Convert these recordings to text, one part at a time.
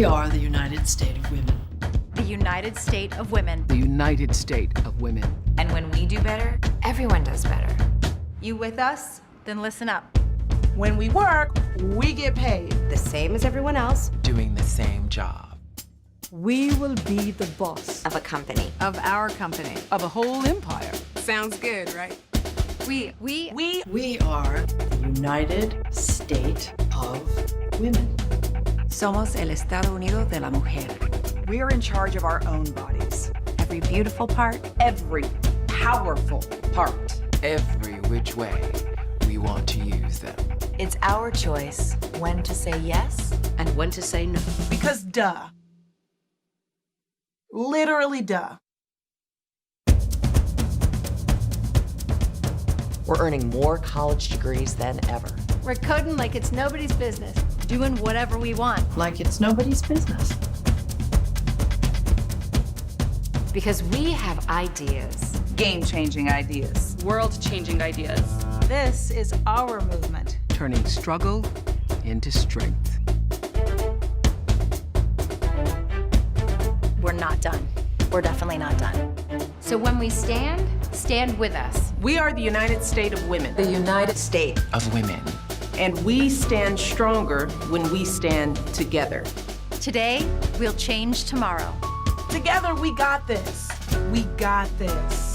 We are the United States of Women. The United States of Women. The United States of Women. And when we do better, everyone does better. You with us? Then listen up. When we work, we get paid. The same as everyone else. Doing the same job. We will be the boss. Of a company. Of our company. Of a whole empire. Sounds good, right? We are the United States of Women. Somos el Estado Unido de la Mujer. We are in charge of our own bodies. every beautiful part. Every powerful part. Every which way we want to use them. It's our choice when to say yes And when to say no. Because duh. Literally duh. We're earning more college degrees than ever. We're coding like it's nobody's business. Doing whatever we want. Like it's nobody's business. because we have ideas. Game-changing ideas. World-changing ideas. This is our movement. Turning struggle into strength. We're not done. We're definitely not done. So when we stand, stand with us. We are the United States of Women. The United States. Of women. And we stand stronger when we stand together. Today, we'll change tomorrow. Together, we got this. We got this.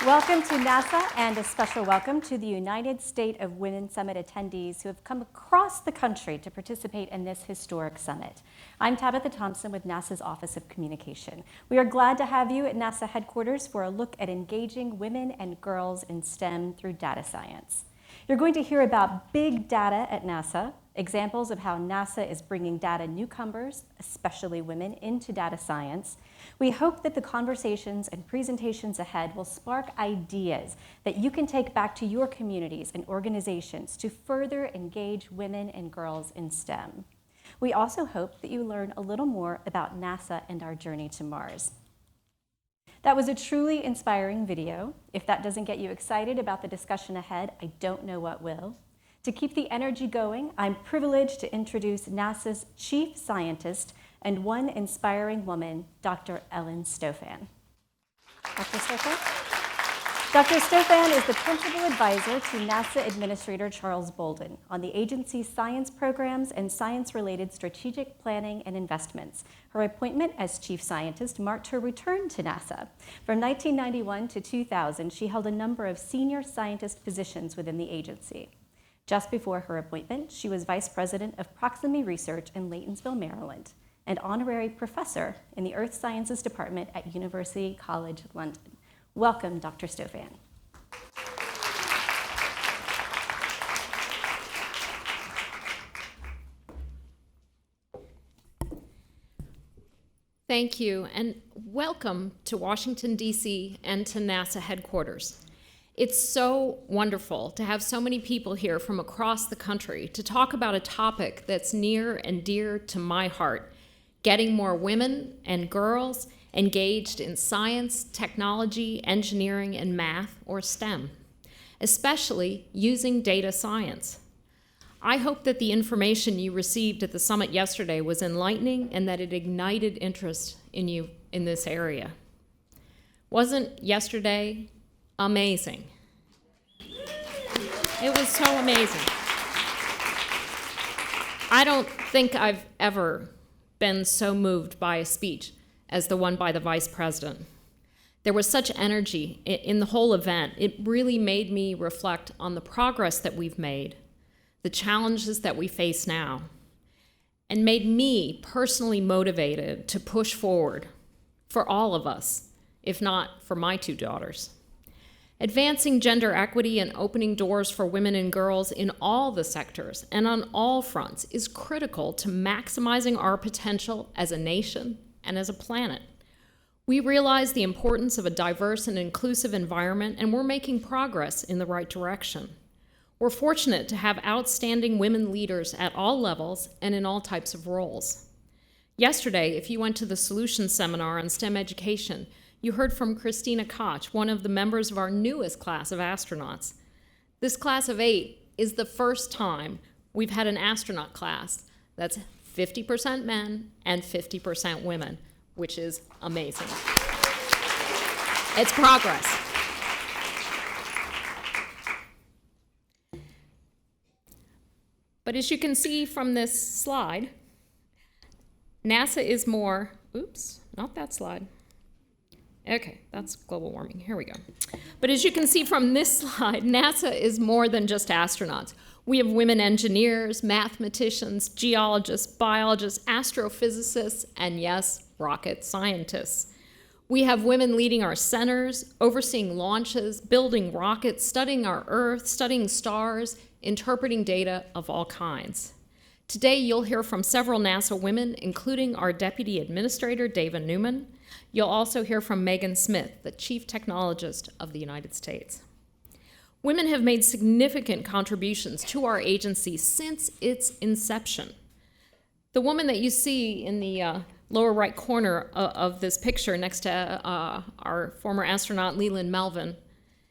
Welcome to NASA, and a special welcome to the United States of Women Summit attendees who have come across the country to participate in this historic summit. I'm Tabitha Thompson with NASA's Office of Communication. We are glad to have you at NASA headquarters for a look at engaging women and girls in STEM through data science. You're going to hear about big data at NASA, examples of how NASA is bringing data newcomers, especially women, into data science. We hope that the conversations and presentations ahead will spark ideas that you can take back to your communities and organizations to further engage women and girls in STEM. We also hope that you learn a little more about NASA and our journey to Mars. That was a truly inspiring video. If that doesn't get you excited about the discussion ahead, I don't know what will. To keep the energy going, I'm privileged to introduce NASA's chief scientist and one inspiring woman, Dr. Ellen Stofan. Dr. Stofan? Dr. Stofan is the principal advisor to NASA Administrator Charles Bolden on the agency's science programs and science-related strategic planning and investments. Her appointment as chief scientist marked her return to NASA. From 1991 to 2000, she held a number of senior scientist positions within the agency. Just before her appointment, she was vice president of Proximity Research in Laytonsville, Maryland, and honorary professor in the Earth Sciences Department at University College London. Welcome, Dr. Stofan. Thank you, and welcome to Washington, D.C. and to NASA headquarters. It's so wonderful to have so many people here from across the country to talk about a topic that's near and dear to my heart, getting more women and girls engaged in science, technology, engineering, and math, or STEM, especially using data science. I hope that the information you received at the summit yesterday was enlightening and that it ignited interest in you in this area. Wasn't yesterday amazing? It was so amazing. I don't think I've ever been so moved by a speech as the one by the vice president. There was such energy in the whole event. It really made me reflect on the progress that we've made, the challenges that we face now, and made me personally motivated to push forward for all of us, if not for my two daughters. Advancing gender equity and opening doors for women and girls in all the sectors and on all fronts is critical to maximizing our potential as a nation and as a planet. We realize the importance of a diverse and inclusive environment, and we're making progress in the right direction. We're fortunate to have outstanding women leaders at all levels and in all types of roles. Yesterday, if you went to the Solutions Seminar on STEM education, you heard from Christina Koch, one of the members of our newest class of astronauts. This class of 8 is the first time we've had an astronaut class that's 50% men and 50% women, which is amazing. It's progress. But as you can see from this slide, NASA is more, oops, not that slide. Okay, that's global warming. Here we go. But as you can see from this slide, NASA is more than just astronauts. We have women engineers, mathematicians, geologists, biologists, astrophysicists, and yes, rocket scientists. We have women leading our centers, overseeing launches, building rockets, studying our Earth, studying stars, interpreting data of all kinds. Today, you'll hear from several NASA women, including our Deputy Administrator, David Newman. You'll also hear from Megan Smith, the Chief Technologist of the United States. Women have made significant contributions to our agency since its inception. The woman that you see in the lower right corner of this picture next to our former astronaut Leland Melvin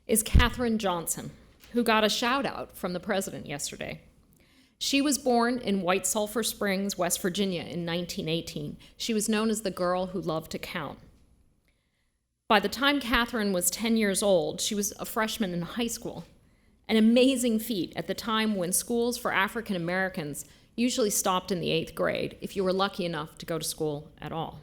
is Katherine Johnson, who got a shout out from the president yesterday. She was born in White Sulphur Springs, West Virginia in 1918. She was known as the girl who loved to count. By the time Katherine was 10 years old, she was a freshman in high school, an amazing feat at the time when schools for African Americans usually stopped in the 8th grade if you were lucky enough to go to school at all.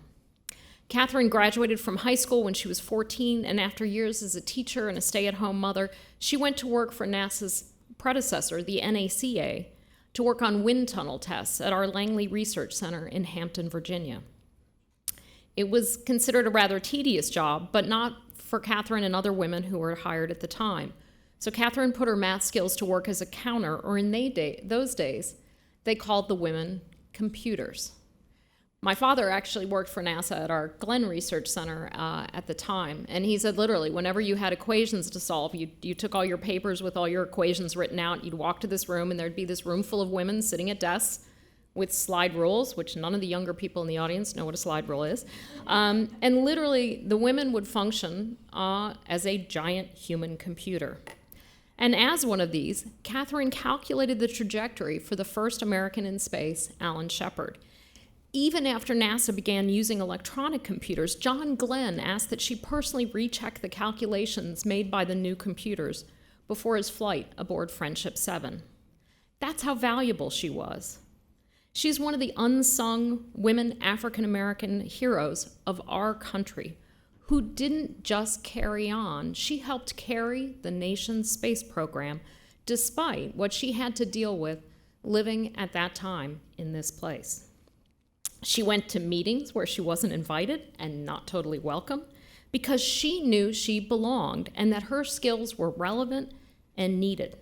Katherine graduated from high school when she was 14, and after years as a teacher and a stay-at-home mother, she went to work for NASA's predecessor, the NACA, to work on wind tunnel tests at our Langley Research Center in Hampton, Virginia. It was considered a rather tedious job, but not for Katherine and other women who were hired at the time. So Katherine put her math skills to work as a counter, or in those days, they called the women computers. My father actually worked for NASA at our Glenn Research Center at the time, and he said literally, whenever you had equations to solve, you took all your papers with all your equations written out, you'd walk to this room, and there'd be this room full of women sitting at desks with slide rules, which none of the younger people in the audience know what a slide rule is. And literally, the women would function as a giant human computer. And as one of these, Katherine calculated the trajectory for the first American in space, Alan Shepard. Even after NASA began using electronic computers, John Glenn asked that she personally recheck the calculations made by the new computers before his flight aboard Friendship 7. That's how valuable she was. She's one of the unsung women African-American heroes of our country who didn't just carry on, she helped carry the nation's space program despite what she had to deal with living at that time in this place. She went to meetings where she wasn't invited and not totally welcome because she knew she belonged and that her skills were relevant and needed.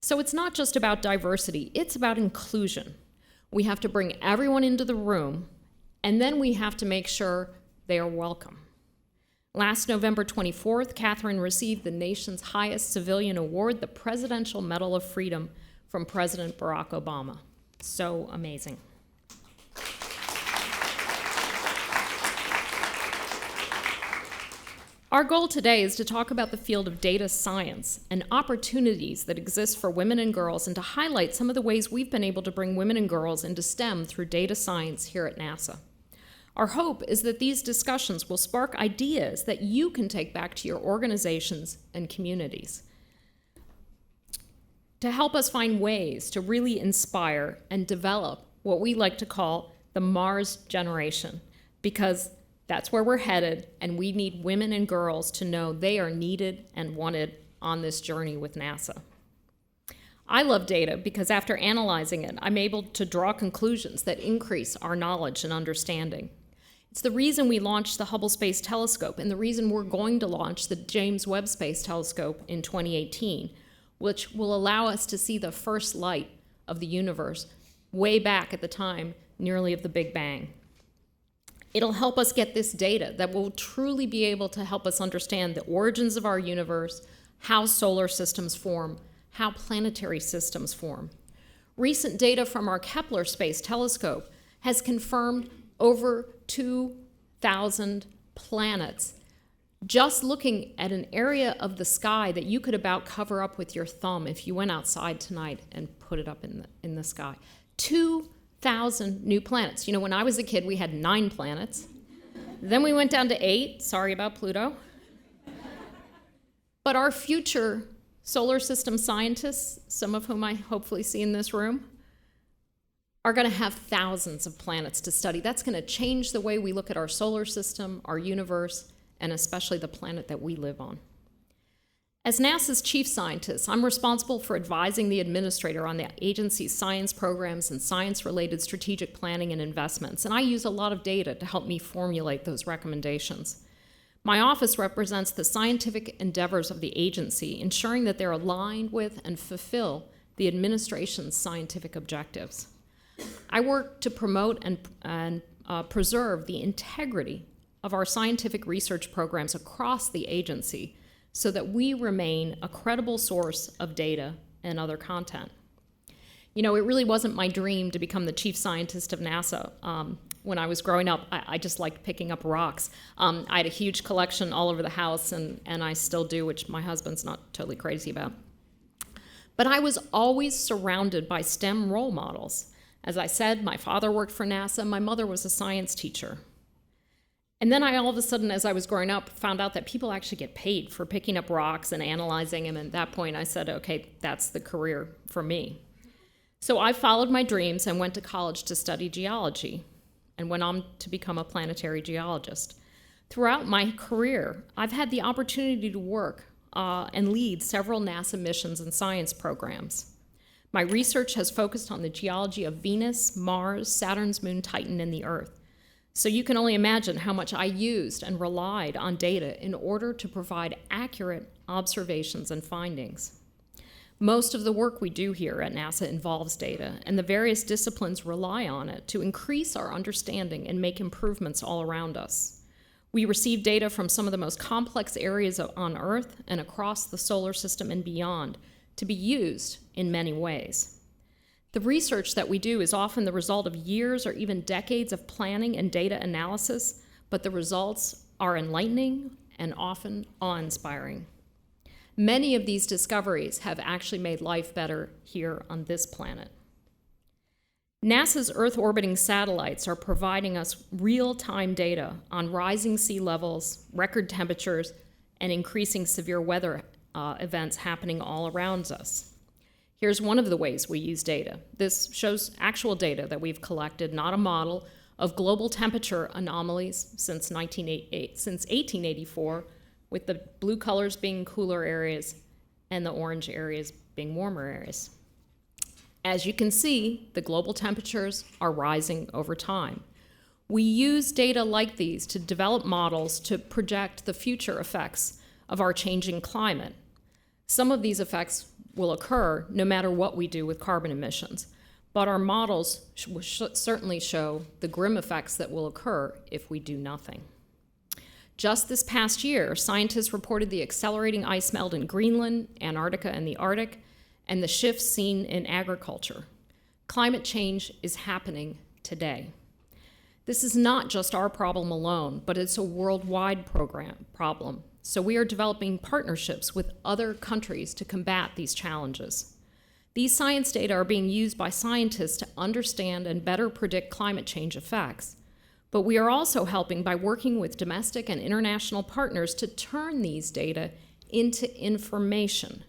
So it's not just about diversity, it's about inclusion. We have to bring everyone into the room, and then we have to make sure they are welcome. Last November 24th, Katherine received the nation's highest civilian award, the Presidential Medal of Freedom, from President Barack Obama. So amazing. Our goal today is to talk about the field of data science and opportunities that exist for women and girls, and to highlight some of the ways we've been able to bring women and girls into STEM through data science here at NASA. Our hope is that these discussions will spark ideas that you can take back to your organizations and communities to help us find ways to really inspire and develop what we like to call the Mars generation, because that's where we're headed, and we need women and girls to know they are needed and wanted on this journey with NASA. I love data because after analyzing it, I'm able to draw conclusions that increase our knowledge and understanding. It's the reason we launched the Hubble Space Telescope and the reason we're going to launch the James Webb Space Telescope in 2018, which will allow us to see the first light of the universe way back at the time nearly of the Big Bang. It'll help us get this data that will truly be able to help us understand the origins of our universe, how solar systems form, how planetary systems form. Recent data from our Kepler Space Telescope has confirmed over 2,000 planets. Just looking at an area of the sky that you could about cover up with your thumb if you went outside tonight and put it up in the sky. 2,000 new planets. You know, when I was a kid, we had 9 planets. Then we went down to 8. Sorry about Pluto. But our future solar system scientists, some of whom I hopefully see in this room, are going to have thousands of planets to study. That's going to change the way we look at our solar system, our universe, and especially the planet that we live on. As NASA's chief scientist, I'm responsible for advising the administrator on the agency's science programs and science-related strategic planning and investments, and I use a lot of data to help me formulate those recommendations. My office represents the scientific endeavors of the agency, ensuring that they're aligned with and fulfill the administration's scientific objectives. I work to promote and preserve the integrity of our scientific research programs across the agency so that we remain a credible source of data and other content. You know, it really wasn't my dream to become the chief scientist of NASA. When I was growing up, I just liked picking up rocks. I had a huge collection all over the house, and I still do, which my husband's not totally crazy about. But I was always surrounded by STEM role models. As I said, my father worked for NASA, my mother was a science teacher. And then I all of a sudden, as I was growing up, found out that people actually get paid for picking up rocks and analyzing them. And at that point, I said, okay, that's the career for me. So I followed my dreams and went to college to study geology and went on to become a planetary geologist. Throughout my career, I've had the opportunity to work and lead several NASA missions and science programs. My research has focused on the geology of Venus, Mars, Saturn's moon Titan, and the Earth. So you can only imagine how much I used and relied on data in order to provide accurate observations and findings. Most of the work we do here at NASA involves data, and the various disciplines rely on it to increase our understanding and make improvements all around us. We receive data from some of the most complex areas on Earth and across the solar system and beyond to be used in many ways. The research that we do is often the result of years or even decades of planning and data analysis, but the results are enlightening and often awe-inspiring. Many of these discoveries have actually made life better here on this planet. NASA's Earth-orbiting satellites are providing us real-time data on rising sea levels, record temperatures, and increasing severe weather events happening all around us. Here's one of the ways we use data. This shows actual data that we've collected, not a model, of global temperature anomalies since 1884, with the blue colors being cooler areas and the orange areas being warmer areas. As you can see, the global temperatures are rising over time. We use data like these to develop models to project the future effects of our changing climate. Some of these effects will occur no matter what we do with carbon emissions, but our models certainly show the grim effects that will occur if we do nothing. Just this past year, scientists reported the accelerating ice melt in Greenland, Antarctica, and the Arctic, and the shifts seen in agriculture. Climate change is happening today. This is not just our problem alone, but it's a worldwide problem. So we are developing partnerships with other countries to combat these challenges. These science data are being used by scientists to understand and better predict climate change effects. But we are also helping by working with domestic and international partners to turn these data into information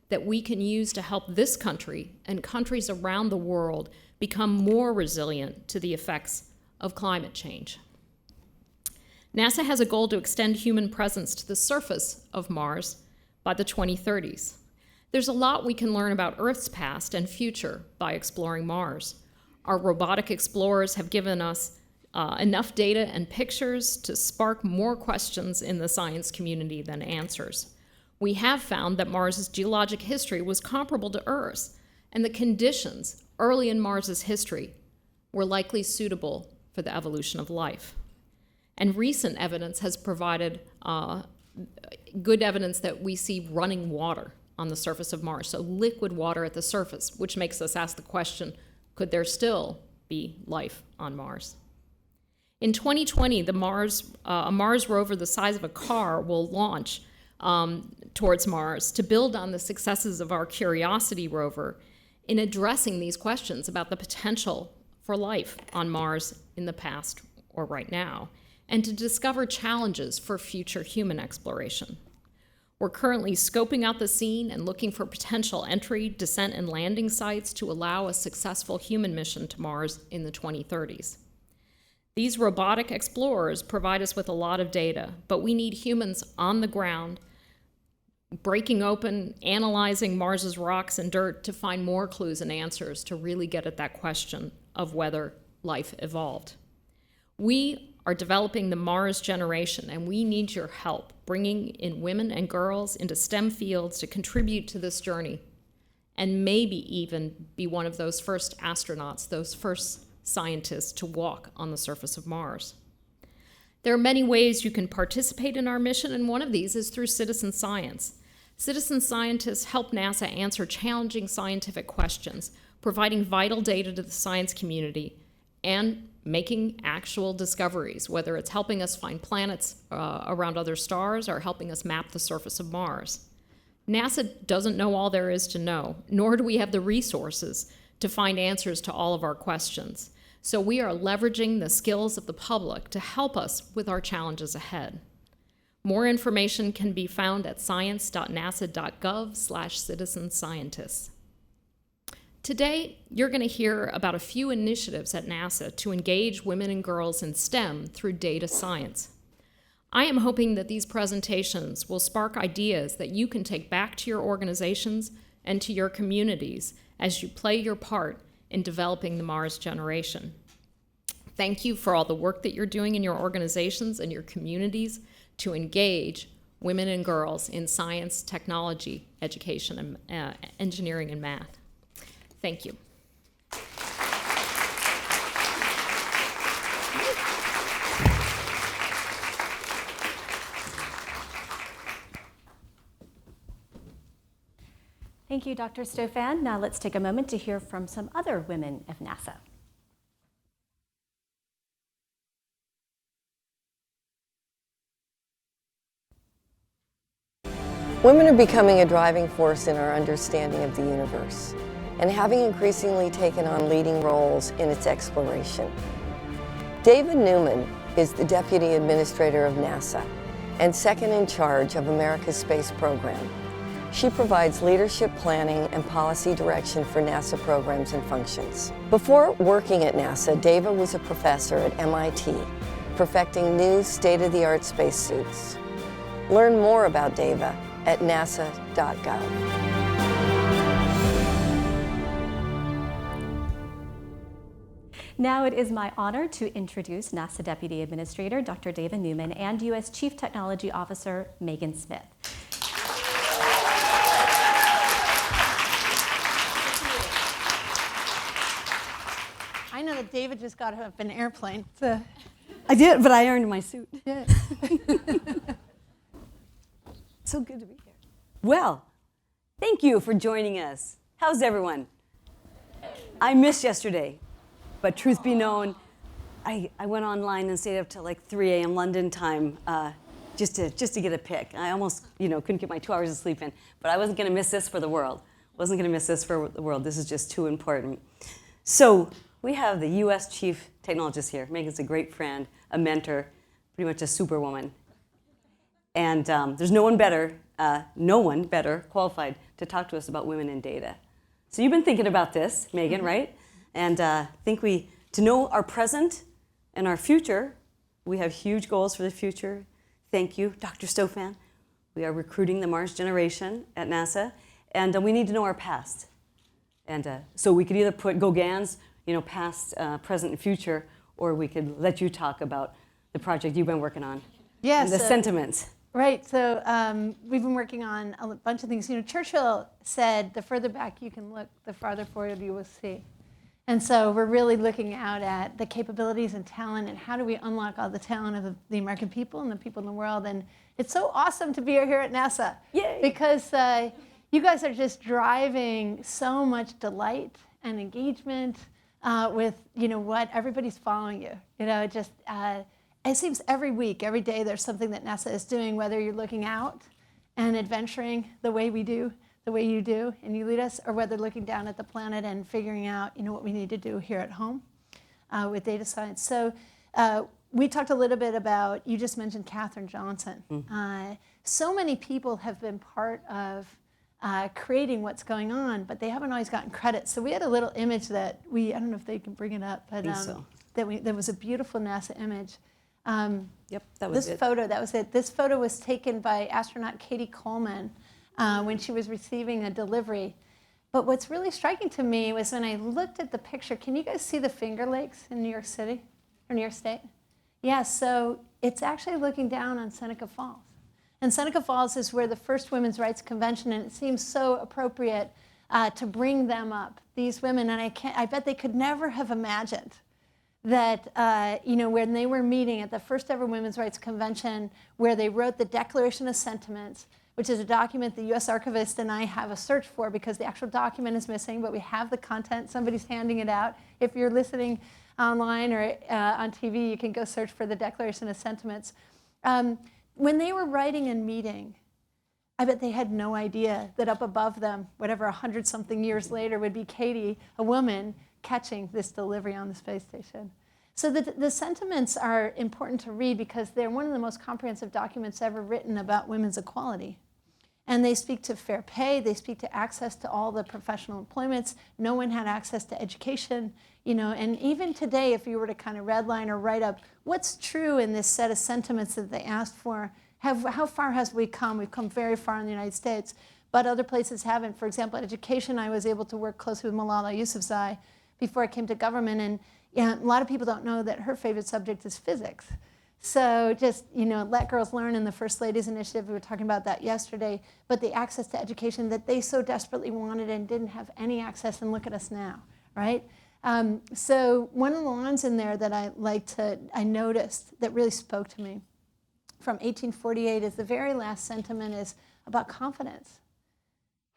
that we can use to help this country and countries around the world become more resilient to the effects of climate change. NASA has a goal to extend human presence to the surface of Mars by the 2030s. There's a lot we can learn about Earth's past and future by exploring Mars. Our robotic explorers have given us enough data and pictures to spark more questions in the science community than answers. We have found that Mars's geologic history was comparable to Earth's, and the conditions early in Mars's history were likely suitable for the evolution of life. And recent evidence has provided good evidence that we see running water on the surface of Mars, so liquid water at the surface, which makes us ask the question, could there still be life on Mars. In 2020, a Mars rover the size of a car will launch towards Mars to build on the successes of our Curiosity rover in addressing these questions about the potential for life on Mars in the past or right now, and to discover challenges for future human exploration. We're currently scoping out the scene and looking for potential entry, descent, and landing sites to allow a successful human mission to Mars in the 2030s. These robotic explorers provide us with a lot of data, but we need humans on the ground, breaking open, analyzing Mars's rocks and dirt to find more clues and answers to really get at that question of whether life evolved. We are developing the Mars generation, and we need your help bringing in women and girls into STEM fields to contribute to this journey, and maybe even be one of those first astronauts, those first scientists to walk on the surface of Mars. There are many ways you can participate in our mission, and one of these is through citizen science. Citizen scientists help NASA answer challenging scientific questions, providing vital data to the science community, and making actual discoveries, whether it's helping us find planets around other stars or helping us map the surface of Mars. NASA doesn't know all there is to know, nor do we have the resources to find answers to all of our questions. So we are leveraging the skills of the public to help us with our challenges ahead. More information can be found at science.nasa.gov/citizenscientists. Today, you're going to hear about a few initiatives at NASA to engage women and girls in STEM through data science. I am hoping that these presentations will spark ideas that you can take back to your organizations and to your communities as you play your part in developing the Mars generation. Thank you for all the work that you're doing in your organizations and your communities to engage women and girls in science, technology, education, and engineering and math. Thank you. Thank you, Dr. Stofan. Now let's take a moment to hear from some other women of NASA. Women are becoming a driving force in our understanding of the universe and having increasingly taken on leading roles in its exploration. David Newman is the Deputy Administrator of NASA and second in charge of America's space program. She provides leadership planning and policy direction for NASA programs and functions. Before working at NASA, Dava was a professor at MIT, perfecting new state-of-the-art spacesuits. Learn more about Dava at nasa.gov. Now it is my honor to introduce NASA Deputy Administrator Dr. Dava Newman and U.S. Chief Technology Officer Megan Smith. I know that David just got off an airplane. I did, but I earned my suit. Yeah. So good to be here. Well, thank you for joining us. How's everyone? I missed yesterday, but truth be known, I went online and stayed up till like 3 a.m. London time just to get a pic. I almost couldn't get my 2 hours of sleep in, but I wasn't going to miss this for the world. Wasn't going to miss this for the world. This is just too important. So we have the U.S. Chief Technologist here. Megan's a great friend, a mentor, pretty much a superwoman. And there's no one better qualified to talk to us about women in data. So you've been thinking about this, Megan, right? And to know our present and our future, we have huge goals for the future. Thank you, Dr. Stofan. We are recruiting the Mars generation at NASA, and we need to know our past. And so we could either put GOGANs, past, present, and future, or we could let you talk about the project you've been working on. Yes. And the sentiments. Right. So we've been working on a bunch of things. Churchill said, the further back you can look, the farther forward you will see. And so we're really looking out at the capabilities and talent and how do we unlock all the talent of the American people and the people in the world. And it's so awesome to be here at NASA. Yay. Because you guys are just driving so much delight and engagement with what everybody's following you. It just it seems every week, every day, there's something that NASA is doing. Whether you're looking out and adventuring the way we do, the way you do, and you lead us, or whether looking down at the planet and figuring out what we need to do here at home with data science. So we talked a little bit about, you just mentioned Katherine Johnson. So many people have been part of creating what's going on, but they haven't always gotten credit. So we had a little image that I don't know if they can bring it up, but that was a beautiful NASA image. Yep, that was it. That was it. This photo was taken by astronaut Coleman when she was receiving a delivery. But what's really striking to me was when I looked at the picture, can you guys see the Finger Lakes in New York City, or New York State? Yeah, so it's actually looking down on Seneca Falls. And Seneca Falls is where the first Women's Rights Convention, and it seems so appropriate to bring them up, these women. And I bet they could never have imagined that, when they were meeting at the first ever Women's Rights Convention, where they wrote the Declaration of Sentiments, which is a document the U.S. Archivist and I have a search for because the actual document is missing, but we have the content. Somebody's handing it out. If you're listening online or on TV, you can go search for the Declaration of Sentiments. When they were writing and meeting, I bet they had no idea that up above them, whatever 100-something years later, would be Katie, a woman, catching this delivery on the space station. So the sentiments are important to read because they're one of the most comprehensive documents ever written about women's equality. And they speak to fair pay, they speak to access to all the professional employments. No one had access to education, and even today, if you were to kind of redline or write up what's true in this set of sentiments that they asked for, how far has we come? We've come very far in the United States, but other places haven't. For example, education, I was able to work closely with Malala Yousafzai before I came to government, and a lot of people don't know that her favorite subject is physics. So just, Let Girls Learn and the First Ladies Initiative, we were talking about that yesterday, but the access to education that they so desperately wanted and didn't have any access, and look at us now, right? So one of the lines in there that I noticed that really spoke to me from 1848 is the very last sentiment is about confidence,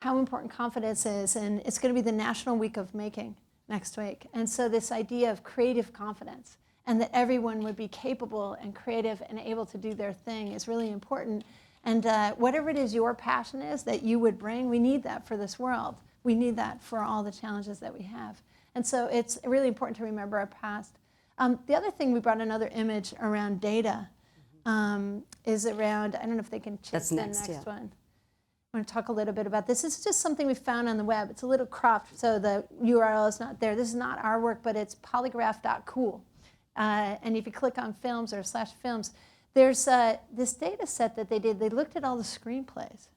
how important confidence is, and it's going to be the National Week of Making next week. And so this idea of creative confidence, and that everyone would be capable and creative and able to do their thing is really important. And whatever it is your passion is that you would bring, we need that for this world. We need that for all the challenges that we have. And so it's really important to remember our past. The other thing, we brought another image around data, is around, I don't know if they can check the next one. I want to talk a little bit about this. This is just something we found on the web. It's a little cropped, so the URL is not there. This is not our work, but it's polygraph.cool. And if you click on films or /films, there's this data set that they did. They looked at all the screenplays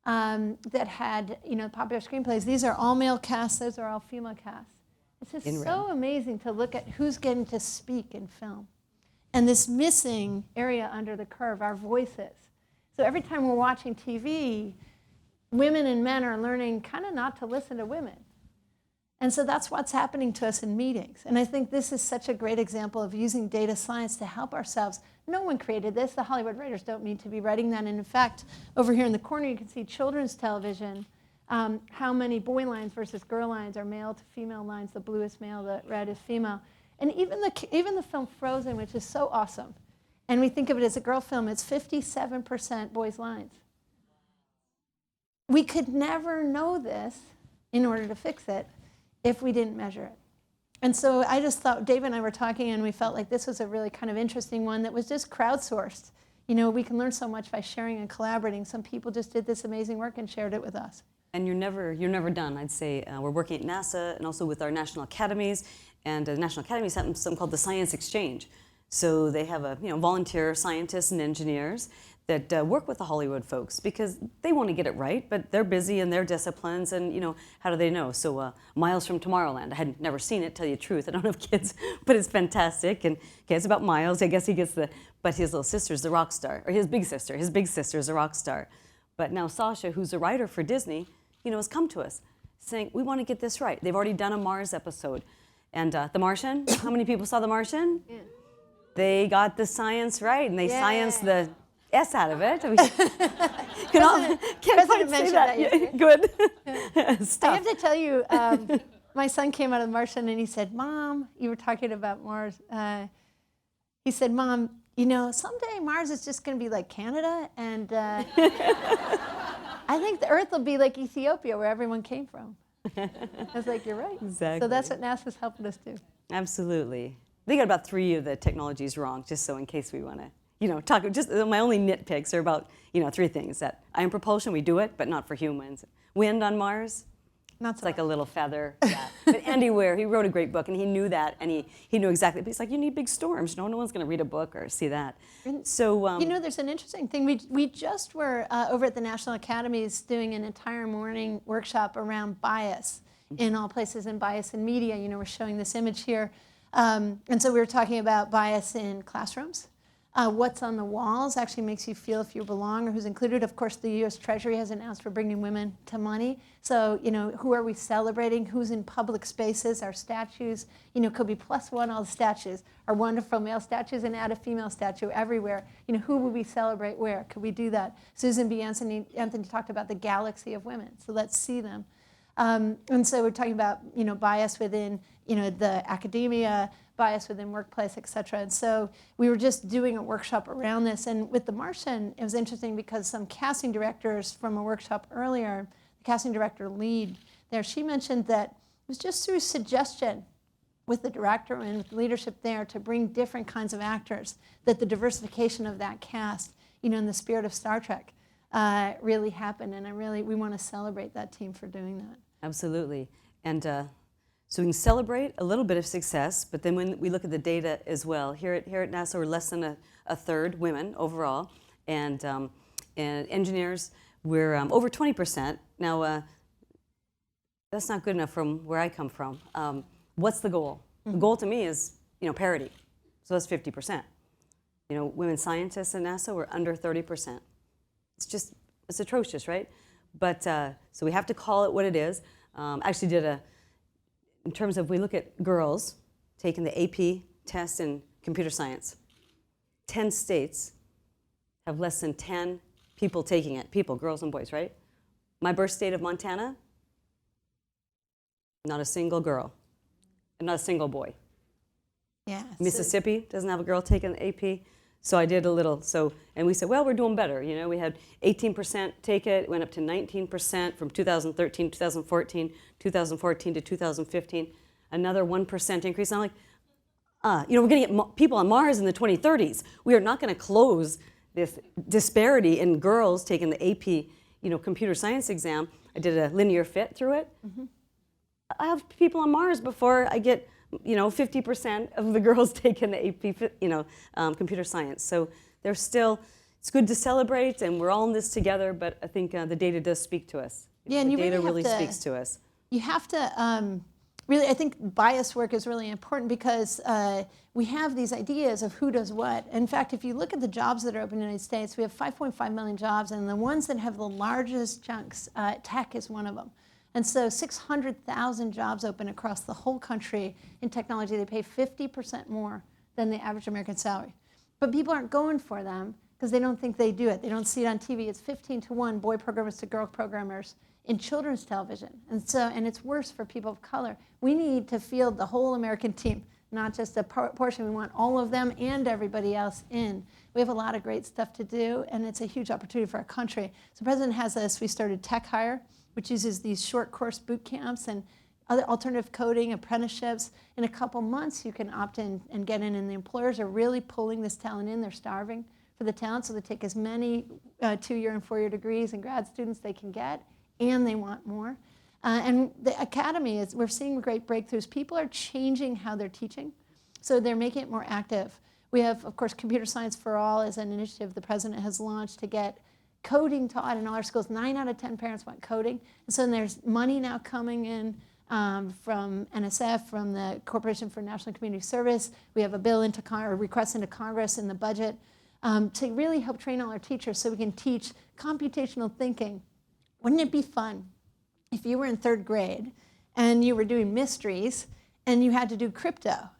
that had, popular screenplays. These are all male casts. Those are all female casts. It's just so amazing to look at who's getting to speak in film. And this missing area under the curve, our voices. So every time we're watching TV, women and men are learning kind of not to listen to women. And so that's what's happening to us in meetings. And I think this is such a great example of using data science to help ourselves. No one created this. The Hollywood writers don't need to be writing that. And in fact, over here in the corner, you can see children's television, how many boy lines versus girl lines are male to female lines. The blue is male, the red is female. And even the film Frozen, which is so awesome, and we think of it as a girl film, it's 57% boys' lines. We could never know this in order to fix it if we didn't measure it. And so I just thought, Dave and I were talking, and we felt like this was a really kind of interesting one that was just crowdsourced. We can learn so much by sharing and collaborating. Some people just did this amazing work and shared it with us. And you're never done. I'd say we're working at NASA and also with our national academies, and the National Academy has something called the Science Exchange. So they have volunteer scientists and engineers that work with the Hollywood folks because they want to get it right, but they're busy in their disciplines, and how do they know? So Miles from Tomorrowland, I had never seen it, tell you the truth. I don't have kids, but it's fantastic. And okay, it's about Miles. I guess he gets but his little sister's the rock star, or his big sister's a rock star. But now Sasha, who's a writer for Disney, has come to us saying, we want to get this right. They've already done a Mars episode. And The Martian, how many people saw The Martian? Yeah. They got the science right, and they scienced the S out of it. Can't quite say that. Good. I have to tell you, my son came out of the Martian and he said, Mom, you were talking about Mars. He said, Mom, you know, someday Mars is just going to be like Canada, and I think the Earth will be like Ethiopia, where everyone came from. I was like, you're right. Exactly. So that's what NASA's helping us do. Absolutely. They got about 3 of the technologies wrong, just so in case we want to, you know, talk. Just my only nitpicks are about, you know, 3 things: that ion propulsion, we do it, but not for humans. Wind on Mars, not it's like a little feather. Yeah. But Andy Weir, he wrote a great book, and he knew that, and he knew exactly. But he's like, you need big storms. No one's going to read a book or see that. So you know, there's an interesting thing. We just were over at the National Academies doing an entire morning workshop around bias in all places, and bias in media. You know, we're showing this image here. And so we were talking about bias in classrooms. What's on the walls actually makes you feel if you belong or who's included. Of course, the U.S. Treasury has announced we're bringing women to money. So, you know, who are we celebrating? Who's in public spaces? Our statues, you know, could be +1 all the statues. Our wonderful male statues, and add a female statue everywhere. You know, who would we celebrate where? Could we do that? Susan B. Anthony talked about the galaxy of women. So let's see them. And so we're talking about, you know, bias within, you know, the academia, bias within workplace, et cetera. And so we were just doing a workshop around this. And with The Martian, it was interesting because some casting directors from a workshop earlier, the casting director lead there, she mentioned that it was just through suggestion with the director and with leadership there to bring different kinds of actors that the diversification of that cast, you know, in the spirit of Star Trek, really happened. And we want to celebrate that team for doing that. Absolutely. And so we can celebrate a little bit of success, but then when we look at the data as well, here at NASA, we're less than a third women overall, and engineers, we're over 20%. Now, that's not good enough from where I come from. What's the goal? The goal to me is, you know, parity. So that's 50%. You know, women scientists at NASA, we're under 30%. It's atrocious, right? But so we have to call it what it is. Actually did in terms of, we look at girls taking the AP test in computer science. 10 states have less than 10 people taking it. People, girls and boys, right? My birth state of Montana, not a single girl, and not a single boy. Yeah. Mississippi doesn't have a girl taking the AP. So I did a little, and we said, well, we're doing better. You know, we had 18% take it, went up to 19% from 2013 to 2014, 2014 to 2015, another 1% increase. And I'm like, you know, we're going to get people on Mars in the 2030s. We are not going to close this disparity in girls taking the AP, you know, computer science exam. I did a linear fit through it. Mm-hmm. I have people on Mars before I get, you know, 50% of the girls taking the AP, you know, computer science. So there's still, it's good to celebrate, and we're all in this together, but I think the data does speak to us. Yeah, and the data really speaks to us. You have to, really, I think bias work is really important because we have these ideas of who does what. In fact, if you look at the jobs that are open in the United States, we have 5.5 million jobs, and the ones that have the largest chunks, tech is one of them. And so 600,000 jobs open across the whole country in technology. They pay 50% more than the average American salary. But people aren't going for them because they don't think they do it. They don't see it on TV. It's 15-to-1 boy programmers to girl programmers in children's television. And it's worse for people of color. We need to field the whole American team, not just a portion. We want all of them and everybody else in. We have a lot of great stuff to do, and it's a huge opportunity for our country. So the president has us, we started Tech Hire, which uses these short course boot camps and other alternative coding apprenticeships. In a couple months, you can opt in and get in, and the employers are really pulling this talent in. They're starving for the talent, so they take as many 2-year and 4-year degrees and grad students they can get, and they want more. And the academy, we're seeing great breakthroughs. People are changing how they're teaching, so they're making it more active. We have, of course, Computer Science for All as an initiative the president has launched to get coding taught in all our schools. 9 out of 10 parents want coding. And so there's money now coming in from NSF, from the Corporation for National Community Service. We have a bill or request into Congress in the budget to really help train all our teachers so we can teach computational thinking. Wouldn't it be fun if you were in 3rd grade and you were doing mysteries and you had to do crypto?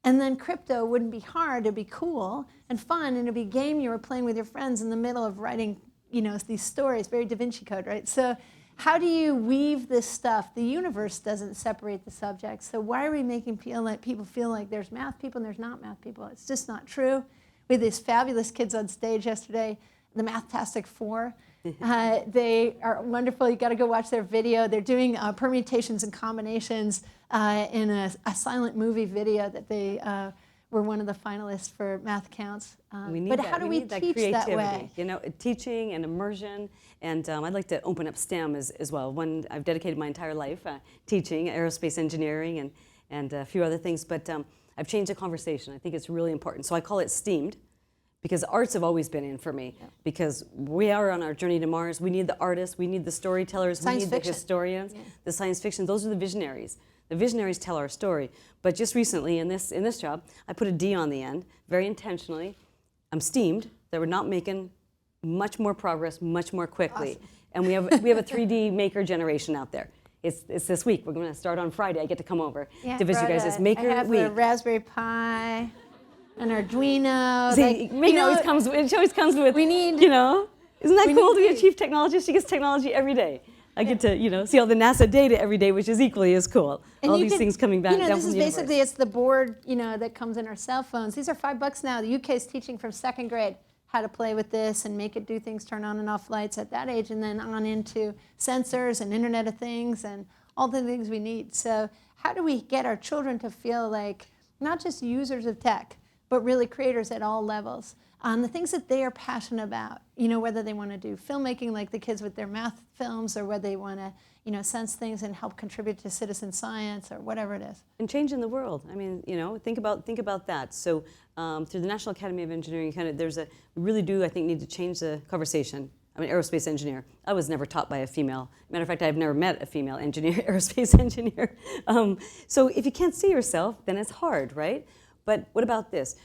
And then crypto wouldn't be hard, it'd be cool and fun, and it'd be a game you were playing with your friends in the middle of writing, you know, these stories, very Da Vinci Code, right? So how do you weave this stuff? The universe doesn't separate the subjects, so why are we making people feel like there's math people and there's not math people? It's just not true. We had these fabulous kids on stage yesterday, the Mathtastic Four. They are wonderful. You got to go watch their video. They're doing permutations and combinations in a silent movie video that they were one of the finalists for Math Counts. But how do we teach that way? You know, teaching and immersion, and I'd like to open up STEM as well. I've dedicated my entire life teaching aerospace engineering and a few other things, but I've changed the conversation. I think it's really important. So I call it STEAMed, because arts have always been in for me, because we are on our journey to Mars. We need the artists, we need the storytellers, we need the historians, the science fiction. Those are the visionaries. The visionaries tell our story. But just recently in this job, I put a D on the end, very intentionally. I'm STEAMed, that we're not making much more progress, much more quickly. Awesome. And we have a 3D maker generation out there. It's this week. We're going to start on Friday. I get to come over to visit you guys. It's Maker Week. I have a Raspberry Pi. An Arduino. See, it always comes with, we need, you know, isn't that cool to be a chief technologist? She gets technology every day. I get to, you know, see all the NASA data every day, which is equally as cool. And all these things coming back down from the universe. This is basically, it's the board, you know, that comes in our cell phones. These are $5 now. The UK is teaching from 2nd grade how to play with this and make it do things, turn on and off lights at that age, and then on into sensors and Internet of Things and all the things we need. So how do we get our children to feel like not just users of tech, but really creators at all levels on the things that they are passionate about, you know, whether they want to do filmmaking like the kids with their math films, or whether they want to, you know, sense things and help contribute to citizen science, or whatever it is. And changing the world. I mean, you know, think about that. So through the National Academy of Engineering, we really do, I think, need to change the conversation. I'm an aerospace engineer. I was never taught by a female. Matter of fact, I've never met a female engineer, aerospace engineer. So if you can't see yourself, then it's hard, right? But what about this?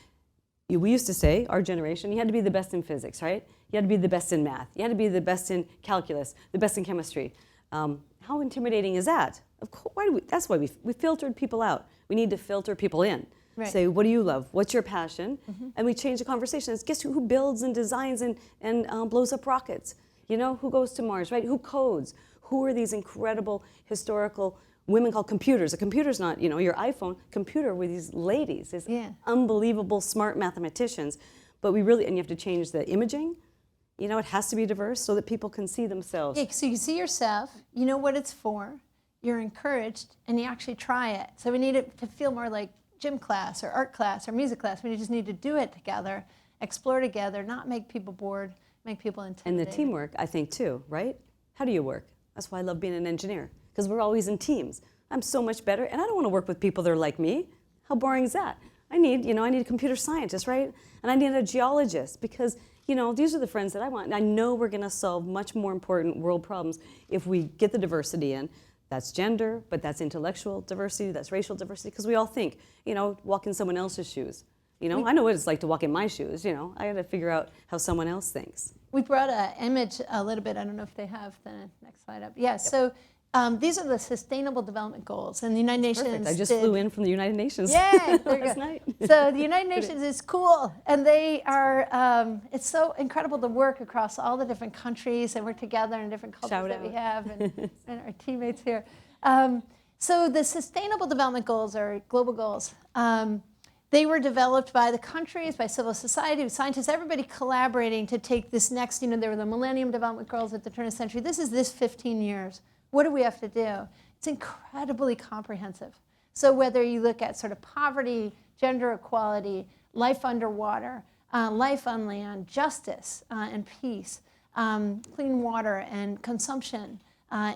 We used to say, our generation, you had to be the best in physics, right? You had to be the best in math. You had to be the best in calculus, the best in chemistry. How intimidating is that? Of course, that's why we filtered people out. We need to filter people in. Right. Say, what do you love? What's your passion? Mm-hmm. And we change the conversation. It's guess who builds and designs and blows up rockets? You know, who goes to Mars, right? Who codes? Who are these incredible historical women called computers? A computer's not, you know, your iPhone. Computer were these ladies, these unbelievable smart mathematicians. But we really, and you have to change the imaging. You know, it has to be diverse so that people can see themselves. Yeah, so you see yourself, you know what it's for, you're encouraged, and you actually try it. So we need it to feel more like gym class or art class or music class. We just need to do it together, explore together, not make people bored, make people intimidated. And the teamwork, I think, too, right? How do you work? That's why I love being an engineer, because we're always in teams. I'm so much better, and I don't want to work with people that are like me. How boring is that? I need a computer scientist, right? And I need a geologist, because, you know, these are the friends that I want. And I know we're going to solve much more important world problems if we get the diversity in. That's gender, but that's intellectual diversity, that's racial diversity, because we all think, you know, walk in someone else's shoes. You know, I know what it's like to walk in my shoes, you know. I got to figure out how someone else thinks. We brought an image a little bit. I don't know if they have the next slide up. Yeah, yep. So these are the Sustainable Development Goals, and the United Nations. Perfect. I just flew in from the United Nations. Yeah, last night. So the United Nations is cool, and they are. It's so incredible to work across all the different countries and work together in different cultures that we have, and our teammates here. So the Sustainable Development Goals are global goals. They were developed by the countries, by civil society, scientists, everybody collaborating to take this next. You know, there were the Millennium Development Goals at the turn of the century. This is 15 years. What do we have to do? It's incredibly comprehensive. So whether you look at sort of poverty, gender equality, life underwater, life on land, justice and peace, clean water and consumption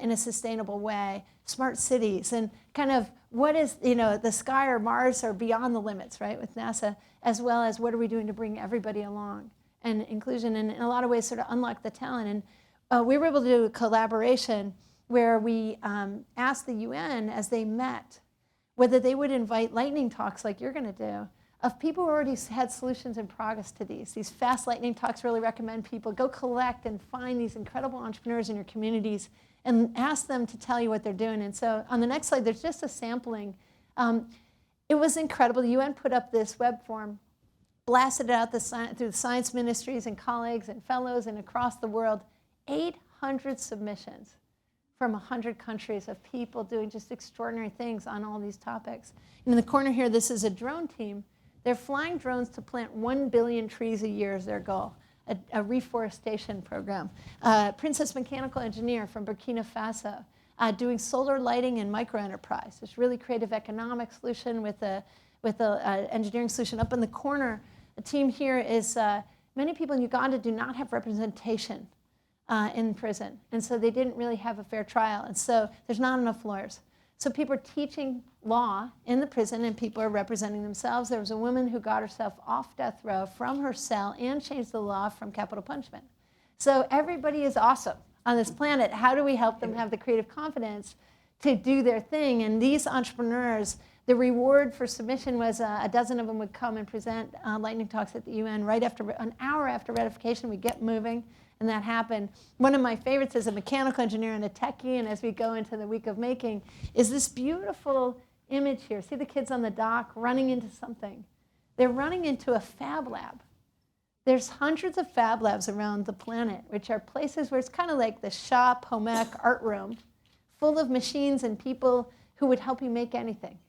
in a sustainable way, smart cities, and kind of what is, you know, the sky or Mars are beyond the limits, right, with NASA, as well as what are we doing to bring everybody along, and inclusion, and in a lot of ways sort of unlock the talent. And we were able to do a collaboration where we asked the UN as they met whether they would invite lightning talks like you're going to do of people who already had solutions in progress to these. These fast lightning talks really recommend people go collect and find these incredible entrepreneurs in your communities and ask them to tell you what they're doing. And so on the next slide, there's just a sampling. It was incredible. The UN put up this web form, blasted it out through the science ministries and colleagues and fellows and across the world, 800 submissions from 100 countries of people doing just extraordinary things on all these topics. And in the corner here, this is a drone team. They're flying drones to plant 1 billion trees a year is their goal, a reforestation program. Princess Mechanical Engineer from Burkina Faso, doing solar lighting and microenterprise. This really creative economic solution with a engineering solution. Up in the corner, the team here is, many people in Uganda do not have representation in prison. And so they didn't really have a fair trial. And so there's not enough lawyers. So people are teaching law in the prison and people are representing themselves. There was a woman who got herself off death row from her cell and changed the law from capital punishment. So everybody is awesome on this planet. How do we help them have the creative confidence to do their thing? And these entrepreneurs, the reward for submission was a dozen of them would come and present lightning talks at the UN right after, an hour after ratification. We get moving, and that happened. One of my favorites as a mechanical engineer and a techie, and as we go into the week of making, is this beautiful image here. See the kids on the dock running into something. They're running into a fab lab. There's hundreds of fab labs around the planet, which are places where it's kind of like the shop, home ec, art room, full of machines and people who would help you make anything.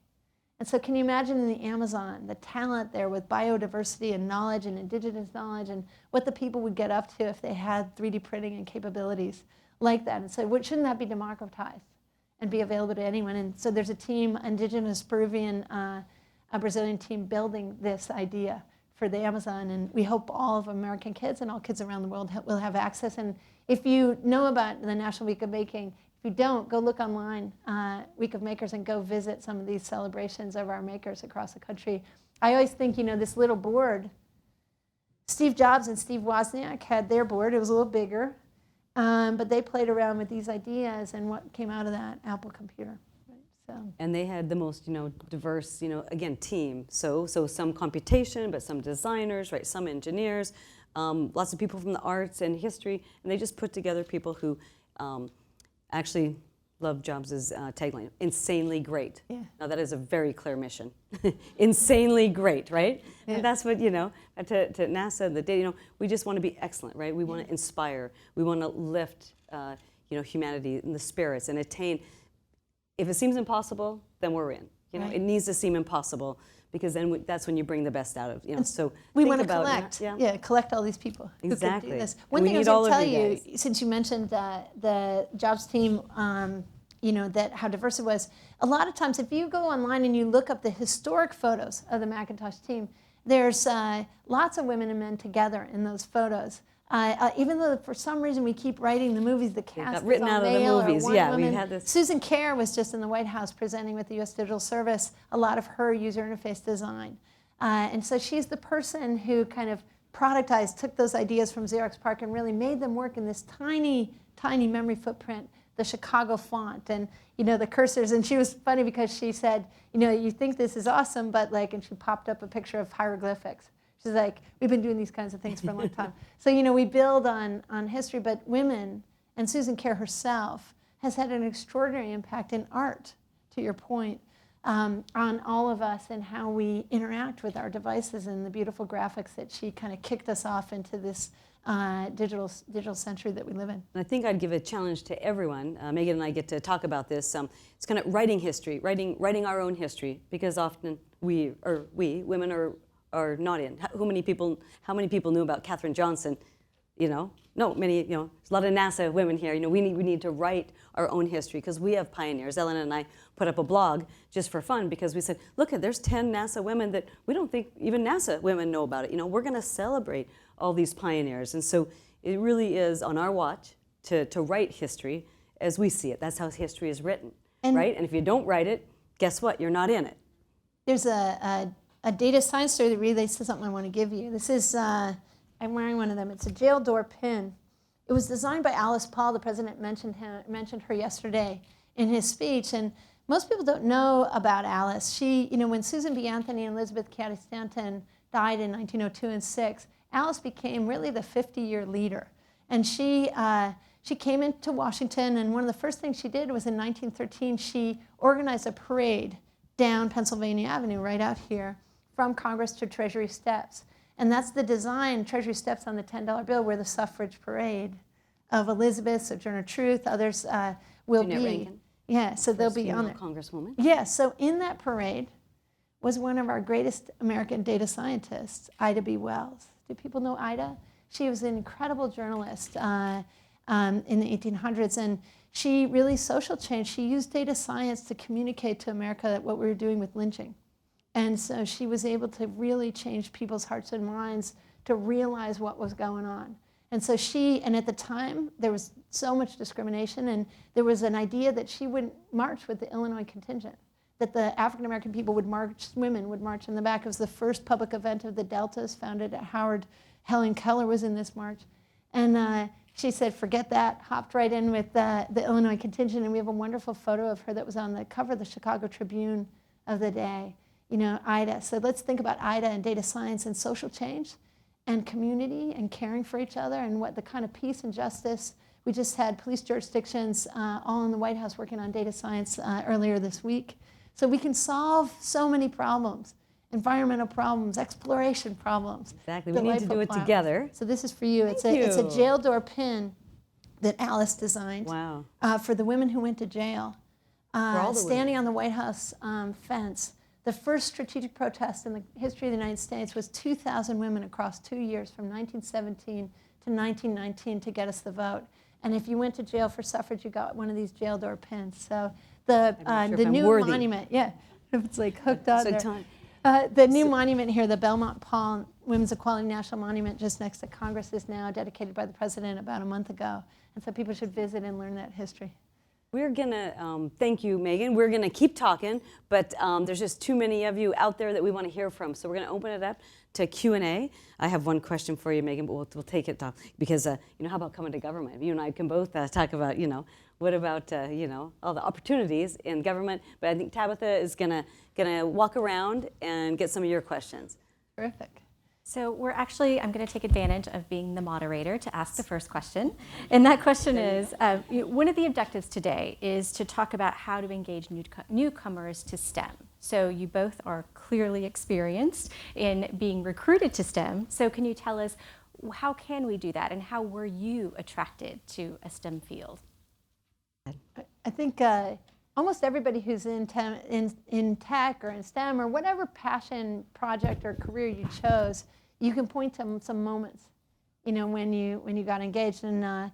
And so can you imagine in the Amazon, the talent there with biodiversity and knowledge and indigenous knowledge and what the people would get up to if they had 3D printing and capabilities like that. And so shouldn't that be democratized and be available to anyone? And so there's a team, indigenous Peruvian, a Brazilian team building this idea for the Amazon. And we hope all of American kids and all kids around the world will have access. And if you know about the National Week of Making, if you don't, go look online, Week of Makers, and go visit some of these celebrations of our makers across the country. I always think, you know, this little board, Steve Jobs and Steve Wozniak had their board. It was a little bigger, but they played around with these ideas, and what came out of that? Apple computer. Right? So. And they had the most, you know, diverse, you know, again, team. So some computation, but some designers, right? Some engineers, lots of people from the arts and history, and they just put together people who actually love Jobs' tagline, insanely great. Yeah. Now that is a very clear mission. Insanely great, right? Yeah. And that's what, you know, to NASA, the data, you know, we just want to be excellent, right? We want to inspire. We want to lift, you know, humanity and the spirits and attain. If it seems impossible, then we're in. You know, right. It needs to seem impossible because then that's when you bring the best out of, you know, so we want to collect, collect all these people exactly. who can do this. One thing I was going to tell you, since you mentioned the Jobs team, you know, that how diverse it was, a lot of times if you go online and you look up the historic photos of the Macintosh team, there's lots of women and men together in those photos. Even though for some reason we keep writing the movies, the cast written out of the movies. Yeah, woman. we had this. Susan Kerr was just in the White House presenting with the U.S. Digital Service a lot of her user interface design, and so she's the person who kind of productized, took those ideas from Xerox PARC and really made them work in this tiny, tiny memory footprint. The Chicago font and, you know, the cursors. And she was funny because she said, you know, you think this is awesome, but like, and she popped up a picture of hieroglyphics. She's like, we've been doing these kinds of things for a long time. So, you know, we build on history, but women, and Susan Kerr herself, has had an extraordinary impact in art, to your point, on all of us and how we interact with our devices and the beautiful graphics that she kind of kicked us off into this digital century that we live in. I think I'd give a challenge to everyone. Megan and I get to talk about this. It's kind of writing history, writing our own history, because often we women are not in. How many people knew about Katherine Johnson? You know, no, many. You know, there's a lot of NASA women here. You know, we need to write our own history because we have pioneers. Ellen and I put up a blog just for fun because we said, look, there's 10 NASA women that we don't think even NASA women know about it. You know, we're going to celebrate all these pioneers. And so it really is on our watch to write history as we see it. That's how history is written, right? And if you don't write it, guess what? You're not in it. There's a data science story that relates to something I want to give you. This is, I'm wearing one of them. It's a jail door pin. It was designed by Alice Paul. The president mentioned her yesterday in his speech. And most people don't know about Alice. She, you know, when Susan B. Anthony and Elizabeth Cady Stanton died in 1902 and 6, Alice became really the 50-year leader. And she came into Washington, and one of the first things she did was in 1913, she organized a parade down Pennsylvania Avenue, right out here, from Congress to Treasury Steps. And that's the design, Treasury Steps on the $10 bill, were the suffrage parade of Elizabeth, Sojourner Truth, others will Jeanette be. Rankin. Yeah, so they'll First be on female there. Congresswoman. Yeah, so in that parade was one of our greatest American data scientists, Ida B. Wells. Do people know Ida? She was an incredible journalist in the 1800s, and she really social changed. She used data science to communicate to America what we were doing with lynching. And so she was able to really change people's hearts and minds to realize what was going on. And so and at the time, there was so much discrimination, and there was an idea that she wouldn't march with the Illinois contingent, that the African-American people would march, women would march in the back. It was the first public event of the Deltas, founded at Howard. Helen Keller was in this march. And she said, forget that, hopped right in with the Illinois contingent, and we have a wonderful photo of her that was on the cover of the Chicago Tribune of the day, Ida. So let's think about Ida and data science and social change and community and caring for each other and what the kind of peace and justice. We just had police jurisdictions all in the White House working on data science earlier this week. So we can solve so many problems, environmental problems, exploration problems. Exactly, we need to do it together. So this is for you. It's a jail door pin that Alice designed. Wow. For the women who went to jail. Standing on the White House fence. The first strategic protest in the history of the United States was 2,000 women across 2 years, from 1917 to 1919, to get us the vote. And if you went to jail for suffrage, you got one of these jail door pins. So the new monument, it's like hooked on there. The new monument here, the Belmont Paul Women's Equality National Monument, just next to Congress, is now dedicated by the president about a month ago. And so people should visit and learn that history. We're going to, thank you, Megan. We're going to keep talking, but there's just too many of you out there that we want to hear from. So we're going to open it up to Q&A. I have one question for you, Megan, but we'll take it because, how about coming to government? You and I can both talk about, what about, all the opportunities in government. But I think Tabitha is going to walk around and get some of your questions. Terrific. So I'm going to take advantage of being the moderator to ask the first question. And that question is, one of the objectives today is to talk about how to engage newcomers to STEM. So you both are clearly experienced in being recruited to STEM. So can you tell us, how can we do that, and how were you attracted to a STEM field? I think almost everybody who's in tech or in STEM or whatever passion project or career you chose, you can point to some moments, when you got engaged. And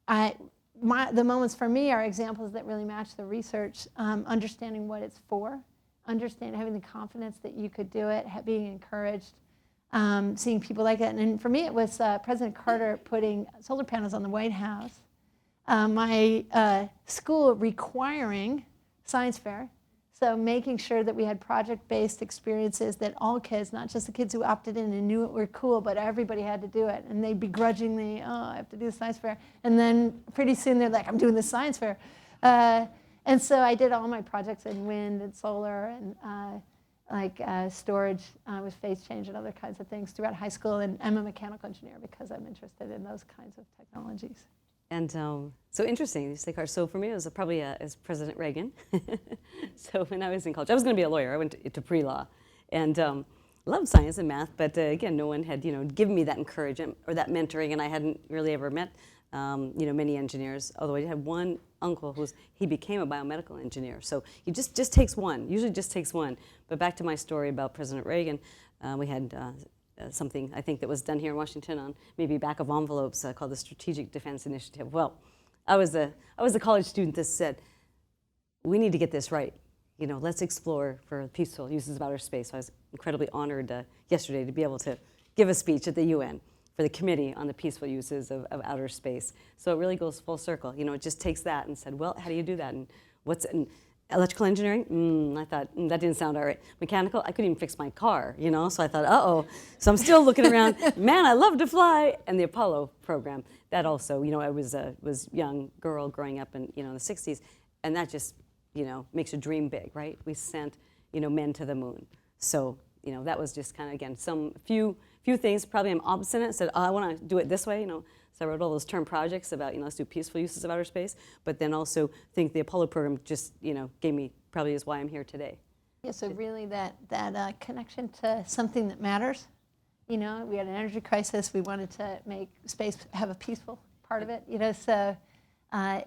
the moments for me are examples that really match the research. Understanding what it's for, having the confidence that you could do it, being encouraged, seeing people like that. And for me, it was President Carter putting solar panels on the White House. My school requiring science fair, so making sure that we had project-based experiences that all kids, not just the kids who opted in and knew it were cool, but everybody had to do it. And they begrudgingly, I have to do the science fair. And then pretty soon they're like, I'm doing the science fair. And so I did all my projects in wind and solar and storage with phase change and other kinds of things throughout high school. And I'm a mechanical engineer because I'm interested in those kinds of technologies. And so interesting, you say Carter. So for me, it was probably as President Reagan. So when I was in college, I was going to be a lawyer. I went to pre-law, and loved science and math. But again, no one had given me that encouragement or that mentoring, and I hadn't really ever met many engineers. Although I had one uncle he became a biomedical engineer. So it just takes one. Usually, just takes one. But back to my story about President Reagan, we had. Something I think that was done here in Washington on maybe back of envelopes called the Strategic Defense Initiative. Well, I was a college student that said, we need to get this right. Let's explore for peaceful uses of outer space. So I was incredibly honored yesterday to be able to give a speech at the UN for the Committee on the Peaceful Uses of Outer Space. So it really goes full circle. It just takes that and said, well, how do you do that? And electrical engineering, I thought, that didn't sound all right. Mechanical, I couldn't even fix my car, so I thought, uh-oh. So I'm still looking around, man, I love to fly. And the Apollo program, that also, I was a young girl growing up in, the 60s, and that just, makes a dream big, right? We sent, men to the moon. So, that was just kind of, again, some few things. Probably I'm obstinate, said, I want to do it this way, So I wrote all those term projects about, let's do peaceful uses of outer space, but then also think the Apollo program just, gave me, probably is why I'm here today. Yeah, so really that connection to something that matters. We had an energy crisis. We wanted to make space have a peaceful part of it, you know, so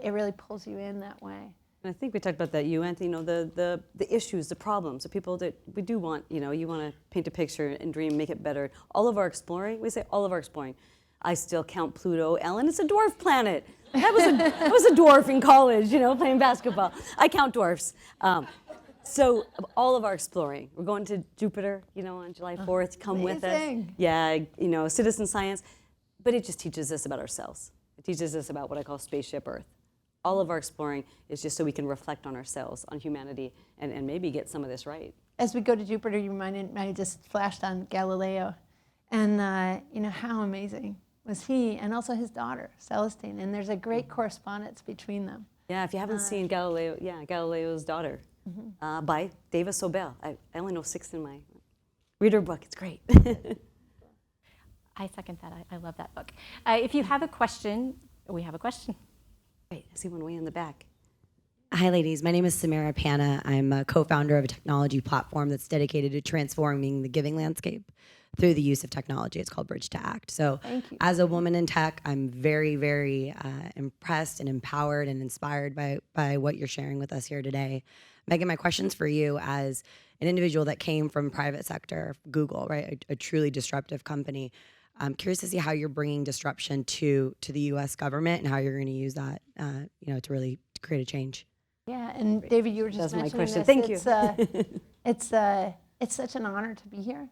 it really pulls you in that way. And I think we talked about that, you, Anthony, you know, the issues, the problems, the people that we do want, you know, you want to paint a picture and dream, make it better. All of our exploring, we say all of our exploring. I still count Pluto. Ellen, it's a dwarf planet. That was a dwarf in college, you know, playing basketball. I count dwarfs. So all of our exploring. We're going to Jupiter, you know, on July 4th. Come with us. Yeah, you know, citizen science. But it just teaches us about ourselves. It teaches us about what I call spaceship Earth. All of our exploring is just so we can reflect on ourselves, on humanity, and maybe get some of this right. As we go to Jupiter, you reminded me, I just flashed on Galileo. And, you know, how amazing was he, and also his daughter, Celestine. And there's a great correspondence between them. Yeah, if you haven't seen Galileo, Galileo's daughter, by Davis Sobel. I only know 6 in my reader book. It's great. I second that. I love that book. If you have a question, we have a question. Wait, I see one way in the back. Hi, ladies. My name is Samara Panna. I'm a co-founder of a technology platform that's dedicated to transforming the giving landscape through the use of technology. It's called Bridge to Act. So as a woman in tech, I'm very, very impressed and empowered and inspired by what you're sharing with us here today. Megan, my question's for you as an individual that came from private sector, Google, right, a truly disruptive company. I'm curious to see how you're bringing disruption to the U.S. government and how you're going to use that, you know, to really create a change. Yeah, and David, you were just mentioning my question. this. Thank you. It's such an honor to be here,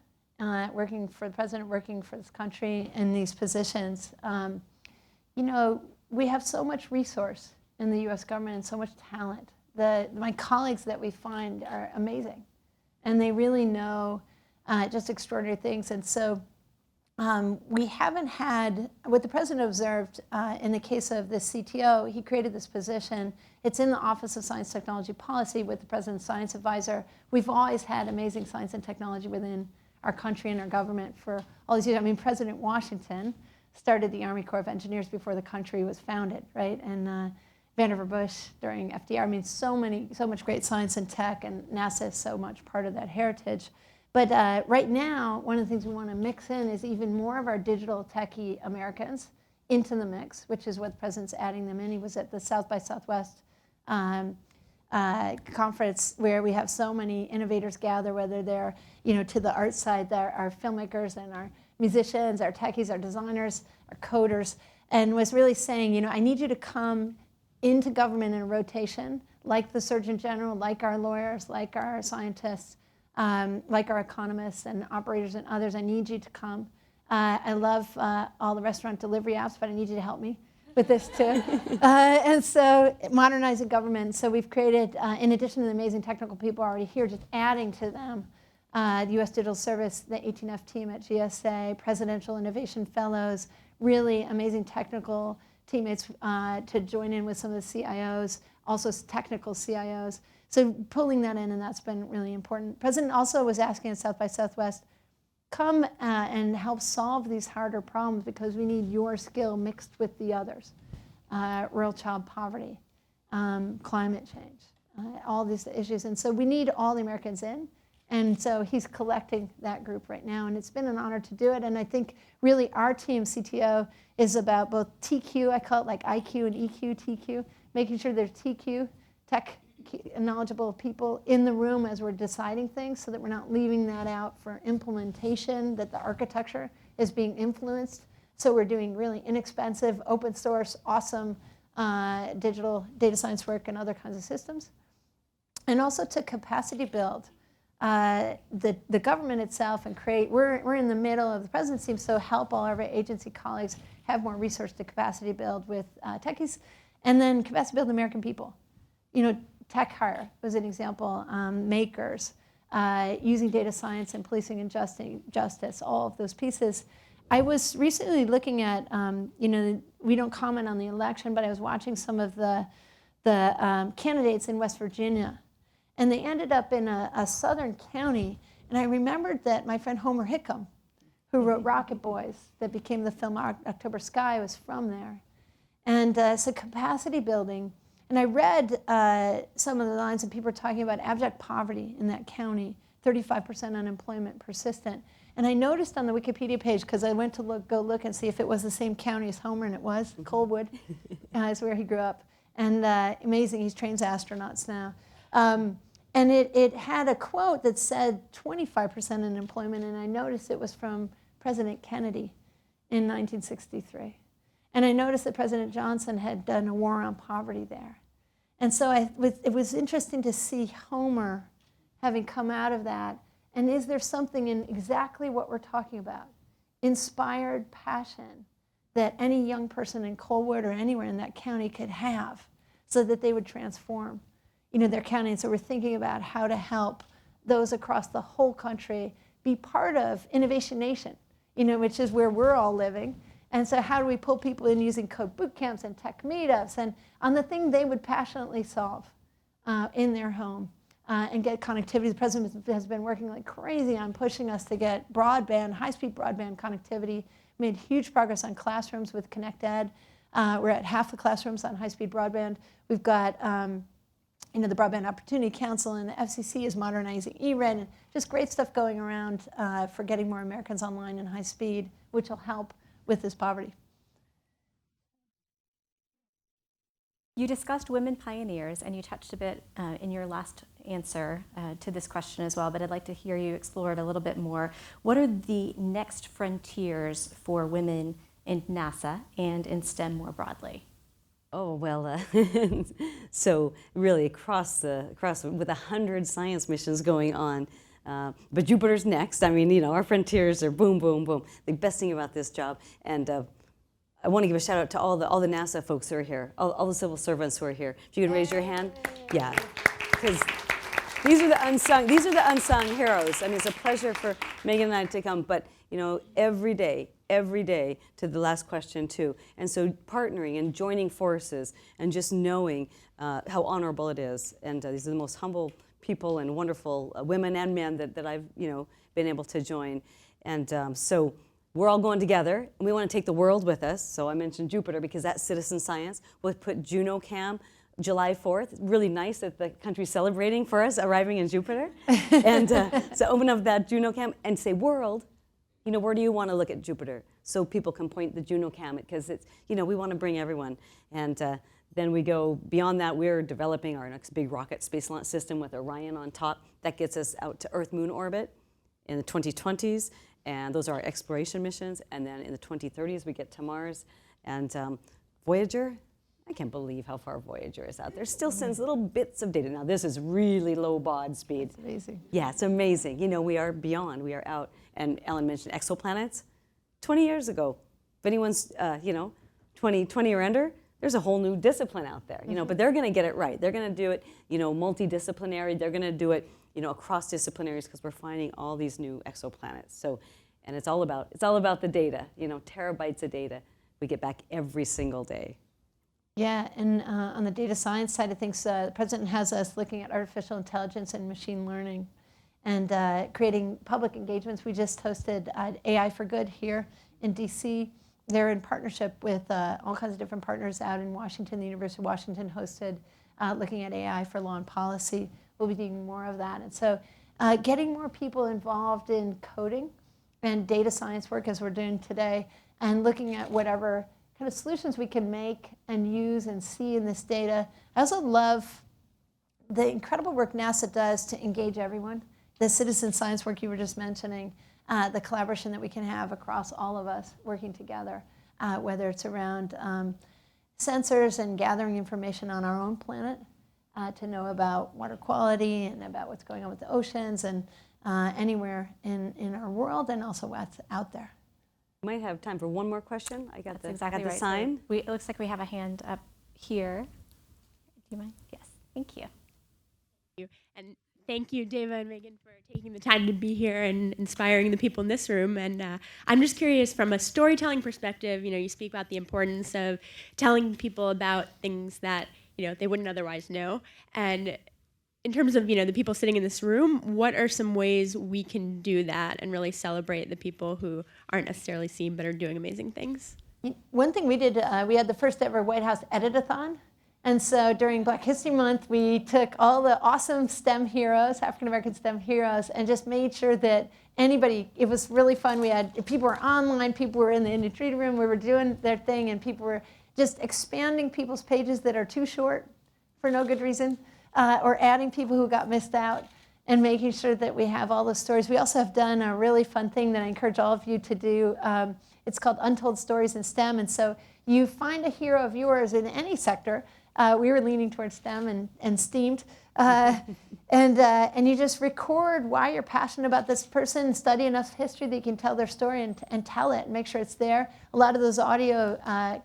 working for the president, working for this country in these positions. You know, we have so much resource in the U.S. government and so much talent. My colleagues that we find are amazing, and they really know just extraordinary things. And so we haven't had, what the president observed in the case of the CTO, he created this position. It's in the Office of Science Technology Policy with the president's science advisor. We've always had amazing science and technology within our country and our government for all these years. I mean, President Washington started the Army Corps of Engineers before the country was founded, right? And Vannevar Bush during FDR. I mean, so much great science and tech, and NASA is so much part of that heritage. But right now, one of the things we want to mix in is even more of our digital techie Americans into the mix, which is what the president's adding them in. He was at the South by Southwest conference where we have so many innovators gather, whether they're, you know, to the art side, there are filmmakers and our musicians, our techies, our designers, our coders, and was really saying, you know, I need you to come into government in a rotation, like the Surgeon General, like our lawyers, like our scientists, like our economists and operators and others. I need you to come. I love all the restaurant delivery apps, but I need you to help me with this too. And so modernizing government. So we've created, in addition to the amazing technical people already here, just adding to them, the U.S. Digital Service, the 18F team at GSA, Presidential Innovation Fellows, really amazing technical teammates to join in with some of the CIOs, also technical CIOs. So pulling that in, and that's been really important. President also was asking at South by Southwest, come and help solve these harder problems because we need your skill mixed with the others. Rural child poverty, climate change, all these issues. And so we need all the Americans in. And so he's collecting that group right now. And it's been an honor to do it. And I think really our team, CTO, is about both TQ, I call it like IQ and EQ, TQ, making sure there's TQ, tech knowledgeable people in the room as we're deciding things so that we're not leaving that out for implementation, that the architecture is being influenced. So we're doing really inexpensive, open source, awesome digital data science work and other kinds of systems. And also to capacity build the government itself and create, we're in the middle of the presidency, so help all of our agency colleagues have more resource to capacity build with techies, and then capacity build the American people. You know, tech hire was an example, makers, using data science and policing and justice, all of those pieces. I was recently looking at, you know, we don't comment on the election, but I was watching some of the candidates in West Virginia, and they ended up in a southern county, and I remembered that my friend Homer Hickam, who wrote Rocket Boys, that became the film October Sky, was from there. And so capacity building. And I read some of the lines, and people were talking about abject poverty in that county, 35% unemployment, persistent. And I noticed on the Wikipedia page, because I went to go look and see if it was the same county as Homer, and it was. Colewood is where he grew up. And amazing, he's trains astronauts now. And it had a quote that said 25% unemployment, and I noticed it was from President Kennedy in 1963. And I noticed that President Johnson had done a war on poverty there. And so it was interesting to see Homer having come out of that. And is there something in exactly what we're talking about, inspired passion, that any young person in Colewood or anywhere in that county could have so that they would transform, their county? And so we're thinking about how to help those across the whole country be part of Innovation Nation, which is where we're all living. And so how do we pull people in using code boot camps and tech meetups and on the thing they would passionately solve in their home and get connectivity? The president has been working like crazy on pushing us to get broadband, high-speed broadband connectivity. Made huge progress on classrooms with ConnectEd. We're at half the classrooms on high-speed broadband. We've got the Broadband Opportunity Council, and the FCC is modernizing E-Red, and just great stuff going around for getting more Americans online in high speed, which will help with this poverty. You discussed women pioneers, and you touched a bit in your last answer to this question as well, but I'd like to hear you explore it a little bit more. What are the next frontiers for women in NASA and in STEM more broadly? Oh, well, so really across with 100 science missions going on, but Jupiter's next. I mean, our frontiers are boom, boom, boom. The best thing about this job, and I want to give a shout out to all the NASA folks who are here, all the civil servants who are here. If you could raise your hand, yeah, because these are the unsung heroes. I mean, it's a pleasure for Megan and I to come, but every day to the last question too. And so partnering and joining forces and just knowing how honorable it is. And these are the most humble people and wonderful women and men that I've been able to join. And so we're all going together, and we want to take the world with us. So I mentioned Jupiter because that's citizen science. We'll put JunoCam July 4th. Really nice that the country's celebrating for us arriving in Jupiter. And so open up that JunoCam and say, world, where do you want to look at Jupiter? So people can point the JunoCam, because it's, we want to bring everyone. And then we go beyond that. We're developing our next big rocket space launch system with Orion on top. That gets us out to Earth-Moon orbit in the 2020s. And those are our exploration missions. And then in the 2030s, we get to Mars. And Voyager, I can't believe how far Voyager is out there. Still sends little bits of data. Now, this is really low baud speed. It's amazing. Yeah, it's amazing. We are beyond. We are out. And Ellen mentioned exoplanets. 20 years ago, if anyone's 20 or under, there's a whole new discipline out there. But they're going to get it right. They're going to do it, multidisciplinary. They're going to do it, across disciplinaries, because we're finding all these new exoplanets. So, and it's all about the data. Terabytes of data we get back every single day. Yeah, and on the data science side of things, the president has us looking at artificial intelligence and machine learning, and creating public engagements. We just hosted AI for Good here in DC. They're in partnership with all kinds of different partners out in Washington. The University of Washington hosted looking at AI for law and policy. We'll be doing more of that. And so getting more people involved in coding and data science work, as we're doing today, and looking at whatever kind of solutions we can make and use and see in this data. I also love the incredible work NASA does to engage everyone. The citizen science work you were just mentioning, the collaboration that we can have across all of us working together, whether it's around sensors and gathering information on our own planet to know about water quality and about what's going on with the oceans and anywhere in our world, and also what's out there. We might have time for one more question. I got That's the exactly right. sign. So it looks like we have a hand up here. Do you mind? Yes, thank you. And thank you, Deva and Megan, for taking the time to be here and inspiring the people in this room. And I'm just curious, from a storytelling perspective, you speak about the importance of telling people about things that they wouldn't otherwise know. And in terms of the people sitting in this room, what are some ways we can do that and really celebrate the people who aren't necessarily seen but are doing amazing things? One thing we did, we had the first ever White House Edit-a-thon. And so during Black History Month, we took all the awesome STEM heroes, African-American STEM heroes, and just made sure that anybody, it was really fun. We had people were online, people were in the industry room, we were doing their thing, and people were just expanding people's pages that are too short for no good reason, or adding people who got missed out, and making sure that we have all those stories. We also have done a really fun thing that I encourage all of you to do. It's called Untold Stories in STEM, and so you find a hero of yours in any sector. We were leaning towards STEM and STEAMed. And you just record why you're passionate about this person, study enough history that you can tell their story and tell it and make sure it's there. A lot of those audio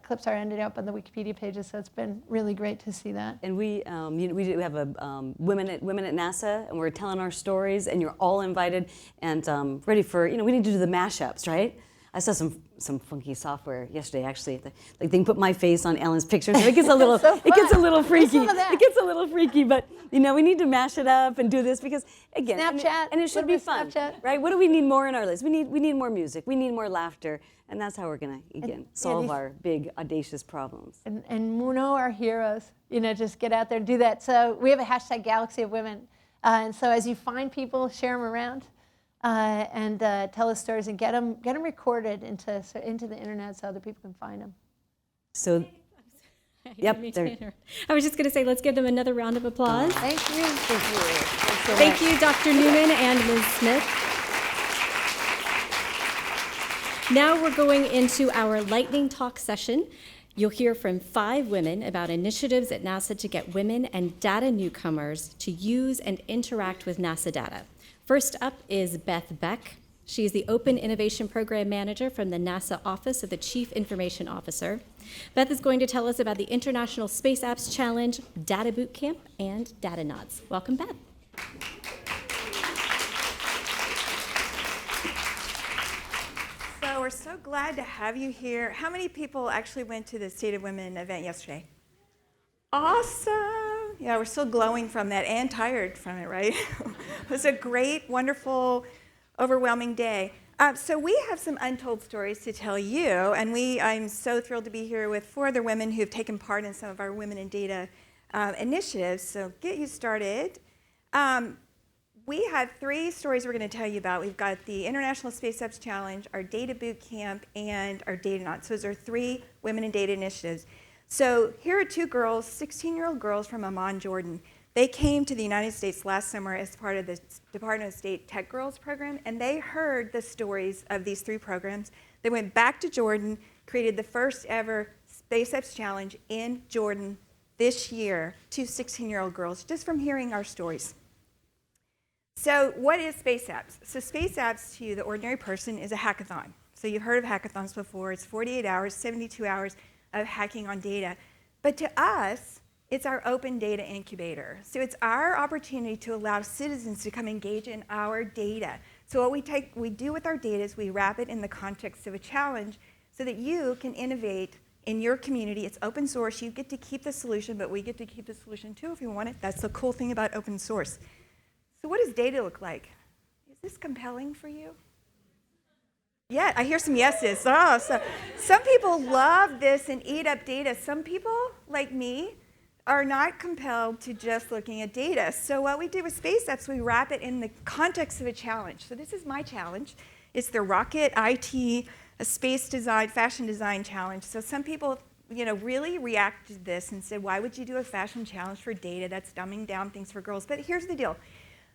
clips are ended up on the Wikipedia pages, so it's been really great to see that. And we have a women at NASA, and we're telling our stories, and you're all invited and ready for, we need to do the mashups, right? I saw some funky software yesterday, actually. Like they can put my face on Ellen's picture. So it gets a little, it gets a little freaky. It gets a little freaky, but we need to mash it up and do this because again, Snapchat, and it should be fun, Snapchat. right? What do we need more in our lives? We need more music. We need more laughter, and that's how we're gonna solve our big audacious problems. And Muno, our heroes, just get out there and do that. So we have a hashtag Galaxy of Women, and so as you find people, share them around. And tell us stories and get them recorded into the internet so other people can find them. So, yep. I was just going to say, let's give them another round of applause. Thank you. Thank you. Thank you, Dr. Newman and Ms. Smith. Now we're going into our lightning talk session. You'll hear from 5 women about initiatives at NASA to get women and data newcomers to use and interact with NASA data. First up is Beth Beck. She is the Open Innovation Program Manager from the NASA Office of the Chief Information Officer. Beth is going to tell us about the International Space Apps Challenge, Data Bootcamp, and Data Nods. Welcome, Beth. So we're so glad to have you here. How many people actually went to the State of Women event yesterday? Awesome. Yeah, we're still glowing from that and tired from it, right? It was a great, wonderful, overwhelming day. So we have some untold stories to tell you, and I'm so thrilled to be here with 4 other women who have taken part in some of our Women in Data initiatives. So get you started. We have 3 stories we're going to tell you about. We've got the International Space Apps Challenge, our Data Bootcamp, and our Data Nods. So those are 3 Women in Data initiatives. So here are 2 girls, 16-year-old girls from Amman, Jordan. They came to the United States last summer as part of the Department of State Tech Girls program, and they heard the stories of these 3 programs. They went back to Jordan, created the first ever Space Apps Challenge in Jordan this year, 2 16-year-old girls, just from hearing our stories. So what is Space Apps? So Space Apps to the ordinary person is a hackathon. So you've heard of hackathons before. It's 48 hours, 72 hours of hacking on data. But to us, it's our open data incubator. So it's our opportunity to allow citizens to come engage in our data. So what we do with our data is we wrap it in the context of a challenge so that you can innovate in your community. It's open source. You get to keep the solution, but we get to keep the solution too if you want it. That's the cool thing about open source. So what does data look like? Is this compelling for you? Yeah, I hear some yeses. Oh, so some people love this and eat up data. Some people, like me, are not compelled to just looking at data. So what we do with Space Apps, we wrap it in the context of a challenge. So this is my challenge. It's the Rocket IT, a space design, fashion design challenge. So some people, really reacted to this and said, why would you do a fashion challenge for data? That's dumbing down things for girls. But here's the deal.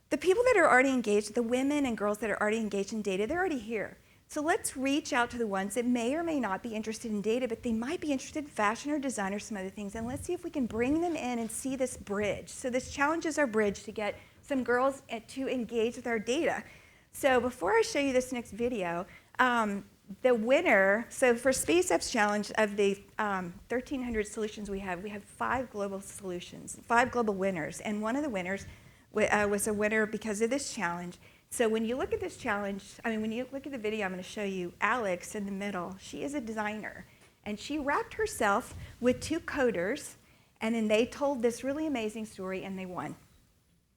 The people that are already engaged, the women and girls that are already engaged in data, they're already here. So let's reach out to the ones that may or may not be interested in data, but they might be interested in fashion or design or some other things, and let's see if we can bring them in and see this bridge. So this challenge is our bridge to get some girls to engage with our data. So before I show you this next video, the winner, so for Space Apps Challenge, of the 1,300 solutions we have 5 global solutions, 5 global winners, and one of the winners was a winner because of this challenge. So when you look at this challenge, when you look at the video I'm going to show you, Alex in the middle, she is a designer. And she wrapped herself with 2 coders, and then they told this really amazing story, and they won.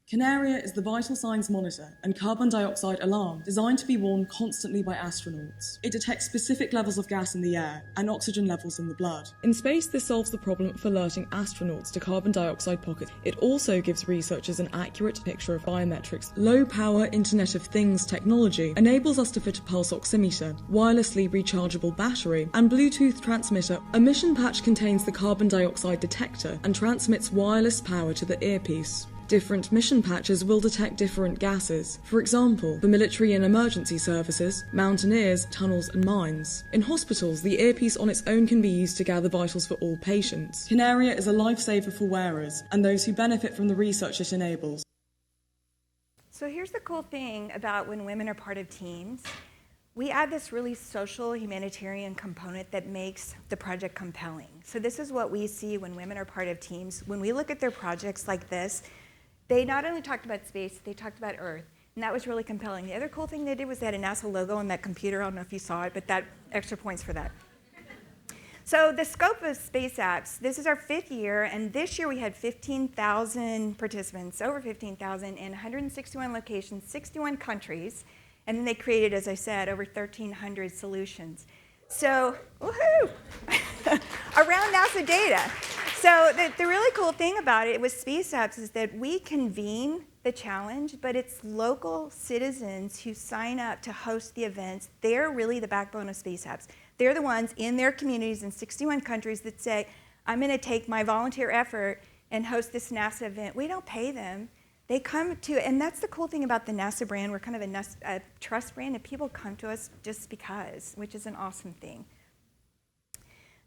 Canaria is the vital signs monitor and carbon dioxide alarm designed to be worn constantly by astronauts. It detects specific levels of gas in the air and oxygen levels in the blood. In space, this solves the problem of alerting astronauts to carbon dioxide pockets. It also gives researchers an accurate picture of biometrics. Low-power Internet of Things technology enables us to fit a pulse oximeter, wirelessly rechargeable battery, and Bluetooth transmitter. A mission patch contains the carbon dioxide detector and transmits wireless power to the earpiece. Different mission patches will detect different gases. For example, for military and emergency services, mountaineers, tunnels and mines. In hospitals, the earpiece on its own can be used to gather vitals for all patients. Canaria is a lifesaver for wearers and those who benefit from the research it enables. So here's the cool thing about when women are part of teams. We add this really social humanitarian component that makes the project compelling. So this is what we see when women are part of teams. When we look at their projects like this, they not only talked about space, they talked about Earth, and that was really compelling. The other cool thing they did was they had a NASA logo on that computer. I don't know if you saw it, but that extra points for that. So the scope of Space Apps, this is our 5th year, and this year we had 15,000 participants, over 15,000, in 161 locations, 61 countries, and then they created, as I said, over 1,300 solutions. So, woohoo! Around NASA data. So the really cool thing about it with Space Apps is that we convene the challenge, but it's local citizens who sign up to host the events. They're really the backbone of Space Apps. They're the ones in their communities in 61 countries that say, I'm going to take my volunteer effort and host this NASA event. We don't pay them. They come to, and that's the cool thing about the NASA brand. We're kind of a trust brand, and people come to us just because, which is an awesome thing.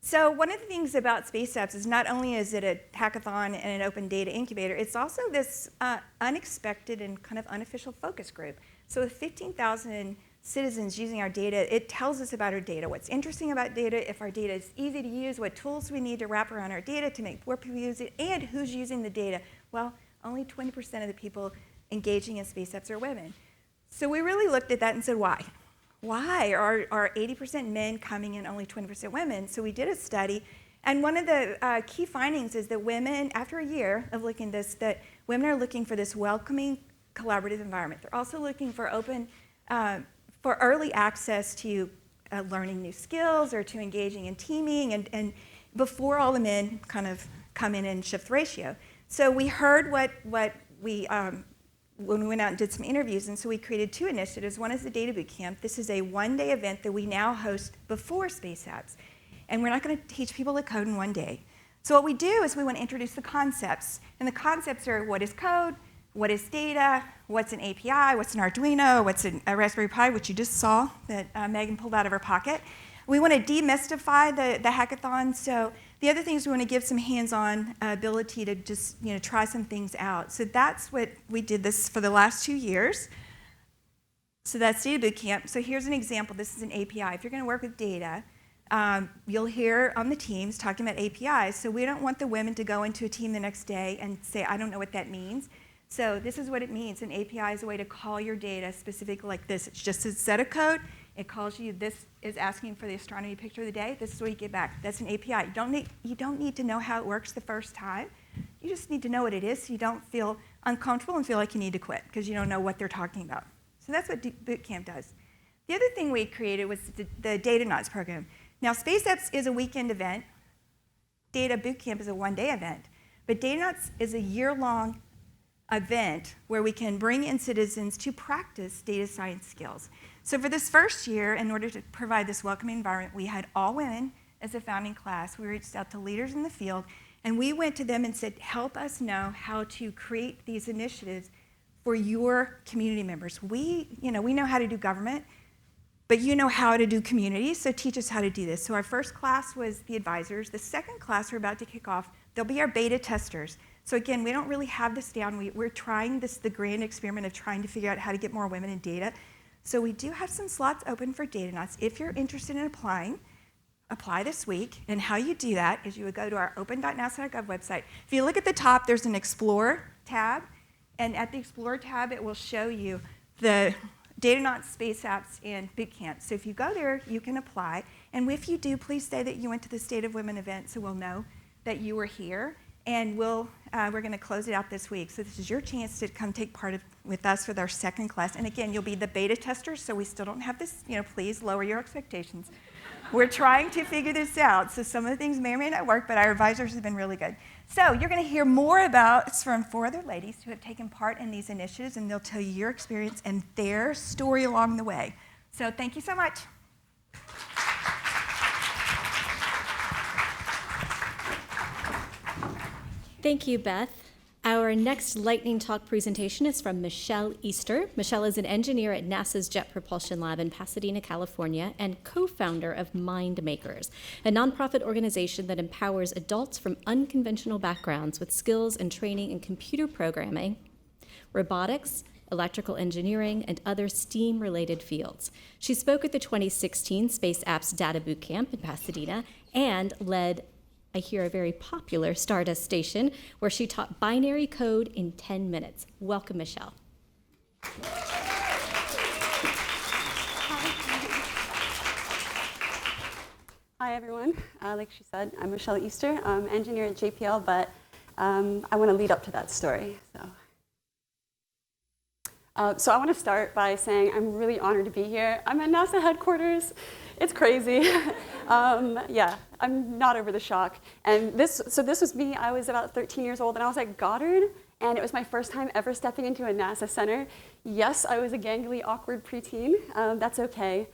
So one of the things about Space Apps is not only is it a hackathon and an open data incubator, it's also this unexpected and kind of unofficial focus group. So with 15,000 citizens using our data, it tells us about our data, what's interesting about data, if our data is easy to use, what tools we need to wrap around our data to make more people use it, and who's using the data. Well, only 20% of the people engaging in Space Apps are women. So we really looked at that and said, why? Why are 80% men coming in, only 20% women? So we did a study, and one of the key findings is that women, after a year of looking at this, that women are looking for this welcoming, collaborative environment. They're also looking for for early access to learning new skills or to engaging in teaming, and before all the men kind of come in and shift the ratio. So we heard what we when we went out and did some interviews, and so we created 2 initiatives. One is the Data Bootcamp. This is a one-day event that we now host before Space Apps. And we're not going to teach people to code in one day. So what we do is we want to introduce the concepts. And the concepts are what is code, what is data, what's an API, what's an Arduino, what's a Raspberry Pi, which you just saw that Megan pulled out of her pocket. We want to demystify the hackathon. So the other thing is we want to give some hands-on ability to just try some things out. So that's what we did this for the last 2 years. So that's Data Bootcamp. So here's an example. This is an API. If you're going to work with data, you'll hear on the teams talking about APIs. So we don't want the women to go into a team the next day and say, I don't know what that means. So this is what it means. An API is a way to call your data specifically like this. It's just a set of code. It calls you, this is asking for the astronomy picture of the day. This is what you get back. That's an API. You don't need to know how it works the first time. You just need to know what it is so you don't feel uncomfortable and feel like you need to quit because you don't know what they're talking about. So that's what Bootcamp does. The other thing we created was the Data Knots program. Now, Space Apps is a weekend event. Data Bootcamp is a one-day event. But Data Knots is a year-long event where we can bring in citizens to practice data science skills. So for this first year, in order to provide this welcoming environment, we had all women as a founding class. We reached out to leaders in the field, and we went to them and said, help us know how to create these initiatives for your community members. We know how to do government, but you know how to do community, so teach us how to do this. So our first class was the advisors. The second class we're about to kick off, they'll be our beta testers. So again, we don't really have this down. We're trying the grand experiment of trying to figure out how to get more women in data. So we do have some slots open for Data Knots. If you're interested in applying, apply this week. And how you do that is you would go to our open.nasa.gov website. If you look at the top, there's an Explore tab. And at the Explore tab, it will show you the Data Knots, Space Apps, and Bootcamp. So if you go there, you can apply. And if you do, please say that you went to the State of Women event so we'll know that you were here. And we're going to close it out this week. So this is your chance to come take part with us with our second class. And again, you'll be the beta testers, so we still don't have this, please lower your expectations. We're trying to figure this out. So some of the things may or may not work, but our advisors have been really good. So you're going to hear more from 4 other ladies who have taken part in these initiatives, and they'll tell you your experience and their story along the way. So thank you so much. Thank you, Beth. Our next lightning talk presentation is from Michelle Easter. Michelle is an engineer at NASA's Jet Propulsion Lab in Pasadena, California, and co-founder of Mind Makers, a nonprofit organization that empowers adults from unconventional backgrounds with skills and training in computer programming, robotics, electrical engineering, and other STEAM-related fields. She spoke at the 2016 Space Apps Data Bootcamp in Pasadena and led, I hear, a very popular Stardust station where she taught binary code in 10 minutes. Welcome, Michelle. Hi, everyone. Like she said, I'm Michelle Easter. I'm an engineer at JPL, but I want to lead up to that story. So I want to start by saying I'm really honored to be here. I'm at NASA headquarters. It's crazy. Yeah, I'm not over the shock. And this was me. I was about 13 years old, and I was at Goddard, and it was my first time ever stepping into a NASA center. Yes, I was a gangly, awkward preteen. That's okay.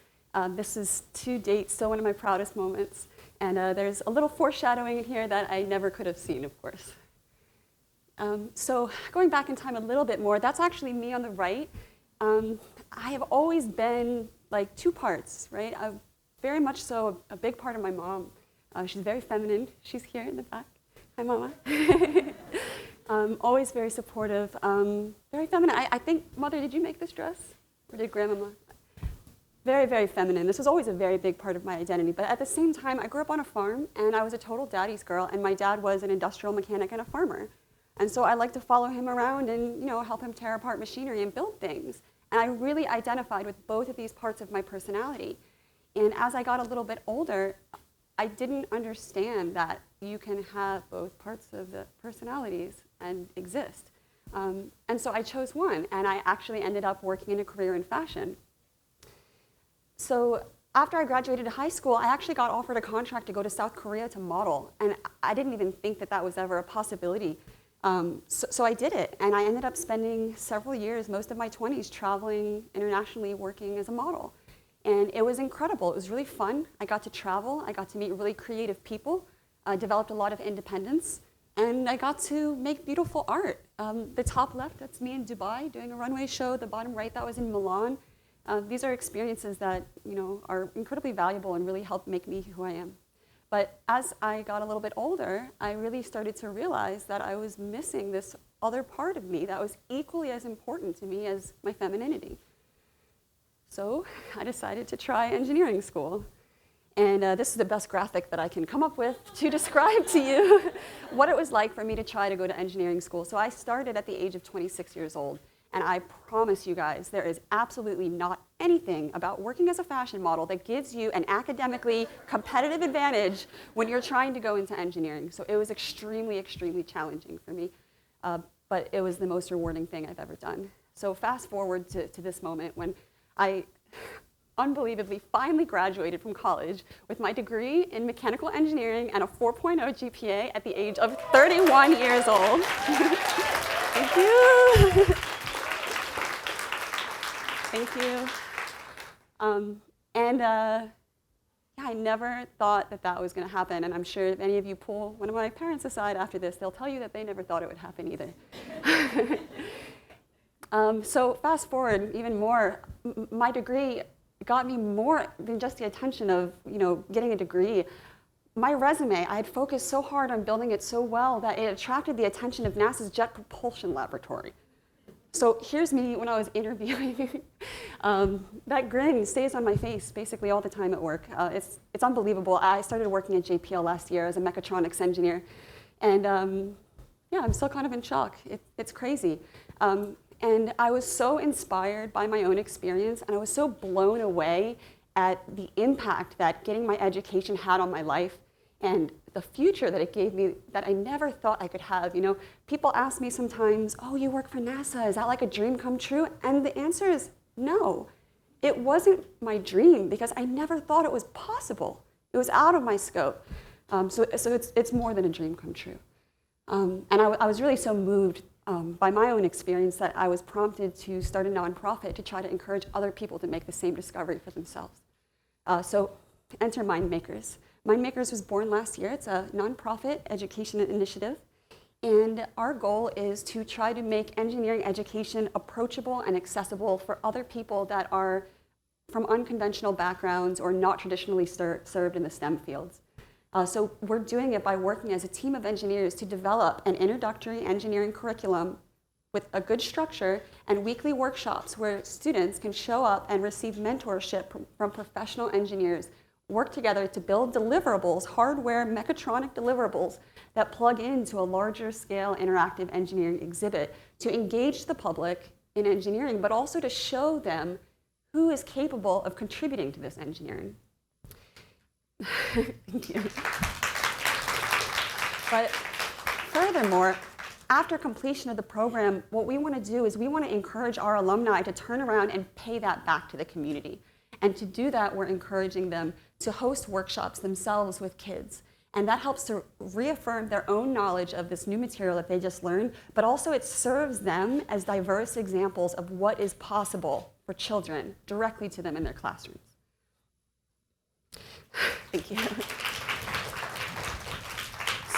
This is, to date, still one of my proudest moments. And there's a little foreshadowing in here that I never could have seen, of course. So going back in time a little bit more, that's actually me on the right. I have always been like 2 parts, right? Very much so a big part of my mom. She's very feminine. She's here in the back. Hi, Mama. Always very supportive, very feminine. I think, Mother, did you make this dress? Or did Grandmama? Very, very feminine. This was always a very big part of my identity. But at the same time, I grew up on a farm, and I was a total daddy's girl, and my dad was an industrial mechanic and a farmer. And so I like to follow him around and help him tear apart machinery and build things. And I really identified with both of these parts of my personality. And as I got a little bit older, I didn't understand that you can have both parts of the personalities and exist. And so I chose one, and I actually ended up working in a career in fashion. So after I graduated high school, I actually got offered a contract to go to South Korea to model. And I didn't even think that that was ever a possibility. So I did it, and I ended up spending several years, most of my 20s, traveling internationally working as a model. And it was incredible. It was really fun. I got to travel. I got to meet really creative people. I developed a lot of independence. And I got to make beautiful art. The top left, that's me in Dubai doing a runway show. The bottom right, that was in Milan. These are experiences that are incredibly valuable and really helped make me who I am. But as I got a little bit older, I really started to realize that I was missing this other part of me that was equally as important to me as my femininity. So I decided to try engineering school. And this is the best graphic that I can come up with to describe to you what it was like for me to try to go to engineering school. So I started at the age of 26 years old. And I promise you guys, there is absolutely not anything about working as a fashion model that gives you an academically competitive advantage when you're trying to go into engineering. So it was extremely, extremely challenging for me. But it was the most rewarding thing I've ever done. So fast forward to this moment when I unbelievably finally graduated from college with my degree in mechanical engineering and a 4.0 GPA at the age of 31 years old. Thank you. Thank you. I never thought that that was going to happen. And I'm sure if any of you pull one of my parents aside after this, they'll tell you that they never thought it would happen either. So fast forward even more, my degree got me more than just the attention of getting a degree. My resume, I had focused so hard on building it so well that it attracted the attention of NASA's Jet Propulsion Laboratory. So here's me when I was interviewing. That grin stays on my face basically all the time at work. It's unbelievable. I started working at JPL last year as a mechatronics engineer. And I'm still kind of in shock. It's crazy. And I was so inspired by my own experience, and I was so blown away at the impact that getting my education had on my life. and the future that it gave me that I never thought I could have. You know, people ask me sometimes, oh, you work for NASA, is that like a dream come true? And the answer is no. It wasn't my dream because I never thought it was possible. It was out of my scope. So it's more than a dream come true. And I was really so moved by my own experience that I was prompted to start a nonprofit to try to encourage other people to make the same discovery for themselves. So enter Mind Makers. Mind Makers was born last year. It's a nonprofit education initiative. And our goal is to try to make engineering education approachable and accessible for other people that are from unconventional backgrounds or not traditionally served in the STEM fields. So we're doing it by working as a team of engineers to develop an introductory engineering curriculum with a good structure and weekly workshops where students can show up and receive mentorship from professional engineers, work together to build deliverables, hardware, mechatronic deliverables that plug into a larger scale interactive engineering exhibit to engage the public in engineering, but also to show them who is capable of contributing to this engineering. Thank you. But furthermore, after completion of the program, what we want to do is we want to encourage our alumni to turn around and pay that back to the community. And to do that, we're encouraging them to host workshops themselves with kids. And that helps to reaffirm their own knowledge of this new material that they just learned, but also it serves them as diverse examples of what is possible for children directly to them in their classrooms. Thank you.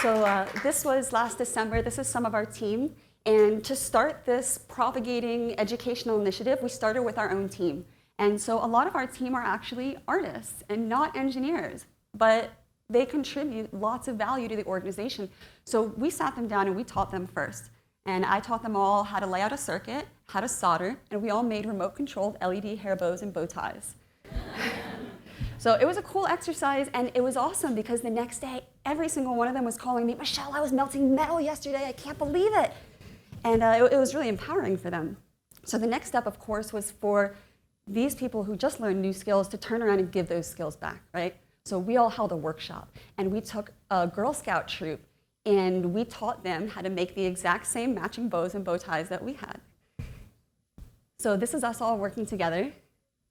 So this was last December. This is some of our team. And to start this propagating educational initiative, we started with our own team. And so a lot of our team are actually artists and not engineers, but they contribute lots of value to the organization. So we sat them down and we taught them first. And I taught them all how to lay out a circuit, how to solder, and we all made remote-controlled LED hair bows and bow ties. So it was a cool exercise, and it was awesome because the next day, every single one of them was calling me, Michelle, I was melting metal yesterday, I can't believe it. And it was really empowering for them. So the next step, of course, was for these people who just learned new skills to turn around and give those skills back, right? So we all held a workshop, and we took a Girl Scout troop, and we taught them how to make the exact same matching bows and bow ties that we had. So this is us all working together,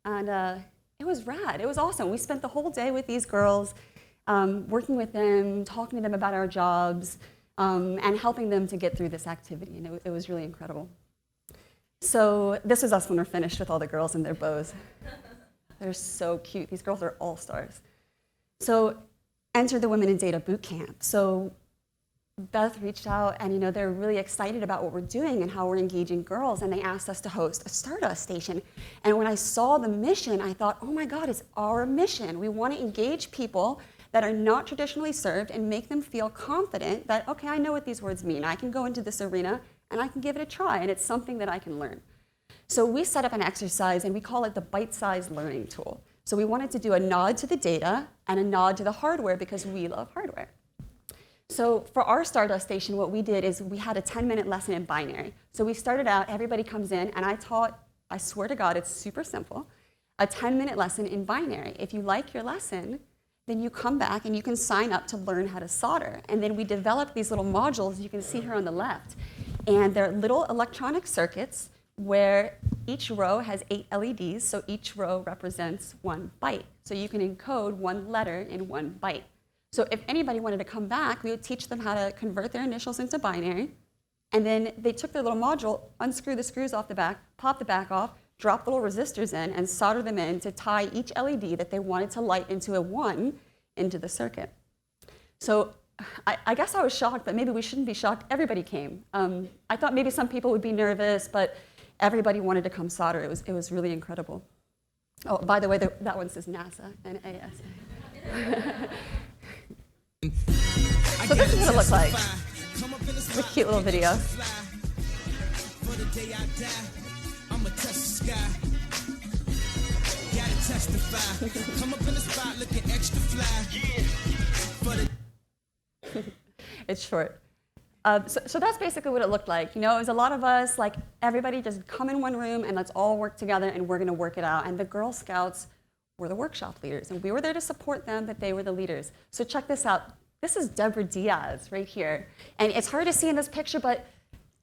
and it was rad. It was awesome. We spent the whole day with these girls, working with them, talking to them about our jobs, and helping them to get through this activity, and it was really incredible. So this is us when we're finished with all the girls and their bows. They're so cute. These girls are all stars. So enter the Women in Data Boot Camp. So Beth reached out, and they're really excited about what we're doing and how we're engaging girls, and they asked us to host a Stardust station. And when I saw the mission, I thought, oh my God, it's our mission. We want to engage people that are not traditionally served and make them feel confident that, okay, I know what these words mean. I can go into this arena and I can give it a try, and it's something that I can learn. So we set up an exercise, and we call it the bite-sized learning tool. So we wanted to do a nod to the data and a nod to the hardware because we love hardware. So for our Stardust station, what we did is we had a 10-minute lesson in binary. So we started out, everybody comes in, and I taught, I swear to God, it's super simple, a 10-minute lesson in binary. If you like your lesson, then you come back and you can sign up to learn how to solder. And then we developed these little modules you can see here on the left. And they're little electronic circuits where each row has 8 LEDs, so each row represents 1 byte. So you can encode 1 letter in 1 byte. So if anybody wanted to come back, we would teach them how to convert their initials into binary, and then they took their little module, unscrew the screws off the back, pop the back off, drop little resistors in, and solder them in to tie each LED that they wanted to light into a 1 into the circuit. So I guess I was shocked, but maybe we shouldn't be shocked. Everybody came. I thought maybe some people would be nervous, but everybody wanted to come solder. It was really incredible. Oh, by the way, that one says NASA and ASA. So this is what it looks like. It's a cute little video. It's short. So that's basically what it looked like. It was a lot of us, like everybody just come in one room and let's all work together and we're going to work it out. And the Girl Scouts were the workshop leaders. And we were there to support them, but they were the leaders. So check this out. This is Deborah Diaz right here. And it's hard to see in this picture, but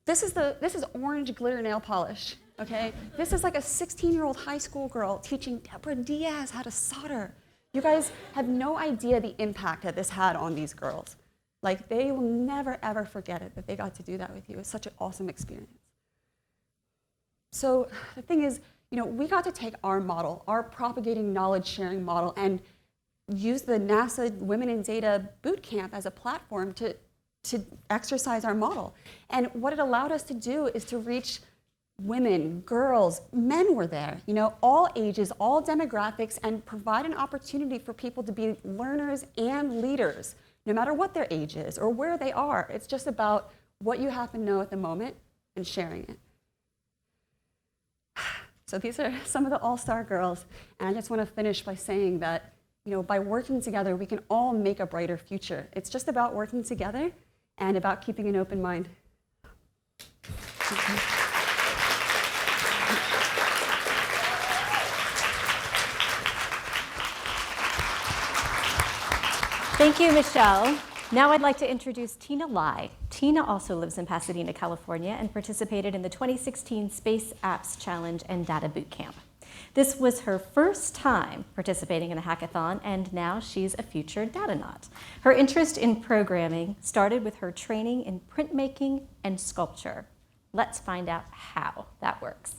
this is orange glitter nail polish, okay? This is like a 16-year-old high school girl teaching Deborah Diaz how to solder. You guys have no idea the impact that this had on these girls. Like, they will never, ever forget it, that they got to do that with you. It was such an awesome experience. So the thing is, we got to take our model, our propagating knowledge sharing model, and use the NASA Women in Data Bootcamp as a platform to exercise our model. And what it allowed us to do is to reach women, girls, men were there, all ages, all demographics, and provide an opportunity for people to be learners and leaders, no matter what their age is or where they are. It's just about what you happen to know at the moment and sharing it. So these are some of the all-star girls, and I just want to finish by saying that, by working together, we can all make a brighter future. It's just about working together and about keeping an open mind. Thank you, Michelle. Now I'd like to introduce Tina Lai. Tina also lives in Pasadena, California, and participated in the 2016 Space Apps Challenge and Data Bootcamp. This was her first time participating in a hackathon, and now she's a future Datanaut. Her interest in programming started with her training in printmaking and sculpture. Let's find out how that works.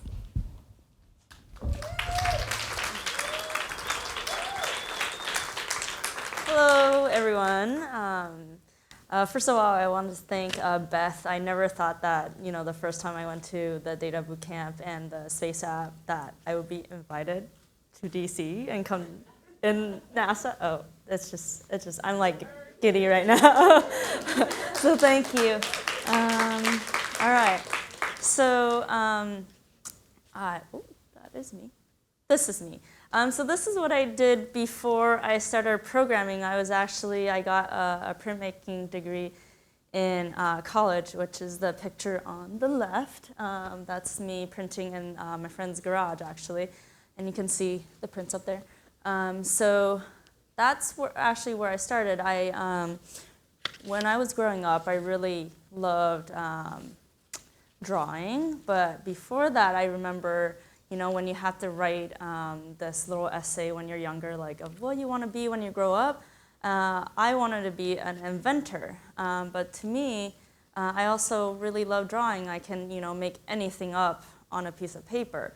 Hello, everyone. First of all, I wanted to thank Beth. I never thought that, the first time I went to the Data Bootcamp and the Space App that I would be invited to DC and come in NASA. Oh, it's just, I'm like giddy right now. So thank you. All right. So, that is me. This is me. So this is what I did before I started programming. I got a printmaking degree in college, which is the picture on the left. That's me printing in my friend's garage, actually. And you can see the prints up there. So that's where I started. When I was growing up, I really loved drawing. But before that, I remember when you have to write this little essay when you're younger, like of what you want to be when you grow up. I wanted to be an inventor, but to me, I also really love drawing. I can, make anything up on a piece of paper.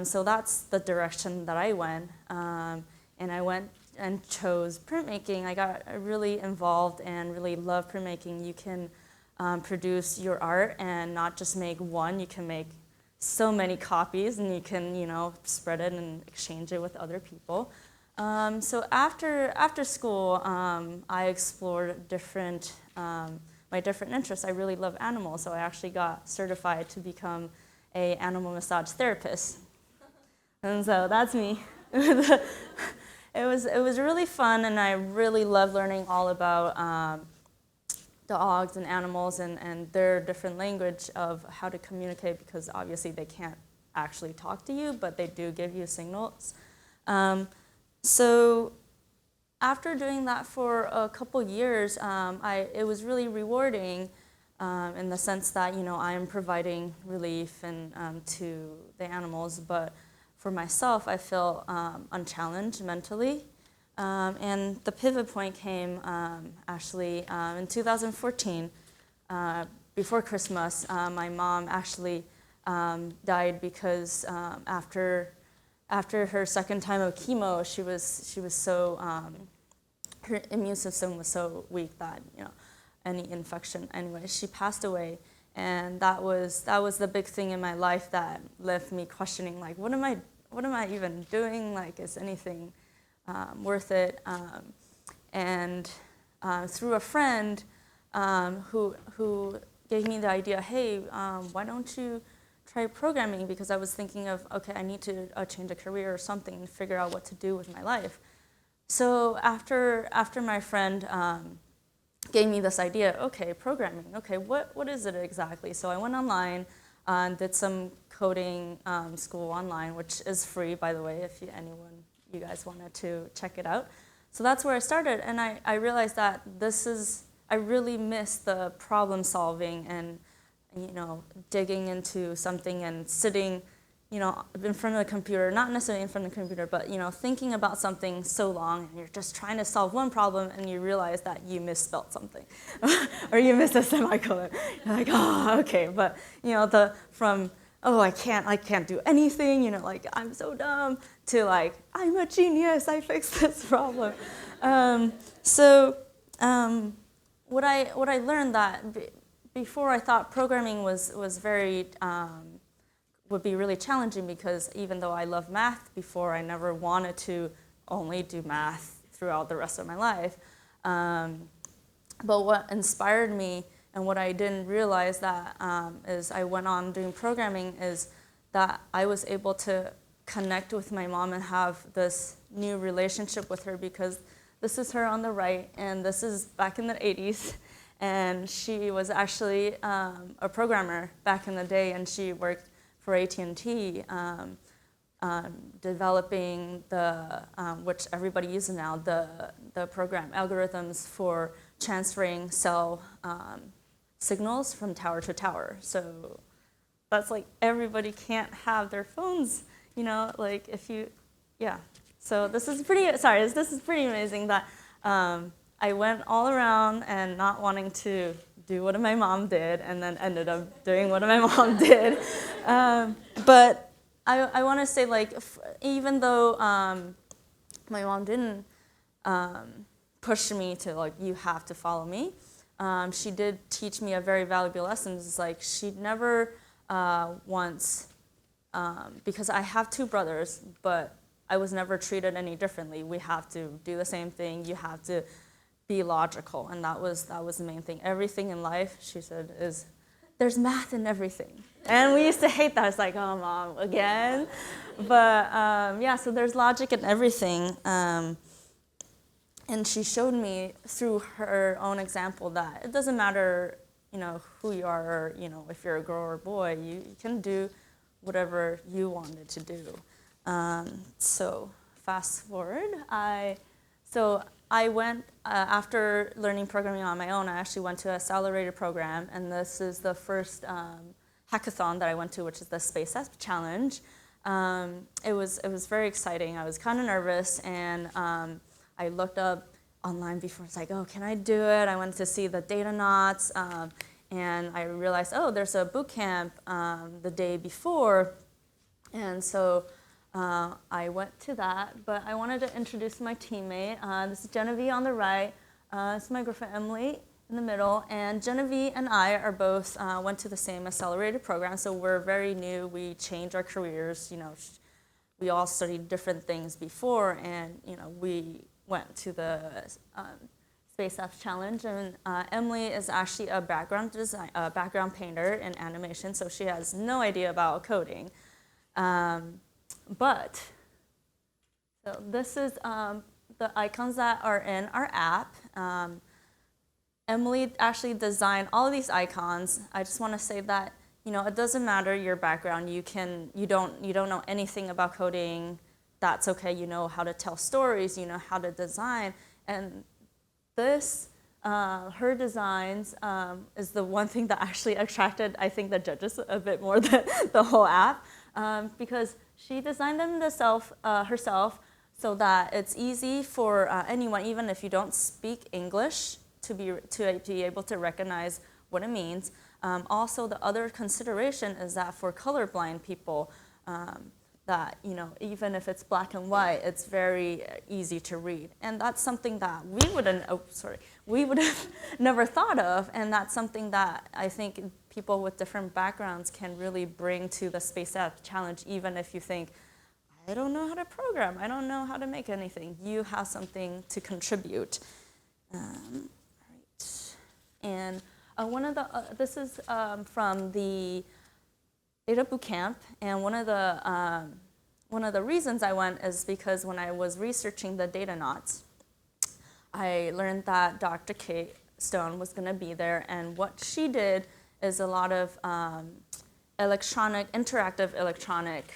So that's the direction that I went, and I went and chose printmaking. I got really involved and really love printmaking. You can produce your art and not just make one. You can make so many copies, and you can, spread it and exchange it with other people. So after school, I explored my different interests. I really love animals, so I actually got certified to become an animal massage therapist. And so that's me. It was really fun, and I really love learning all about dogs and animals and their different language of how to communicate, because obviously they can't actually talk to you, but they do give you signals. So after doing that for a couple years, it was really rewarding in the sense that, I am providing relief to the animals, but for myself, I feel unchallenged mentally. And the pivot point came actually in 2014, before Christmas. My mom actually died because after her second time of chemo, she was so her immune system was so weak that any infection. Anyway, she passed away, and that was the big thing in my life that left me questioning, like, what am I even doing? Like, is anything worth it? And through a friend who gave me the idea, hey, why don't you try programming? Because I was thinking of, okay, I need to change a career or something and figure out what to do with my life. So after my friend gave me this idea, okay, programming, okay, what is it exactly? So I went online and did some coding school online, which is free, by the way, if anyone you guys wanted to check it out. So that's where I started, and I realized that I really miss the problem solving and, digging into something and sitting, in front of the computer, not necessarily in front of the computer, but, thinking about something so long, and you're just trying to solve one problem, and you realize that you misspelled something, or you missed a semicolon. You're like, oh, okay, but, I can't do anything, I'm so dumb, to like, I'm a genius, I fixed this problem. What I learned that before, I thought programming was very, would be really challenging, because even though I love math before, I never wanted to only do math throughout the rest of my life. But what inspired me, and what I didn't realize that as I went on doing programming, is that I was able to connect with my mom and have this new relationship with her, because this is her on the right, and this is back in the 80s, and she was actually a programmer back in the day, and she worked for AT&T, developing which everybody uses now, the program algorithms for transferring cell signals from tower to tower. So that's like, everybody can't have their phones, So this is pretty amazing that I went all around and not wanting to do what my mom did, and then ended up doing what my mom did. But I want to say, even though my mom didn't push me to, you have to follow me, she did teach me a very valuable lesson. It's like, she'd never once, because I have two brothers, but I was never treated any differently. We have to do the same thing. You have to be logical, and that was the main thing. Everything in life, she said, there's math in everything. And we used to hate that. It's like, oh, Mom, again? But so there's logic in everything. And she showed me through her own example that it doesn't matter, who you are, or, if you're a girl or a boy, you can do whatever you wanted to do. So fast forward, I went, after learning programming on my own, I actually went to an accelerated program, and this is the first hackathon that I went to, which is the Space Up Challenge. It was very exciting. I was kind of nervous, and I looked up online before. It's like, oh, can I do it? I went to see the Datanauts, and I realized, oh, there's a boot camp the day before, and so I went to that, but I wanted to introduce my teammate. This is Genevieve on the right. This is my girlfriend Emily in the middle. And Genevieve and I are both went to the same accelerated program, so we're very new. We changed our careers. We all studied different things before, and we went to the Space Up Challenge. And Emily is actually a background painter in animation, so she has no idea about coding. But, so this is the icons that are in our app. Emily actually designed all of these icons. I just want to say that, it doesn't matter your background. You don't know anything about coding. That's okay. You know how to tell stories. You know how to design. And this, her designs, is the one thing that actually attracted, I think, the judges a bit more than the whole app, because she designed them herself, so that it's easy for anyone, even if you don't speak English, to be able to recognize what it means. Also, the other consideration is that for colorblind people, that even if it's black and white, it's very easy to read, and that's something that we would have never thought of, and that's something that I think people with different backgrounds can really bring to the Space Up Challenge. Even if you think, I don't know how to program, I don't know how to make anything, you have something to contribute. Right. And this is from the Data Bootcamp, and one of the reasons I went is because when I was researching the Datanauts, I learned that Dr. Kate Stone was going to be there, and what she did is a lot of interactive electronic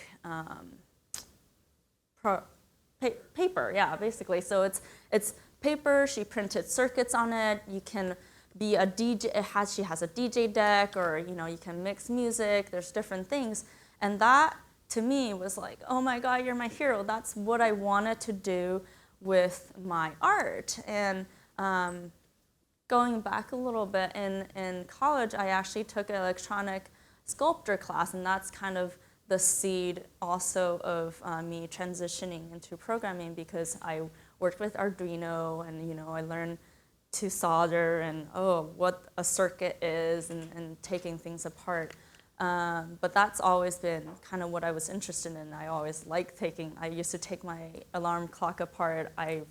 paper, yeah, basically. So it's paper. She printed circuits on it. You can be a DJ. She has a DJ deck, or you can mix music. There's different things, and that to me was like, oh my God, you're my hero. That's what I wanted to do with my art. And going back a little bit, in college, I actually took an electronic sculptor class, and that's kind of the seed also of me transitioning into programming, because I worked with Arduino, and I learned to solder and what a circuit is, and taking things apart. But that's always been kind of what I was interested in. I always liked I used to take my alarm clock apart. I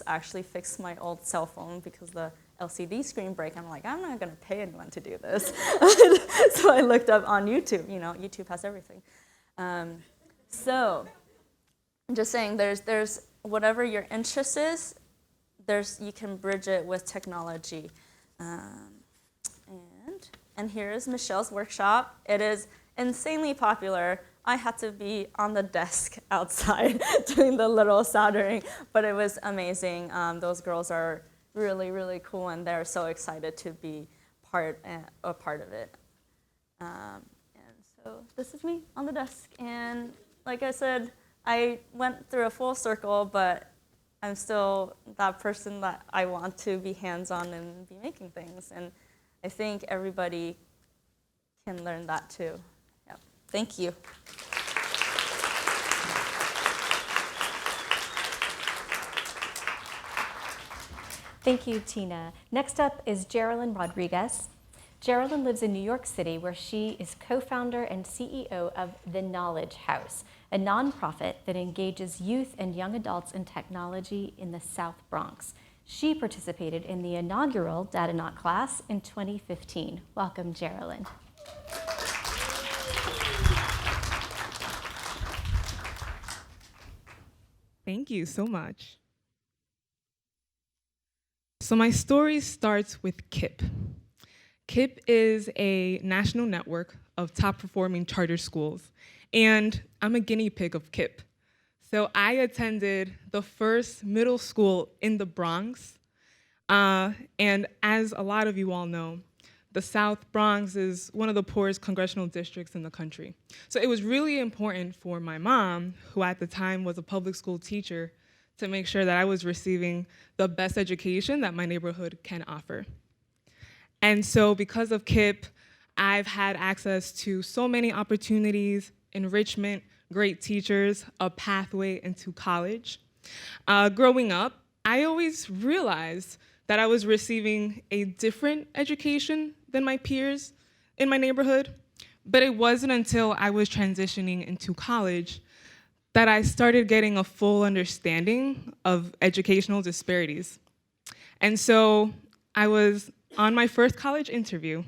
actually fixed my old cell phone because the LCD screen broke. I'm like, I'm not going to pay anyone to do this. So I looked up on YouTube. YouTube has everything. So I'm just saying, there's whatever your interest is, you can bridge it with technology. And here is Michelle's workshop. It is insanely popular. I had to be on the desk outside doing the little soldering, but it was amazing. Those girls are really, really cool, and they're so excited to be a part of it. And so this is me on the desk. And like I said, I went through a full circle, but I'm still that person that I want to be hands-on and be making things. And I think everybody can learn that too. Yep. Thank you. Thank you, Tina. Next up is Geraldine Rodriguez. Geraldine lives in New York City, where she is co-founder and CEO of The Knowledge House, a nonprofit that engages youth and young adults in technology in the South Bronx. She participated in the inaugural Data class in 2015. Welcome, Geraldine. Thank you so much. So my story starts with KIPP. KIPP is a national network of top-performing charter schools, and I'm a guinea pig of KIPP. So I attended the first middle school in the Bronx, and as a lot of you all know, the South Bronx is one of the poorest congressional districts in the country. So it was really important for my mom, who at the time was a public school teacher, to make sure that I was receiving the best education that my neighborhood can offer. And so because of KIPP, I've had access to so many opportunities, enrichment, great teachers, a pathway into college. Growing up, I always realized that I was receiving a different education than my peers in my neighborhood, but it wasn't until I was transitioning into college that I started getting a full understanding of educational disparities. And so I was on my first college interview,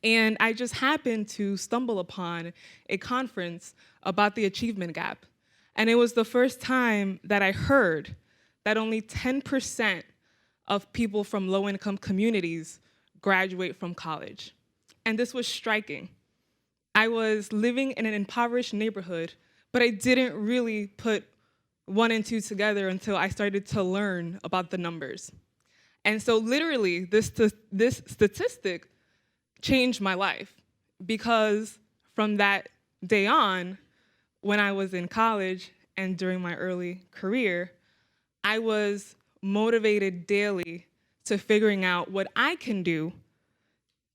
and I just happened to stumble upon a conference about the achievement gap. And it was the first time that I heard that only 10% of people from low-income communities graduate from college. And this was striking. I was living in an impoverished neighborhood, but I didn't really put 1 and 2 together until I started to learn about the numbers. And so literally, this statistic changed my life, because from that day on, when I was in college and during my early career, I was motivated daily to figuring out what I can do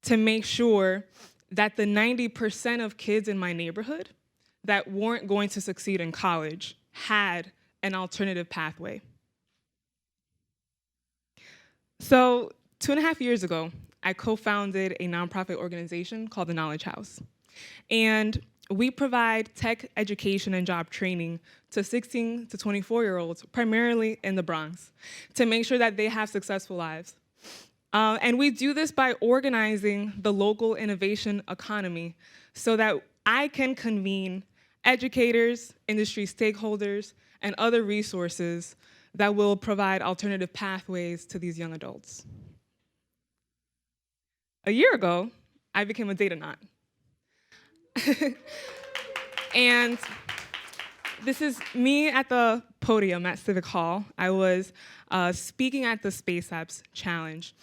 to make sure that the 90% of kids in my neighborhood that weren't going to succeed in college had an alternative pathway. So 2.5 years ago, I co-founded a nonprofit organization called The Knowledge House. And we provide tech education and job training to 16 to 24-year-olds, primarily in the Bronx, to make sure that they have successful lives. And we do this by organizing the local innovation economy so that I can convene educators, industry stakeholders, and other resources that will provide alternative pathways to these young adults. A year ago, I became a data nut. And this is me at the podium at Civic Hall. I was speaking at the Space Apps Challenge,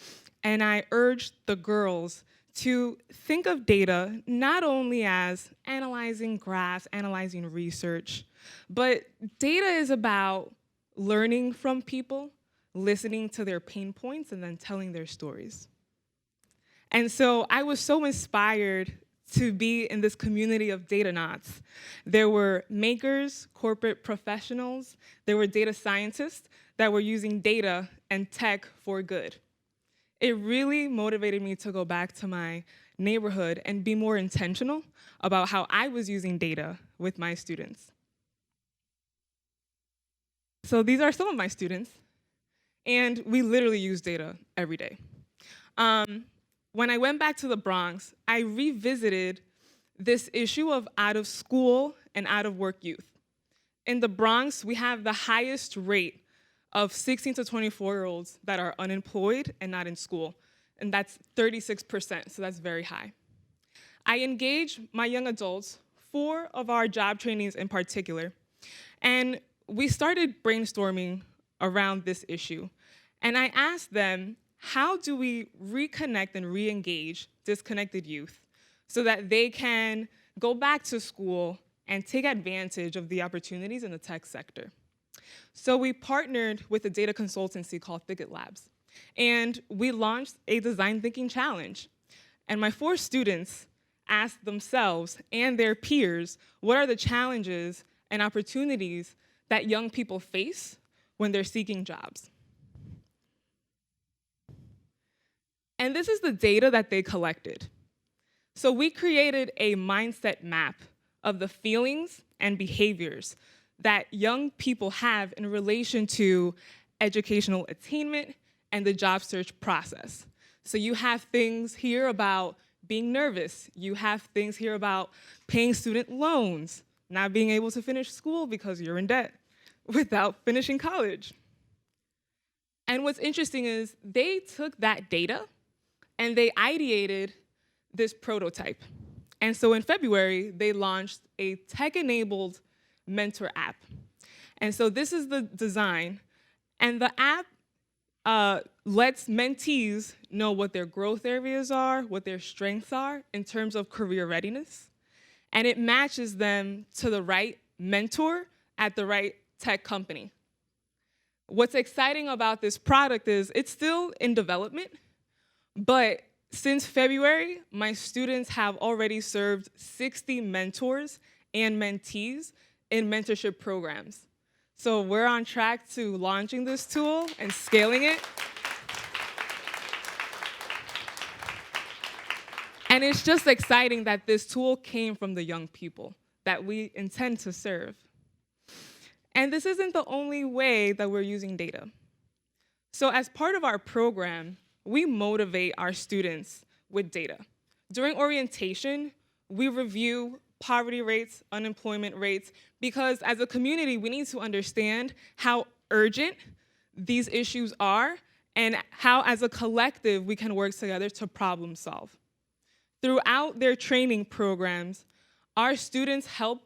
and I urged the girls to think of data not only as analyzing graphs, analyzing research, but data is about learning from people, listening to their pain points, and then telling their stories. And so I was so inspired to be in this community of data knots. There were makers, corporate professionals, there were data scientists that were using data and tech for good. It really motivated me to go back to my neighborhood and be more intentional about how I was using data with my students. So these are some of my students, and we literally use data every day. When I went back to the Bronx, I revisited this issue of out-of-school and out-of-work youth. In the Bronx, we have the highest rate of 16 to 24-year-olds that are unemployed and not in school, and that's 36%, so that's very high. I engaged my young adults, 4 of our job trainees in particular, and we started brainstorming around this issue. And I asked them, how do we reconnect and re-engage disconnected youth so that they can go back to school and take advantage of the opportunities in the tech sector? So we partnered with a data consultancy called Thicket Labs, and we launched a design thinking challenge. And my 4 students asked themselves and their peers, what are the challenges and opportunities that young people face when they're seeking jobs? And this is the data that they collected. So we created a mindset map of the feelings and behaviors that young people have in relation to educational attainment and the job search process. So you have things here about being nervous. You have things here about paying student loans, not being able to finish school because you're in debt without finishing college. And what's interesting is they took that data and they ideated this prototype. And so in February, they launched a tech-enabled mentor app. And so this is the design. And the app lets mentees know what their growth areas are, what their strengths are in terms of career readiness. And it matches them to the right mentor at the right tech company. What's exciting about this product is it's still in development, but since February, my students have already served 60 mentors and mentees in mentorship programs. So we're on track to launching this tool and scaling it. And it's just exciting that this tool came from the young people that we intend to serve. And this isn't the only way that we're using data. So as part of our program, we motivate our students with data. During orientation, we review poverty rates, unemployment rates, because as a community, we need to understand how urgent these issues are and how, as a collective, we can work together to problem solve. Throughout their training programs, our students help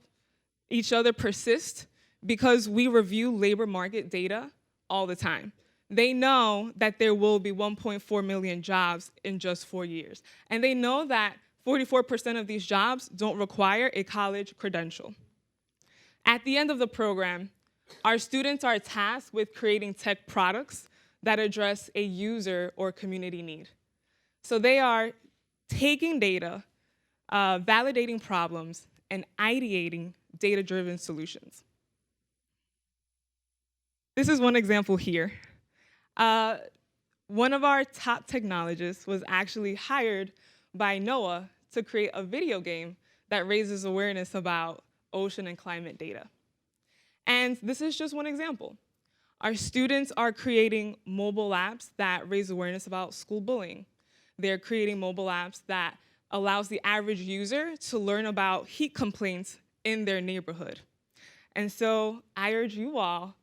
each other persist because we review labor market data all the time. They know that there will be 1.4 million jobs in just 4 years. And they know that 44% of these jobs don't require a college credential. At the end of the program, our students are tasked with creating tech products that address a user or community need. So they are taking data, validating problems, and ideating data-driven solutions. This is one example here. One of our top technologists was actually hired by NOAA to create a video game that raises awareness about ocean and climate data. And this is just one example. Our students are creating mobile apps that raise awareness about school bullying. They're creating mobile apps that allows the average user to learn about heat complaints in their neighborhood. And so I urge you all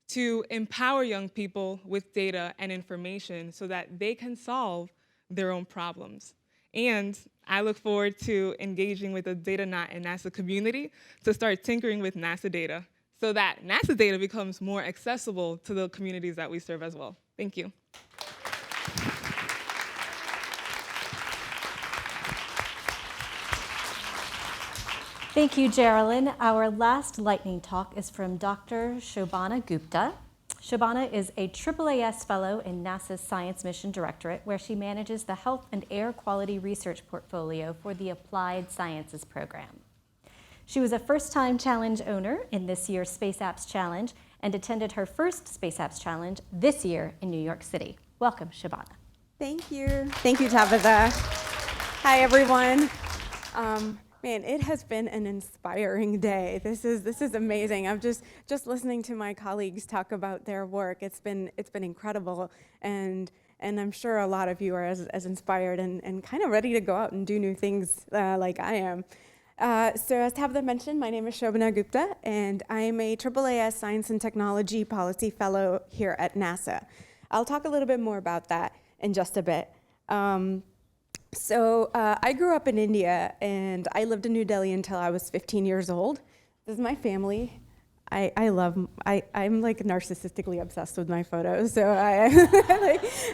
to empower young people with data and information so that they can solve their own problems. And I look forward to engaging with the Data Knot and NASA community to start tinkering with NASA data so that NASA data becomes more accessible to the communities that we serve as well. Thank you. Thank you, Geraldine. Our last lightning talk is from Dr. Shobhana Gupta. Shobhana is a AAAS Fellow in NASA's Science Mission Directorate, where she manages the Health and Air Quality Research portfolio for the Applied Sciences program. She was a first-time challenge owner in this year's Space Apps Challenge and attended her first Space Apps Challenge this year in New York City. Welcome, Shobhana. Thank you. Thank you, Tabitha. Hi, everyone. Man, it has been an inspiring day. This is amazing. I'm just listening to my colleagues talk about their work. It's been incredible, and I'm sure a lot of you are as inspired and kind of ready to go out and do new things like I am. So as Tabitha mentioned, my name is Shobhana Gupta, and I am a AAAS Science and Technology Policy Fellow here at NASA. I'll talk a little bit more about that in just a bit. So I grew up in India, and I lived in New Delhi until I was 15 years old. This is my family. I'm like narcissistically obsessed with my photos, so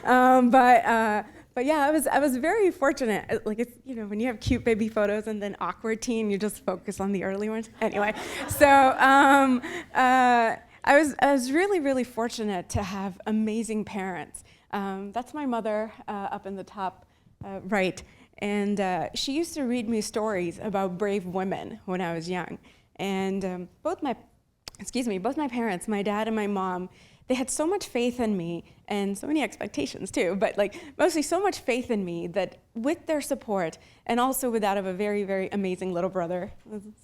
but yeah, I was very fortunate. Like, it's, you know, when you have cute baby photos and then awkward teen, you just focus on the early ones. Anyway, so I was really fortunate to have amazing parents. That's my mother up in the top right, and she used to read me stories about brave women when I was young. And both my parents, my dad and my mom, they had so much faith in me and so many expectations too, but like mostly so much faith in me that with their support and also with that of a very amazing little brother,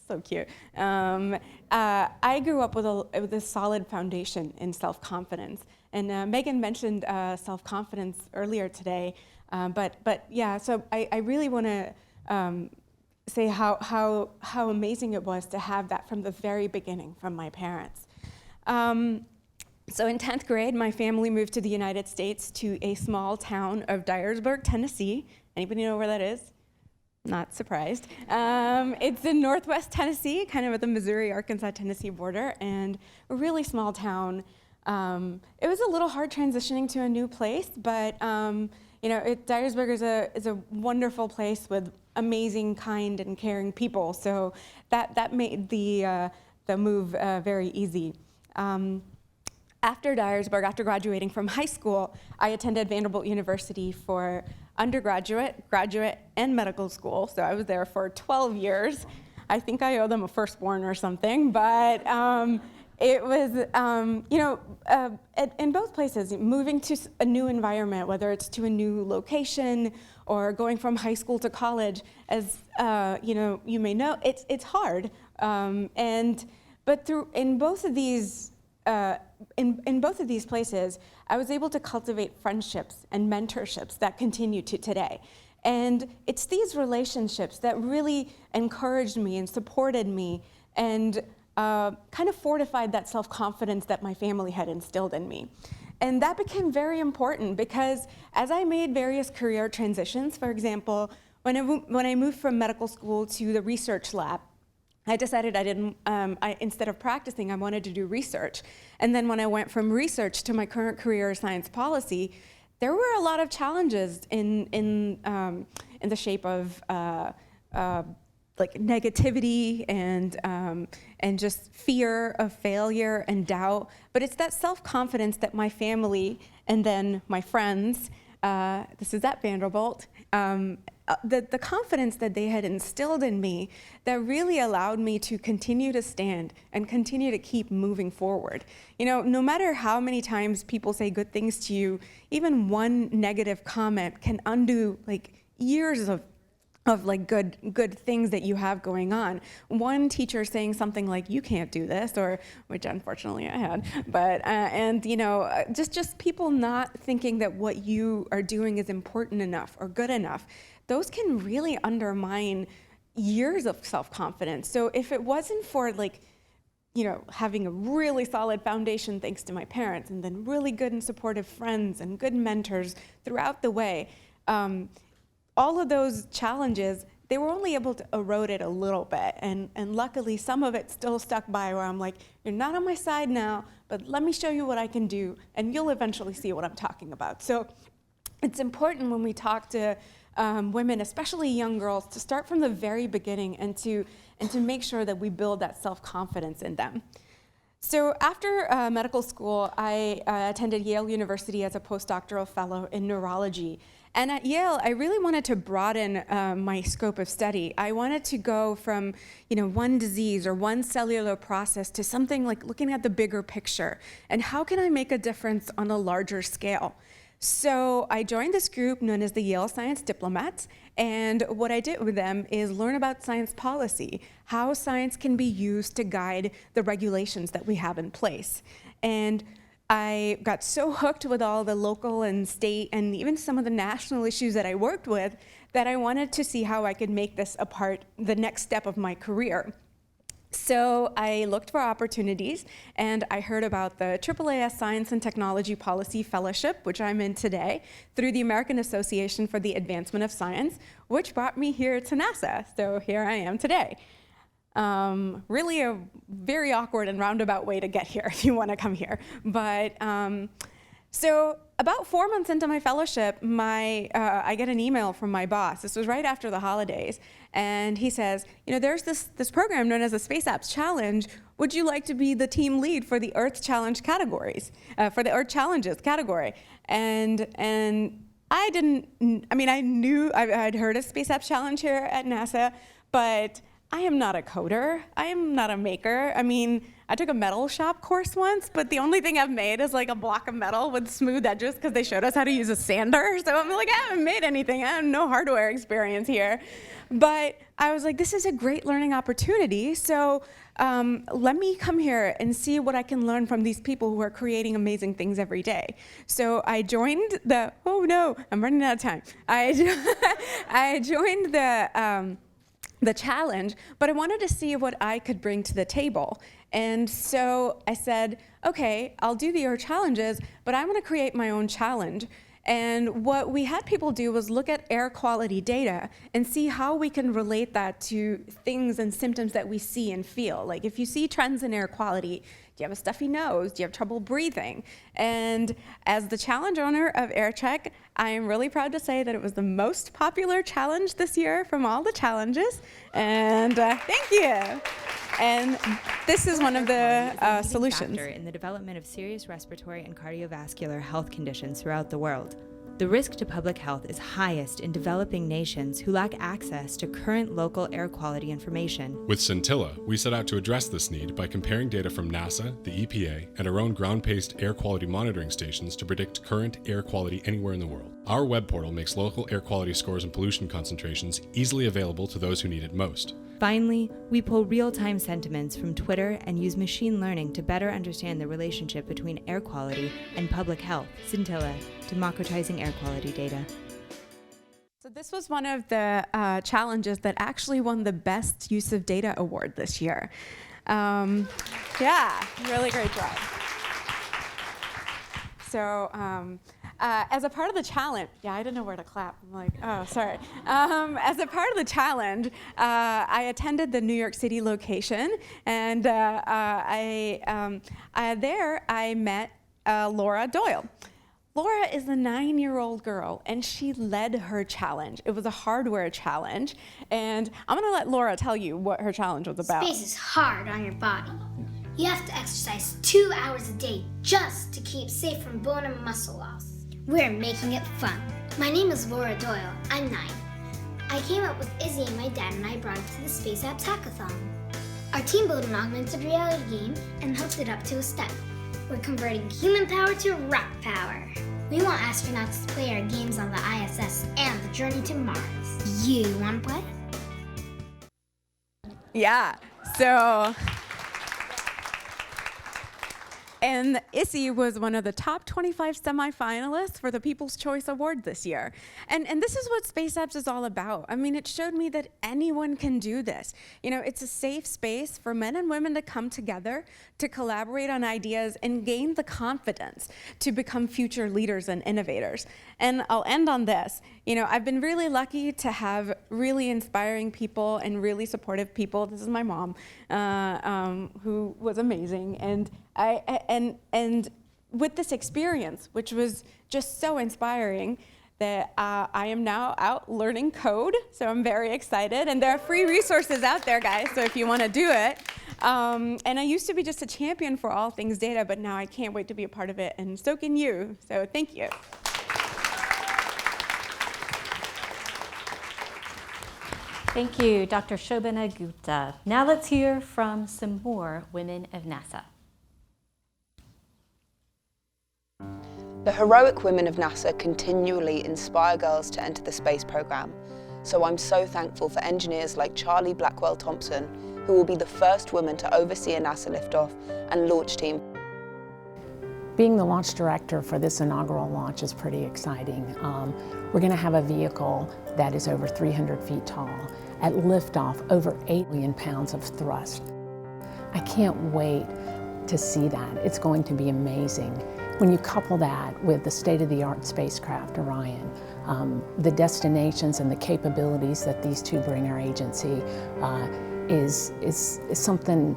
so cute, I grew up with a solid foundation in self-confidence. And Megan mentioned self-confidence earlier today, but yeah, so I really want to say how amazing it was to have that from the very beginning from my parents. So in 10th grade, my family moved to the United States to a small town of Dyersburg, Tennessee. Anybody know where that is? Not surprised. It's in northwest Tennessee, kind of at the Missouri-Arkansas-Tennessee border, and a really small town. It was a little hard transitioning to a new place, but you know, Dyersburg is a wonderful place with amazing, kind, and caring people. So that made the move very easy. After Dyersburg, after graduating from high school, I attended Vanderbilt University for undergraduate, graduate, and medical school. So I was there for 12 years. I think I owe them a firstborn or something, but it was, you know, in both places, moving to a new environment, whether it's to a new location or going from high school to college, as you know, you may know, it's hard. But in both of these places, I was able to cultivate friendships and mentorships that continue to today. And it's these relationships that really encouraged me and supported me and kind of fortified that self-confidence that my family had instilled in me. And that became very important because as I made various career transitions, for example, when I moved from medical school to the research lab, I decided instead of practicing, I wanted to do research. And then when I went from research to my current career, science policy, there were a lot of challenges in the shape of like negativity and just fear of failure and doubt. But it's that self-confidence that my family and then my friends, this is at Vanderbilt, the confidence that they had instilled in me that really allowed me to continue to stand and continue to keep moving forward. You know, no matter how many times people say good things to you, even one negative comment can undo like years of like good things that you have going on. One teacher saying something like, "You can't do this," or which unfortunately I had, but and you know, just people not thinking that what you are doing is important enough or good enough. Those can really undermine years of self-confidence. So if it wasn't for like, you know, having a really solid foundation thanks to my parents, and then really good and supportive friends and good mentors throughout the way, all of those challenges, they were only able to erode it a little bit. And luckily, some of it still stuck by where I'm like, you're not on my side now, but let me show you what I can do, and you'll eventually see what I'm talking about. So it's important when we talk to women, especially young girls, to start from the very beginning and to make sure that we build that self-confidence in them. So after medical school, I attended Yale University as a postdoctoral fellow in neurology. And at Yale, I really wanted to broaden my scope of study. I wanted to go from, one disease or one cellular process to something like looking at the bigger picture. And how can I make a difference on a larger scale? So I joined this group known as the Yale Science Diplomats, and what I did with them is learn about science policy, how science can be used to guide the regulations that we have in place. And I got so hooked with all the local and state and even some of the national issues that I worked with that I wanted to see how I could make this the next step of my career. So I looked for opportunities, and I heard about the AAAS Science and Technology Policy Fellowship, which I'm in today, through the American Association for the Advancement of Science, which brought me here to NASA. So here I am today. Really a very awkward and roundabout way to get here if you want to come here. But so about 4 months into my fellowship, I get an email from my boss. This was right after the holidays. And he says, there's this program known as the Space Apps Challenge. Would you like to be the team lead for the Earth Challenge categories, for the Earth Challenges category? And I knew I'd heard of Space Apps Challenge here at NASA, but I am not a coder. I am not a maker. I took a metal shop course once, but the only thing I've made is like a block of metal with smooth edges because they showed us how to use a sander. So I'm like, I haven't made anything. I have no hardware experience here. But I was like, this is a great learning opportunity. So let me come here and see what I can learn from these people who are creating amazing things every day. So I joined oh no, I'm running out of time. I joined the challenge, but I wanted to see what I could bring to the table. And so I said, okay, I'll do the Earth Challenges, but I'm gonna create my own challenge. And what we had people do was look at air quality data and see how we can relate that to things and symptoms that we see and feel. Like if you see trends in air quality, do you have a stuffy nose? Do you have trouble breathing? And as the challenge owner of AirCheck, I am really proud to say that it was the most popular challenge this year from all the challenges. And thank you. And this is one of the solutions. In the development of serious respiratory and cardiovascular health conditions throughout the world. The risk to public health is highest in developing nations who lack access to current local air quality information. With Scintilla, we set out to address this need by comparing data from NASA, the EPA, and our own ground-based air quality monitoring stations to predict current air quality anywhere in the world. Our web portal makes local air quality scores and pollution concentrations easily available to those who need it most. Finally, we pull real-time sentiments from Twitter and use machine learning to better understand the relationship between air quality and public health. Scintilla, democratizing air quality data. So this was one of the challenges that actually won the Best Use of Data Award this year. Yeah, really great job. So as a part of the challenge, yeah, I didn't know where to clap. I'm like, oh, sorry. As a part of the challenge, I attended the New York City location, and there I met Laura Doyle. Laura is a 9-year-old girl, and she led her challenge. It was a hardware challenge, and I'm gonna let Laura tell you what her challenge was about. Space is hard on your body. You have to exercise 2 hours a day just to keep safe from bone and muscle loss. We're making it fun. My name is Laura Doyle. I'm 9. I came up with Izzy and my dad and I brought it to the Space Apps Hackathon. Our team built an augmented reality game and hooked it up to a STEM. We're converting human power to rock power. We want astronauts to play our games on the ISS and the journey to Mars. You want to play? Yeah, so And Issy was one of the top 25 semifinalists for the People's Choice Award this year. And this is what Space Apps is all about. I mean, it showed me that anyone can do this. You know, it's a safe space for men and women to come together, to collaborate on ideas, and gain the confidence to become future leaders and innovators. And I'll end on this. You know, I've been really lucky to have really inspiring people and really supportive people. This is my mom, who was amazing. And with this experience, which was just so inspiring, that I am now out learning code, so I'm very excited. And there are free resources out there, guys, so if you want to do it. And I used to be just a champion for all things data, but now I can't wait to be a part of it, and so can you. So thank you. Thank you, Dr. Shobana Gupta. Now let's hear from some more women of NASA. The heroic women of NASA continually inspire girls to enter the space program. So I'm so thankful for engineers like Charlie Blackwell-Thompson, who will be the first woman to oversee a NASA liftoff and launch team. Being the launch director for this inaugural launch is pretty exciting. We're going to have a vehicle that is over 300 feet tall. At liftoff, over 8 million pounds of thrust. I can't wait to see that. It's going to be amazing. When you couple that with the state-of-the-art spacecraft, Orion, the destinations and the capabilities that these two bring our agency is something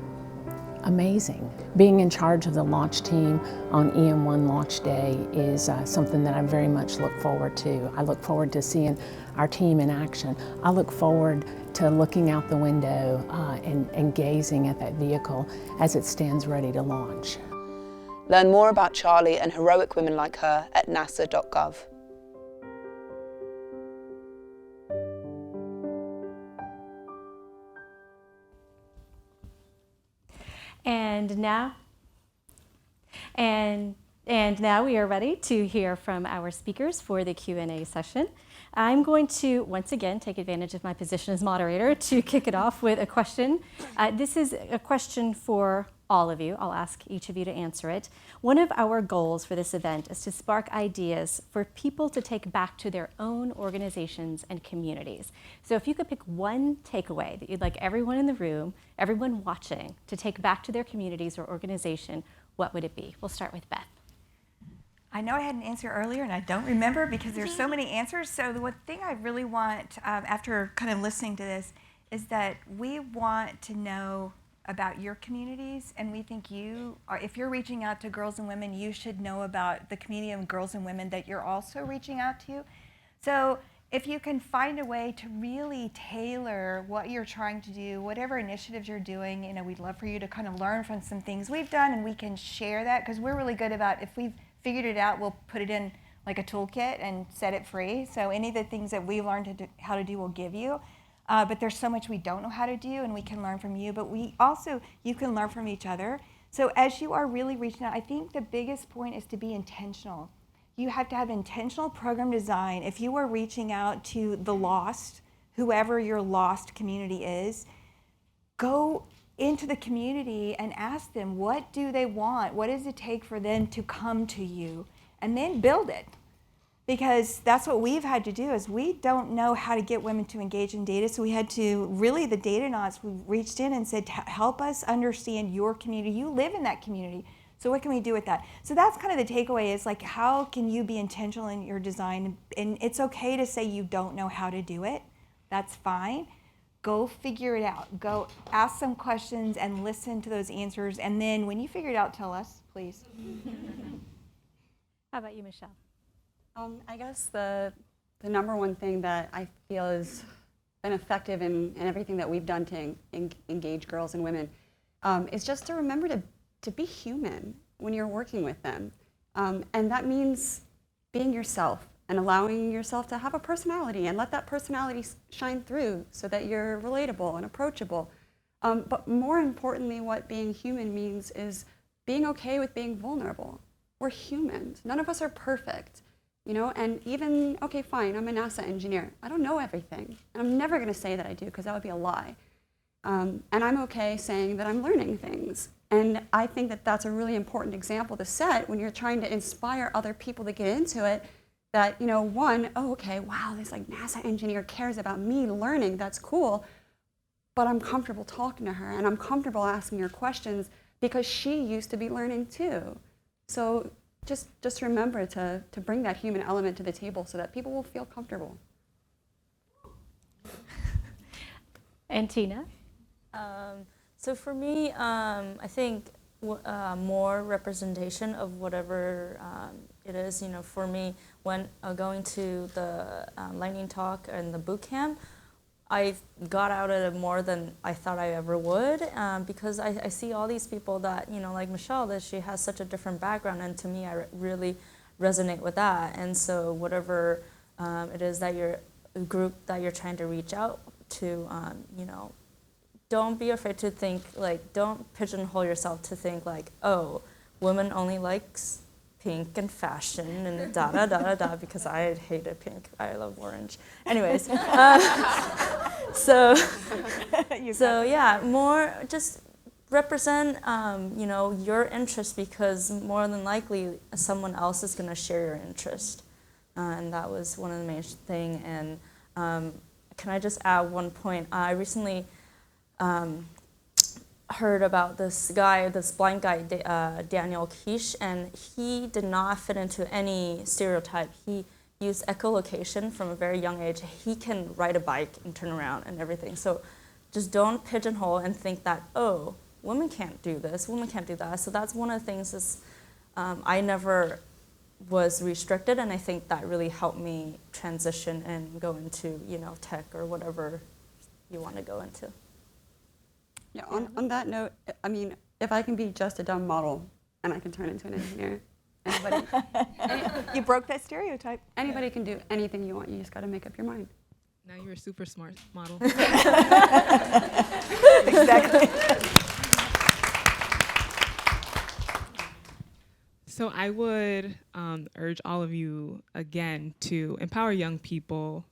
amazing. Being in charge of the launch team on EM1 launch day is something that I very much look forward to. I look forward to seeing our team in action. I look forward to looking out the window and gazing at that vehicle as it stands ready to launch. Learn more about Charlie and heroic women like her at nasa.gov. And now we are ready to hear from our speakers for the Q&A session. I'm going to once again take advantage of my position as moderator to kick it off with a question. This is a question for all of you. I'll ask each of you to answer it. One of our goals for this event is to spark ideas for people to take back to their own organizations and communities. So if you could pick one takeaway that you'd like everyone in the room, everyone watching, to take back to their communities or organization, what would it be? We'll start with Beth. I know I had an answer earlier and I don't remember because there's so many answers. So the one thing I really want, after kind of listening to this, is that we want to know about your communities, and we think if you're reaching out to girls and women, you should know about the community of girls and women that you're also reaching out to. So if you can find a way to really tailor what you're trying to do, whatever initiatives you're doing, we'd love for you to kind of learn from some things we've done, and we can share that, because we're really good about, if we've figured it out, we'll put it in like a toolkit and set it free. So any of the things that we learned how to do, we'll give you. But there's so much we don't know how to do, and we can learn from you. But you can learn from each other. So as you are really reaching out, I think the biggest point is to be intentional. You have to have intentional program design. If you are reaching out to the lost, whoever your lost community is, go into the community and ask them, what do they want? What does it take for them to come to you? And then build it. Because that's what we've had to do, is we don't know how to get women to engage in data, so we had to, really the Datanauts, we reached in and said, help us understand your community. You live in that community, so what can we do with that? So that's kind of the takeaway, is like, how can you be intentional in your design? And it's okay to say you don't know how to do it. That's fine. Go figure it out. Go ask some questions and listen to those answers, and then when you figure it out, tell us, please. How about you, Michelle? I guess the number one thing that I feel has been effective in everything that we've done to engage girls and women is just to remember to be human when you're working with them. And that means being yourself and allowing yourself to have a personality and let that personality shine through so that you're relatable and approachable. But more importantly, what being human means is being okay with being vulnerable. We're humans. None of us are perfect. And even, okay, fine, I'm a NASA engineer. I don't know everything. And I'm never going to say that I do, because that would be a lie. And I'm okay saying that I'm learning things. And I think that that's a really important example to set when you're trying to inspire other people to get into it. That, you know, one, oh, okay, wow, this like NASA engineer cares about me learning, that's cool. But I'm comfortable talking to her and I'm comfortable asking her questions because she used to be learning too. So just remember to bring that human element to the table so that people will feel comfortable. And Tina? So for me, I think more representation of whatever it is. You know, for me, when going to the lightning talk and the boot camp, I got out of it more than I thought I ever would, because I see all these people that, you know, like Michelle, that she has such a different background, and to me, I really resonate with that. And so whatever it is that you're a group that you're trying to reach out to, you know, don't be afraid to think, like, don't pigeonhole yourself to think like, oh, women only likes pink and fashion and da da da da da, because I hated pink. I love orange. Anyways, so yeah, more just represent, you know, your interest, because more than likely someone else is going to share your interest, and that was one of the main thing. And can I just add one point? I recently heard about this guy, this blind guy, Daniel Quiche, and he did not fit into any stereotype. He used echolocation from a very young age. He can ride a bike and turn around and everything. So just don't pigeonhole and think that, oh, women can't do this, women can't do that. So that's one of the things is I never was restricted, and I think that really helped me transition and go into, you know, tech or whatever you want to go into. Yeah, on that note, I mean, if I can be just a dumb model and I can turn into an engineer, anybody. You broke that stereotype. Anybody can do anything you want. You just got to make up your mind. Now you're a super smart model. Exactly. So I would urge all of you again to empower young people.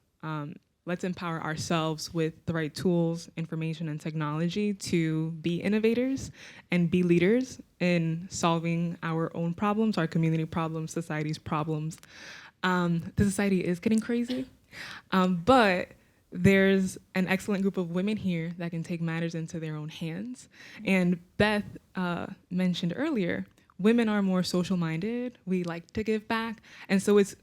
Let's empower ourselves with the right tools, information, and technology to be innovators and be leaders in solving our own problems, our community problems, society's problems. The society is getting crazy, but there's an excellent group of women here that can take matters into their own hands. And Beth mentioned earlier, women are more social-minded. We like to give back. And so it's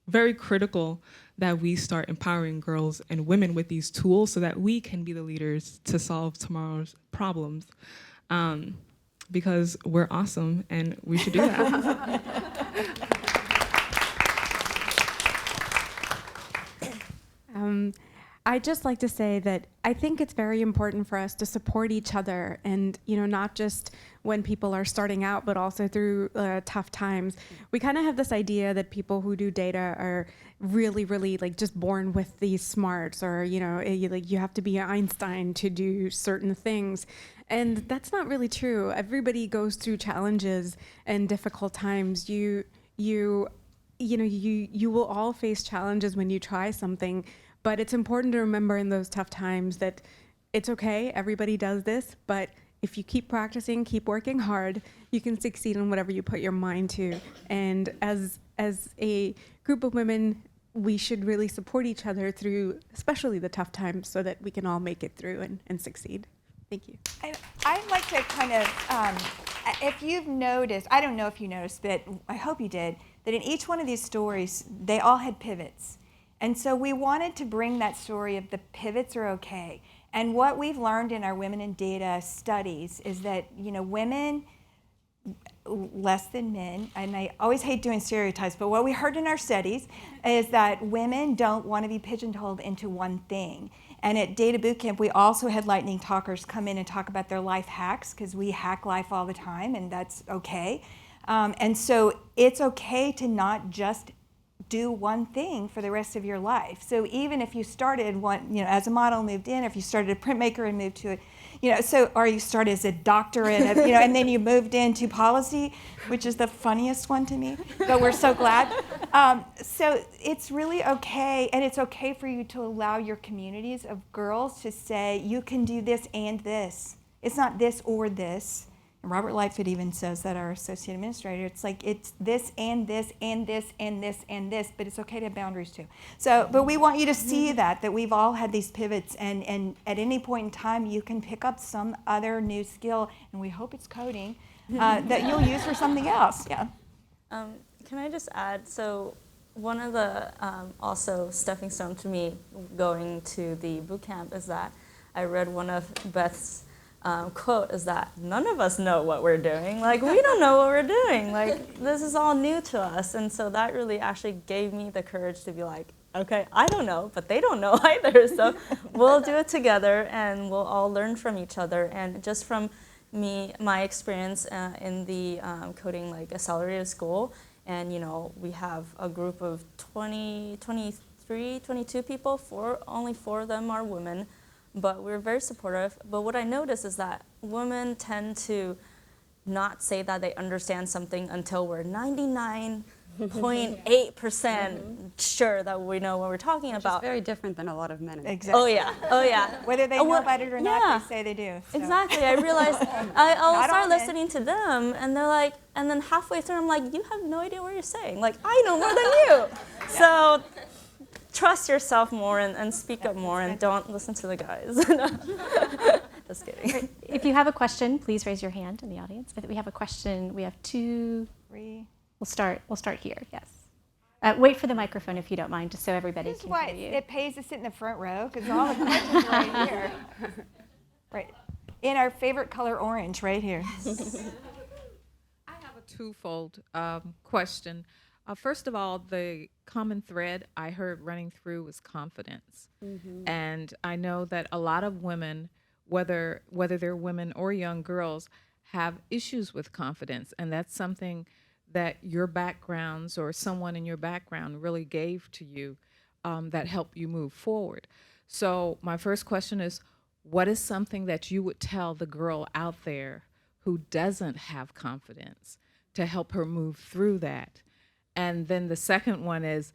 very critical that we start empowering girls and women with these tools so that we can be the leaders to solve tomorrow's problems. Because we're awesome and we should do that. I'd just like to say that I think it's very important for us to support each other, and not just when people are starting out, but also through tough times. We kind of have this idea that people who do data are really, really like just born with these smarts, or you have to be Einstein to do certain things, and that's not really true. Everybody goes through challenges and difficult times. You will all face challenges when you try something. But it's important to remember in those tough times that it's okay, everybody does this, but if you keep practicing, keep working hard, you can succeed in whatever you put your mind to. And as a group of women, we should really support each other through especially the tough times so that we can all make it through and succeed. Thank you. I'd like to kind of, if you've noticed, I don't know if you noticed, but I hope you did, that in each one of these stories, they all had pivots. And so we wanted to bring that story of the pivots are okay. And what we've learned in our women in data studies is that, women less than men, and I always hate doing stereotypes, but what we heard in our studies is that women don't want to be pigeonholed into one thing. And at Data Bootcamp, we also had lightning talkers come in and talk about their life hacks, because we hack life all the time, and that's okay. And so it's okay to not just do one thing for the rest of your life. So even if you started as a model, moved in, or if you started a printmaker and moved to it, or you started as a doctorate, and then you moved into policy, which is the funniest one to me, but we're so glad. So it's really okay, and it's okay for you to allow your communities of girls to say, you can do this and this. It's not this or this. And Robert Lightfoot even says that, our associate administrator, it's like it's this and this and this and this and this, but it's okay to have boundaries too. So, but we want you to see that we've all had these pivots, and at any point in time you can pick up some other new skill, and we hope it's coding, that you'll use for something else. Yeah. Can I just add, so one of the also stepping stone to me going to the boot camp is that I read one of Beth's quote is that none of us know what we're doing. Like, we don't know what we're doing. Like, this is all new to us. And so that really actually gave me the courage to be like, okay, I don't know, but they don't know either. So we'll do it together, and we'll all learn from each other. And just from my experience in the coding, like, accelerated school, and, we have a group of 23, 22 people, only 4 of them are women. But we're very supportive. But what I notice is that women tend to not say that they understand something until we're 99.8% sure that we know what we're talking about. Which is very different than a lot of men. Exactly. Oh yeah. Whether they know about it or not, they say they do. So. Exactly. I realized I'll start listening to them, and they're like, and then halfway through I'm like, you have no idea what you're saying. Like, I know more than you. So trust yourself more and speak up more, and don't listen to the guys. Just kidding. If you have a question, please raise your hand in the audience. If we have a question, we have 2, 3. We'll start here. Yes. Wait for the microphone if you don't mind, just so everybody can hear you. It pays to sit in the front row, because all the questions are right here. Right. In our favorite color, orange, right here. I have a twofold question. First of all, the common thread I heard running through was confidence. Mm-hmm. And I know that a lot of women, whether they're women or young girls, have issues with confidence. And that's something that your backgrounds or someone in your background really gave to you that helped you move forward. So my first question is, what is something that you would tell the girl out there who doesn't have confidence to help her move through that? And then the second one is,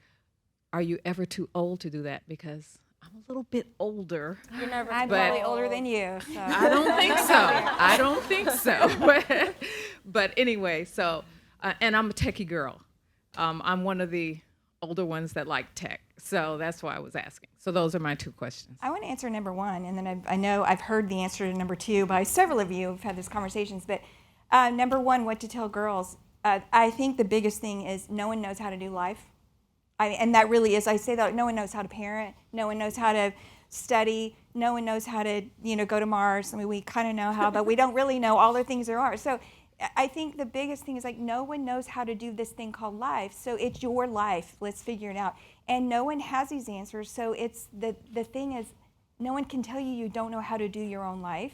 are you ever too old to do that? Because I'm a little bit older. I'm probably older than you. So. I don't think so. But anyway, so, and I'm a techie girl. I'm one of the older ones that like tech. So that's why I was asking. So those are my 2 questions. I want to answer number 1, and then I know I've heard the answer to number 2 by several of you who've had these conversations. But number 1, what to tell girls. I think the biggest thing is no one knows how to do life. And that really is, I say that no one knows how to parent, no one knows how to study, no one knows how to go to Mars. I mean, we kind of know how, but we don't really know all the things there are. So I think the biggest thing is, like, no one knows how to do this thing called life. So it's your life. Let's figure it out. And no one has these answers. So it's the thing is, no one can tell you don't know how to do your own life.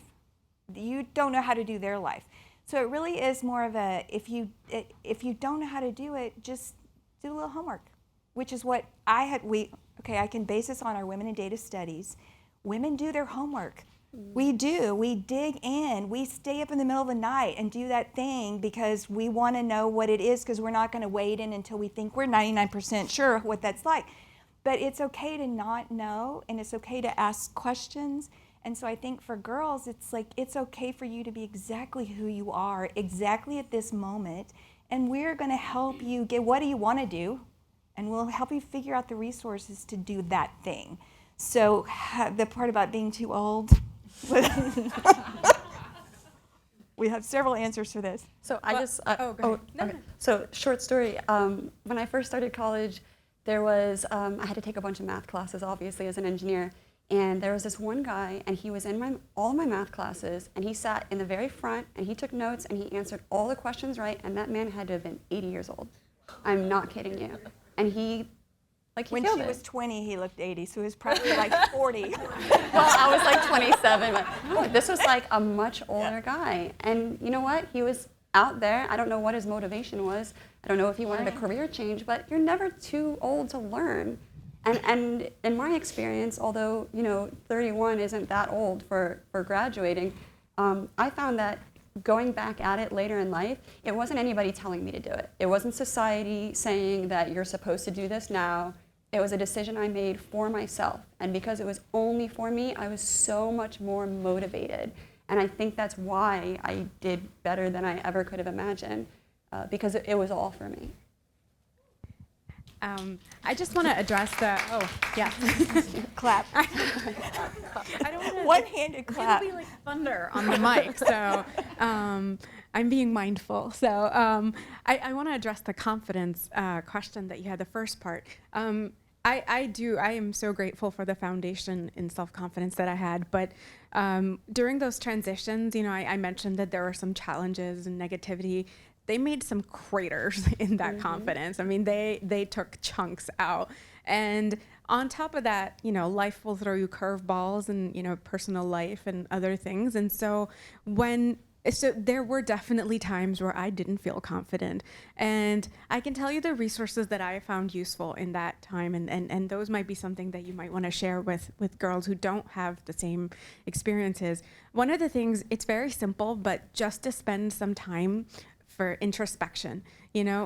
You don't know how to do their life. So it really is more of a, if you don't know how to do it, just do a little homework, which is what I can base this on our Women in Data studies. Women do their homework. We do. We dig in. We stay up in the middle of the night and do that thing because we want to know what it is, because we're not going to wade in until we think we're 99% sure what that's like. But it's okay to not know, and it's okay to ask questions. And so I think for girls, it's like, it's okay for you to be exactly who you are, exactly at this moment. And we're going to help you get, what do you want to do? And we'll help you figure out the resources to do that thing. So the part about being too old, we have several answers for this. So So short story, when I first started college, there was, I had to take a bunch of math classes, obviously, as an engineer. And there was this one guy, and he was in all my math classes, and he sat in the very front, and he took notes, and he answered all the questions right, and that man had to have been 80 years old. I'm not kidding you. And he when she was 20, he looked 80, so he was probably like 40. Well, I was like 27, but no, this was like a much older guy. And you know what? He was out there. I don't know what his motivation was. I don't know if he wanted a career change, but you're never too old to learn. And in my experience, although 31 isn't that old for graduating, I found that going back at it later in life, it wasn't anybody telling me to do it. It wasn't society saying that you're supposed to do this now. It was a decision I made for myself. And because it was only for me, I was so much more motivated. And I think that's why I did better than I ever could have imagined, because it was all for me. I just want to address the, Clap. I don't want to. One-handed clap. It'll be like thunder on the mic, so I'm being mindful. So I want to address the confidence question that you had, the first part. I am so grateful for the foundation in self-confidence that I had, but during those transitions, I mentioned that there were some challenges and negativity. They made some craters in that confidence. I mean, they took chunks out. And on top of that, life will throw you curveballs and, personal life and other things. And so there were definitely times where I didn't feel confident. And I can tell you the resources that I found useful in that time. And those might be something that you might want to share with girls who don't have the same experiences. One of the things, it's very simple, but just to spend some time for introspection. We're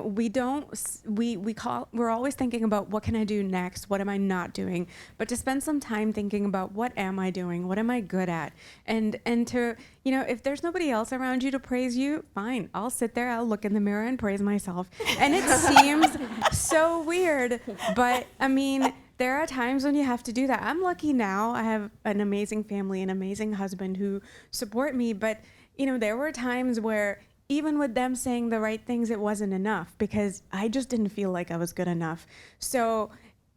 always thinking about what can I do next? What am I not doing? But to spend some time thinking about what am I doing? What am I good at? And to, if there's nobody else around you to praise you, fine. I'll sit there, I'll look in the mirror and praise myself. And it seems so weird, but I mean, there are times when you have to do that. I'm lucky now. I have an amazing family, an amazing husband who support me. But, there were times where even with them saying the right things, it wasn't enough because I just didn't feel like I was good enough. So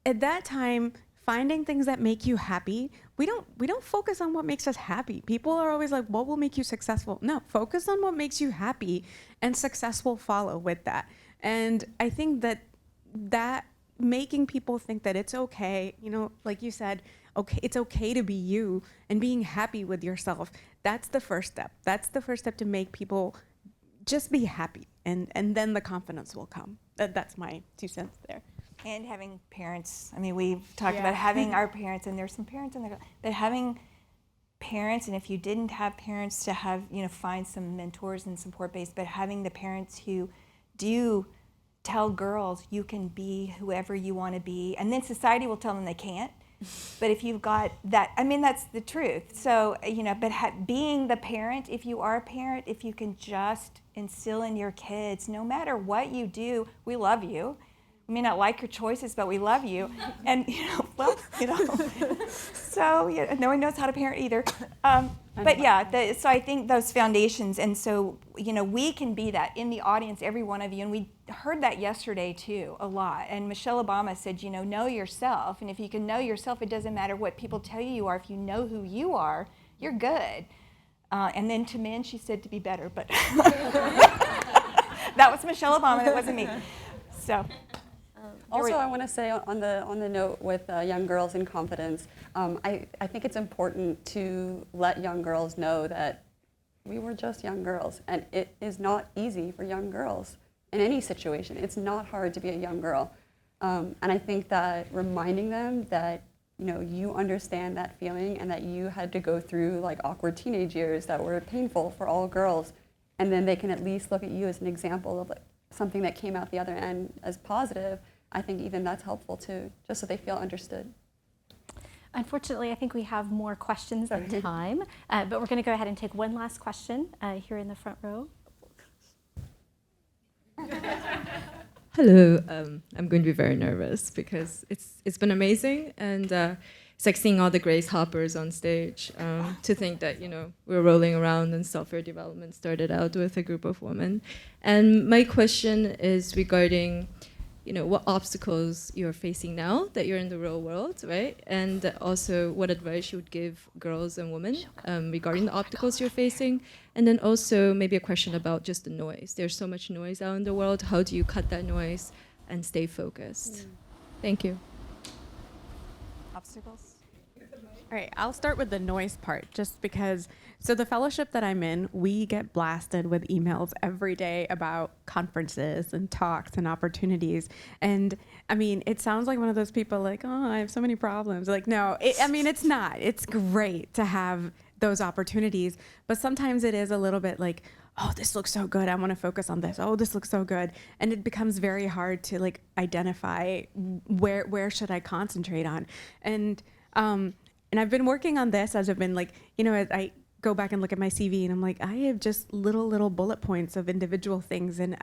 at that time, finding things that make you happy, we don't focus on what makes us happy. People are always like, what will make you successful? No, focus on what makes you happy and success will follow with that. And I think that making people think that it's okay, like you said, okay, it's okay to be you and being happy with yourself. That's the first step. That's the first step to make people just be happy, and then the confidence will come. That's my 2 cents there. And having parents. I mean, we've talked about having our parents, and there's some parents in there, but having parents, and if you didn't have parents, to have, find some mentors and support base, but having the parents who do tell girls you can be whoever you want to be, and then society will tell them they can't. But if you've got that, I mean, that's the truth. So, but being the parent, if you are a parent, if you can just instill in your kids, no matter what you do, we love you. We may not like your choices, but we love you. And, so no one knows how to parent either. But yeah, so I think those foundations, and so, we can be that in the audience, every one of you, and we heard that yesterday too, a lot. And Michelle Obama said, know yourself, and if you can know yourself, it doesn't matter what people tell you are. If you know who you are, you're good. And then to men, she said to be better, but that was Michelle Obama, that wasn't me. So. Also, I want to say on the note with young girls and confidence, I think it's important to let young girls know that we were just young girls, and it is not easy for young girls in any situation. It's not hard to be a young girl, and I think that reminding them that you understand that feeling and that you had to go through like awkward teenage years that were painful for all girls, and then they can at least look at you as an example of like something that came out the other end as positive. I think even that's helpful too, just so they feel understood. Unfortunately, I think we have more questions than time, but we're going to go ahead and take one last question here in the front row. Hello, I'm going to be very nervous because it's been amazing, and it's like seeing all the Grace Hoppers on stage. To think that we're rolling around and software development started out with a group of women, and my question is regarding what obstacles you're facing now that you're in the real world, right? And also what advice you would give girls and women regarding the obstacles you're facing. And then also maybe a question about just the noise. There's so much noise out in the world. How do you cut that noise and stay focused? Thank you. Obstacles? All right, I'll start with the noise part just because, so the fellowship that I'm in, we get blasted with emails every day about conferences and talks and opportunities. And I mean, it sounds like one of those people like, oh, I have so many problems. Like, no, I mean, it's not. It's great to have those opportunities, but sometimes it is a little bit like, oh, this looks so good. I want to focus on this. Oh, this looks so good. And it becomes very hard to like identify where should I concentrate on. And I've been working on this as I've been like, as I go back and look at my CV and I'm like, I have just little bullet points of individual things and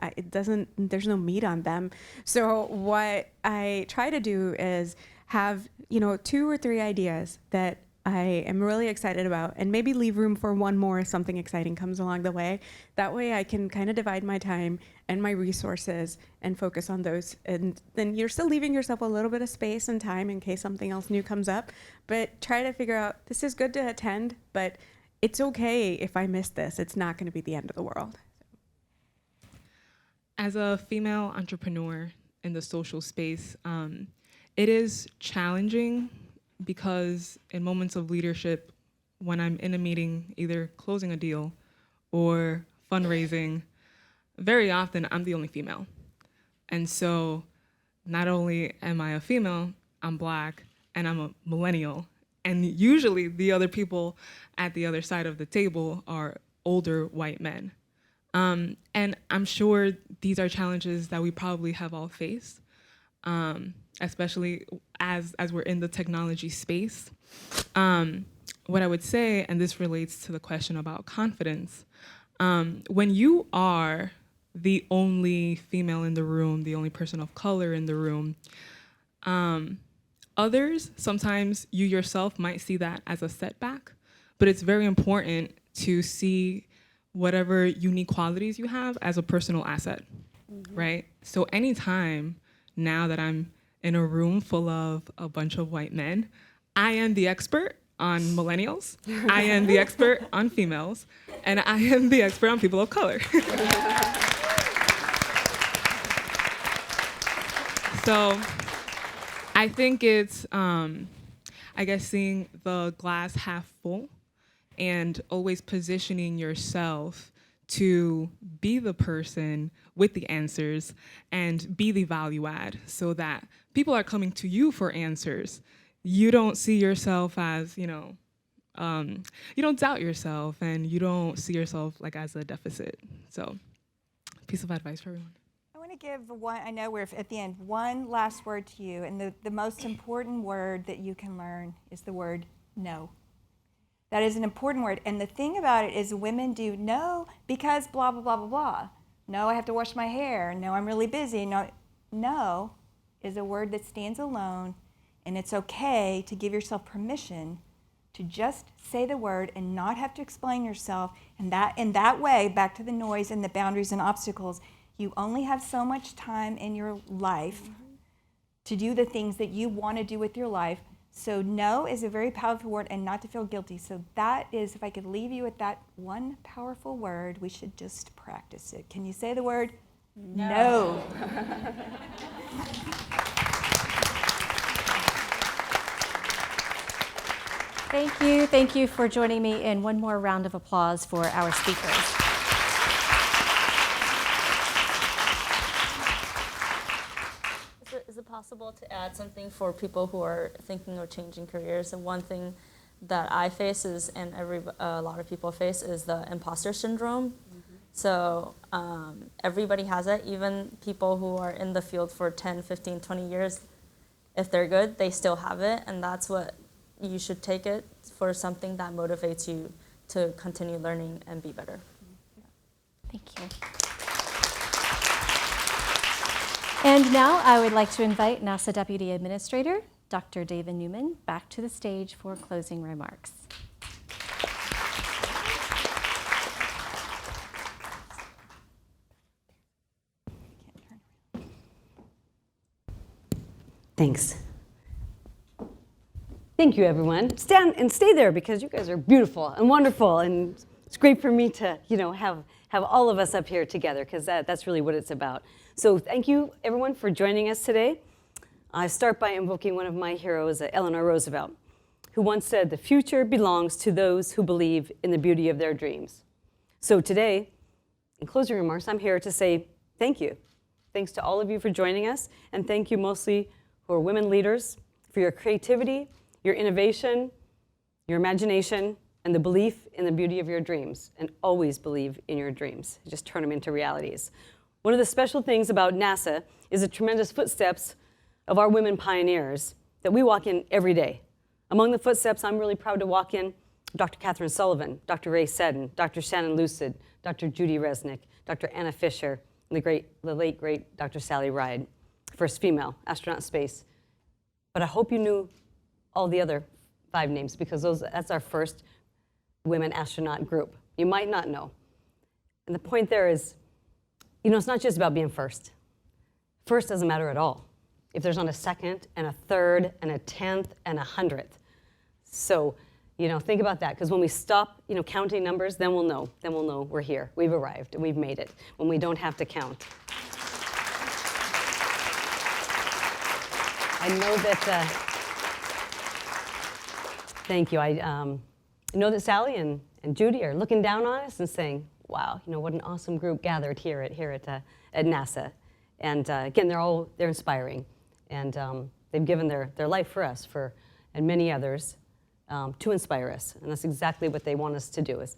there's no meat on them. So what I try to do is have, 2 or 3 ideas that I am really excited about and maybe leave room for one more if something exciting comes along the way. That way I can kind of divide my time and my resources and focus on those. And then you're still leaving yourself a little bit of space and time in case something else new comes up. But try to figure out, this is good to attend, but it's okay if I miss this. It's not going to be the end of the world. As a female entrepreneur in the social space, it is challenging because in moments of leadership, when I'm in a meeting, either closing a deal or fundraising, very often I'm the only female. And so not only am I a female, I'm Black and I'm a millennial. And usually the other people at the other side of the table are older white men. And I'm sure these are challenges that we probably have all faced, especially as we're in the technology space. What I would say, and this relates to the question about confidence, when you are the only female in the room, the only person of color in the room, others, sometimes you yourself might see that as a setback, but it's very important to see whatever unique qualities you have as a personal asset, right? So anytime now that I'm in a room full of a bunch of white men, I am the expert on millennials, I am the expert on females, and I am the expert on people of color. So I think it's, seeing the glass half full and always positioning yourself to be the person with the answers and be the value add so that people are coming to you for answers. You don't see yourself as, you don't doubt yourself and you don't see yourself like as a deficit. So, piece of advice for everyone. I want to give one, I know we're at the end, one last word to you, and the most important word that you can learn is the word no. That is an important word, and the thing about it is women do no because blah, blah, blah, blah, blah. No, I have to wash my hair. No, I'm really busy. No is a word that stands alone, and it's okay to give yourself permission to just say the word and not have to explain yourself. And that in that way, back to the noise and the boundaries and obstacles, you only have so much time in your life to do the things that you want to do with your life. So no is a very powerful word, and not to feel guilty. So that is, if I could leave you with that one powerful word, we should just practice it. Can you say the word? No. Thank you for joining me in one more round of applause for our speakers. Is it possible to add something for people who are thinking of changing careers? And one thing that I face is, and a lot of people face, is the imposter syndrome. So everybody has it, even people who are in the field for 10, 15, 20 years. If they're good, they still have it, and that's what you should take it for, something that motivates you to continue learning and be better. Thank you. And now I would like to invite NASA Deputy Administrator, Dr. David Newman, back to the stage for closing remarks. Thanks. Thank you, everyone. Stand and stay there because you guys are beautiful and wonderful, and it's great for me to, have all of us up here together, because that's really what it's about. So thank you, everyone, for joining us today. I start by invoking one of my heroes, Eleanor Roosevelt. who once said, "The future belongs to those who believe in the beauty of their dreams." So today, in closing remarks, I'm here to say thank you. Thanks to all of you for joining us, and thank you mostly for women leaders, for your creativity, your innovation, your imagination, and the belief in the beauty of your dreams. And always believe in your dreams. Just turn them into realities. One of the special things about NASA is the tremendous footsteps of our women pioneers that we walk in every day. Among the footsteps I'm really proud to walk in, Dr. Katherine Sullivan, Dr. Ray Seddon, Dr. Shannon Lucid, Dr. Judy Resnick, Dr. Anna Fisher, and the late, great Dr. Sally Ride, first female astronaut in space. But I hope you knew all the other 5 names, because that's our first women astronaut group. You might not know. And the point there is, it's not just about being first. First doesn't matter at all if there's not a second and a third and a 10th and a 100th. So, think about that, because when we stop, counting numbers, then we'll know. Then we'll know we're here. We've arrived and we've made it when we don't have to count. I know that, thank you. I know that Sally and Judy are looking down on us and saying, wow, what an awesome group gathered here at NASA. And again, they're inspiring. And they've given their life for us, and many others, to inspire us. And that's exactly what they want us to do, is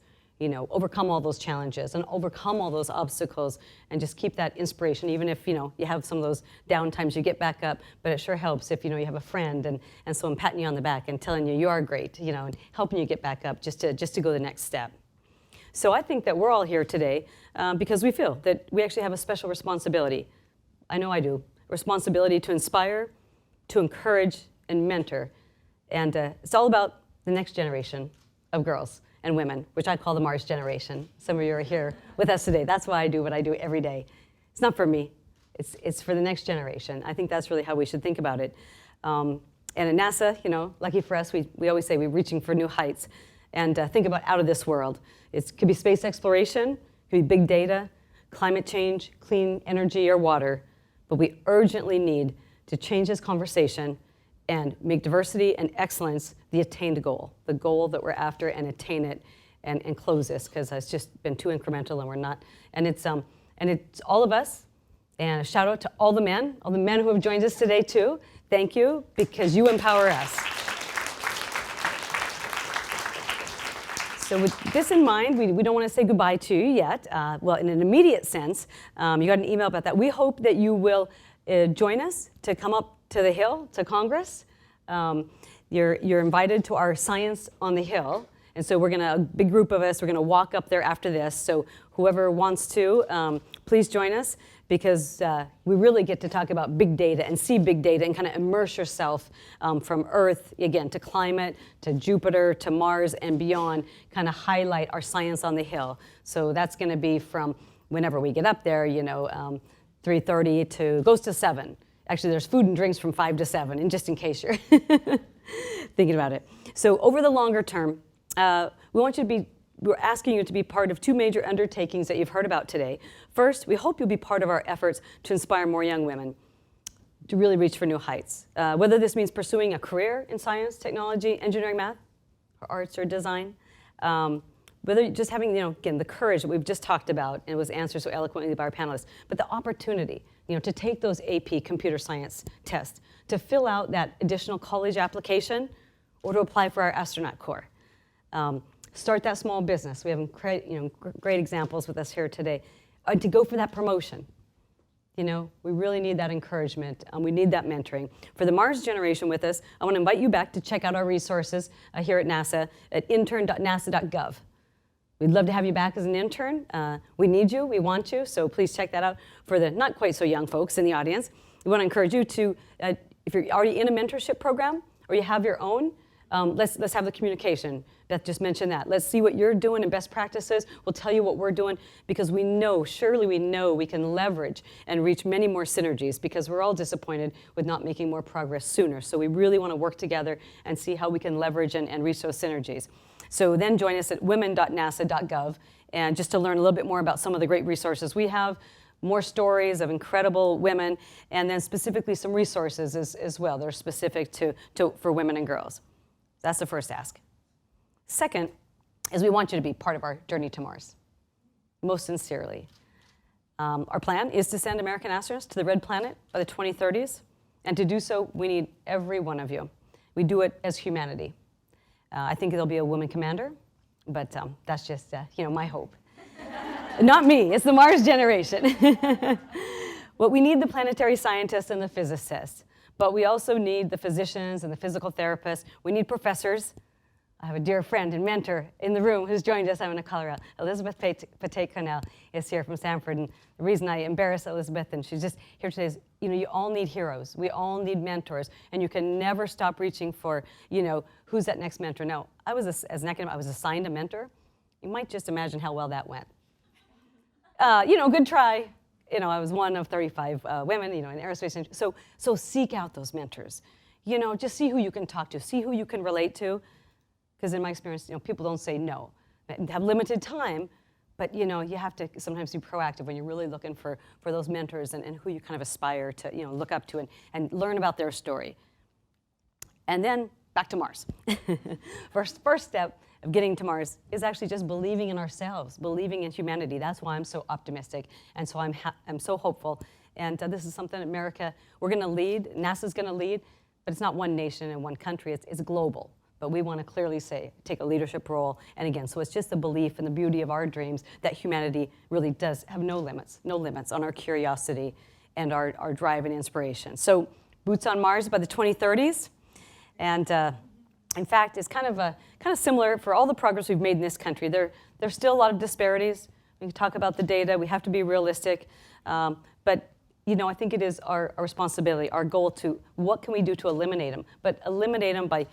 overcome all those challenges and overcome all those obstacles and just keep that inspiration, even if, you have some of those down times, you get back up. But it sure helps if, you have a friend and someone patting you on the back and telling you are great, and helping you get back up just to go the next step. So I think that we're all here today because we feel that we actually have a special responsibility. I know I do. Responsibility to inspire, to encourage, and mentor. And it's all about the next generation of girls and women, which I call the Mars generation. Some of you are here with us today. That's why I do what I do every day. It's not for me. It's for the next generation. I think that's really how we should think about it. And at NASA, lucky for us, we always say we're reaching for new heights. And think about out of this world. It could be space exploration, it could be big data, climate change, clean energy, or water. But we urgently need to change this conversation and make diversity and excellence the attained goal, the goal that we're after, and attain it and close this, because it's just been too incremental and we're not. And it's all of us. And a shout out to all the men who have joined us today too. Thank you, because you empower us. So with this in mind, we don't want to say goodbye to you yet. Well, in an immediate sense, you got an email about that. We hope that you will join us to come up to the Hill, to Congress. You're invited to our Science on the Hill. And so a big group of us, we're going to walk up there after this. So whoever wants to, please join us, because we really get to talk about big data and see big data and kind of immerse yourself from Earth, again, to climate, to Jupiter, to Mars, and beyond, kind of highlight our Science on the Hill. So that's going to be from whenever we get up there, 3:30 to, goes to 7. Actually, there's food and drinks from 5 to 7, and just in case you're thinking about it. So over the longer term, we're asking you to be part of 2 major undertakings that you've heard about today. First, we hope you'll be part of our efforts to inspire more young women to really reach for new heights. Whether this means pursuing a career in science, technology, engineering, math, or arts, or design. Whether just having, again, the courage that we've just talked about, and it was answered so eloquently by our panelists, but the opportunity, to take those AP computer science tests, to fill out that additional college application, or to apply for our astronaut corps. Start that small business. We have great examples with us here today. To go for that promotion. We really need that encouragement. We need that mentoring. For the Mars generation with us, I want to invite you back to check out our resources here at NASA at intern.nasa.gov. We'd love to have you back as an intern. We need you, we want you, so please check that out. For the not quite so young folks in the audience, we want to encourage you to, if you're already in a mentorship program or you have your own, let's have the communication. Beth just mentioned that. Let's see what you're doing and best practices. We'll tell you what we're doing, because surely we know we can leverage and reach many more synergies, because we're all disappointed with not making more progress sooner. So we really want to work together and see how we can leverage and reach those synergies. So then join us at women.nasa.gov, and just to learn a little bit more about some of the great resources we have, more stories of incredible women, and then specifically some resources as well that are specific for women and girls. That's the first ask. Second is we want you to be part of our journey to Mars, most sincerely. Our plan is to send American astronauts to the red planet by the 2030s, and to do so, we need every one of you. We do it as humanity. I think there'll be a woman commander, but that's just my hope. Not me, it's the Mars generation. Well, we need the planetary scientists and the physicists, but we also need the physicians and the physical therapists. We need professors. I have a dear friend and mentor in the room who's joined us. I'm going to call her out. Elizabeth Pate-Connell is here from Stanford. And the reason I embarrass Elizabeth, and she's just here today, is you all need heroes. We all need mentors. And you can never stop reaching for, who's that next mentor. Now, I was assigned a mentor. You might just imagine how well that went. Good try. I was one of 35 women, in aerospace industry. So seek out those mentors. Just see who you can talk to, see who you can relate to. Because in my experience, people don't say no. They have limited time, but you have to sometimes be proactive when you're really looking for those mentors and who you kind of aspire to look up to and learn about their story. And then back to Mars. First step of getting to Mars is actually just believing in ourselves, believing in humanity. That's why I'm so optimistic, and so I'm so hopeful. And this is something America, we're going to lead, NASA's going to lead, but it's not one nation and one country, it's global. But we want to clearly take a leadership role. And again, so it's just the belief and the beauty of our dreams that humanity really does have no limits on our curiosity and our drive and inspiration. So boots on Mars by the 2030s. And in fact, it's kind of similar for all the progress we've made in this country. There's still a lot of disparities. We can talk about the data. We have to be realistic. But I think it is our responsibility, our goal to what can we do to eliminate them, but eliminate them by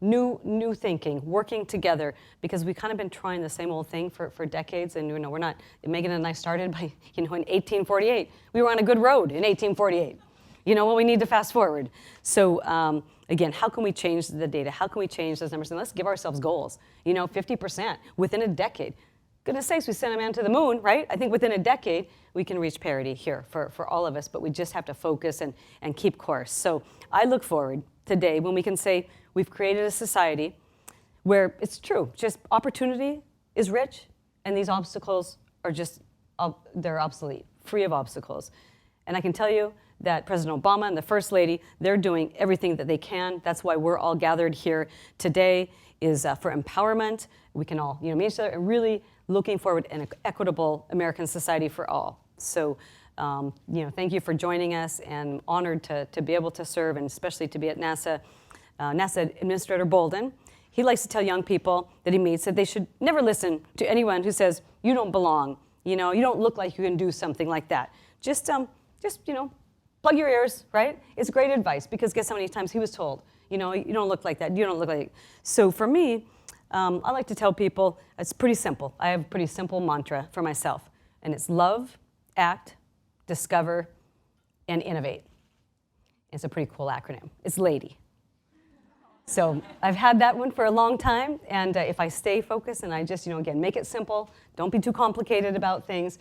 new thinking, working together, because we've kind of been trying the same old thing for decades, and we're not. Megan and I started by in 1848. We were on a good road in 1848. We need to fast forward. So again, how can we change the data? How can we change those numbers? And let's give ourselves goals. 50% within a decade. Goodness sakes, we sent a man to the moon, right? I think within a decade, we can reach parity here for all of us, but we just have to focus and keep course. So I look forward today when we can say we've created a society where it's true, just opportunity is rich, and these obstacles are they're obsolete, free of obstacles. And I can tell you that President Obama and the First Lady, they're doing everything that they can. That's why we're all gathered here today, is for empowerment. We can all meet each other and really looking forward in an equitable American society for all. So, thank you for joining us, and honored to be able to serve, and especially to be at NASA. NASA Administrator Bolden, he likes to tell young people that he meets that they should never listen to anyone who says, you don't belong, you don't look like you can do something like that. Just plug your ears, right? It's great advice, because guess how many times he was told, you don't look like that, you don't look like. So for me, I like to tell people, it's pretty simple. I have a pretty simple mantra for myself, and it's love, act, discover, and innovate. It's a pretty cool acronym. It's LADY. So I've had that one for a long time, and if I stay focused and I just, again, make it simple, don't be too complicated about things,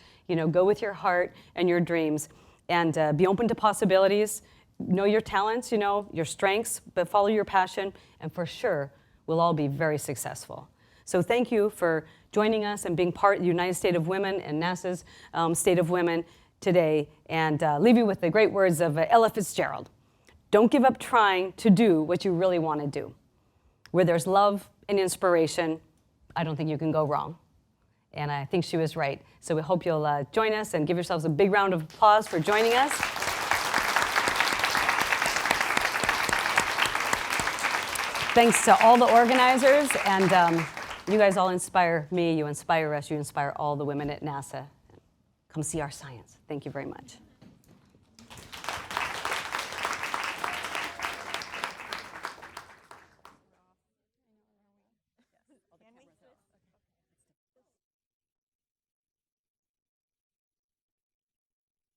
go with your heart and your dreams, and be open to possibilities, know your talents, your strengths, but follow your passion, and for sure, we'll all be very successful. So thank you for joining us and being part of the United States of Women and NASA's State of Women today, and leave you with the great words of Ella Fitzgerald. Don't give up trying to do what you really want to do. Where there's love and inspiration, I don't think you can go wrong. And I think she was right. So we hope you'll join us, and give yourselves a big round of applause for joining us. Thanks to all the organizers, and you guys all inspire me, you inspire us, you inspire all the women at NASA. Come see our science. Thank you very much.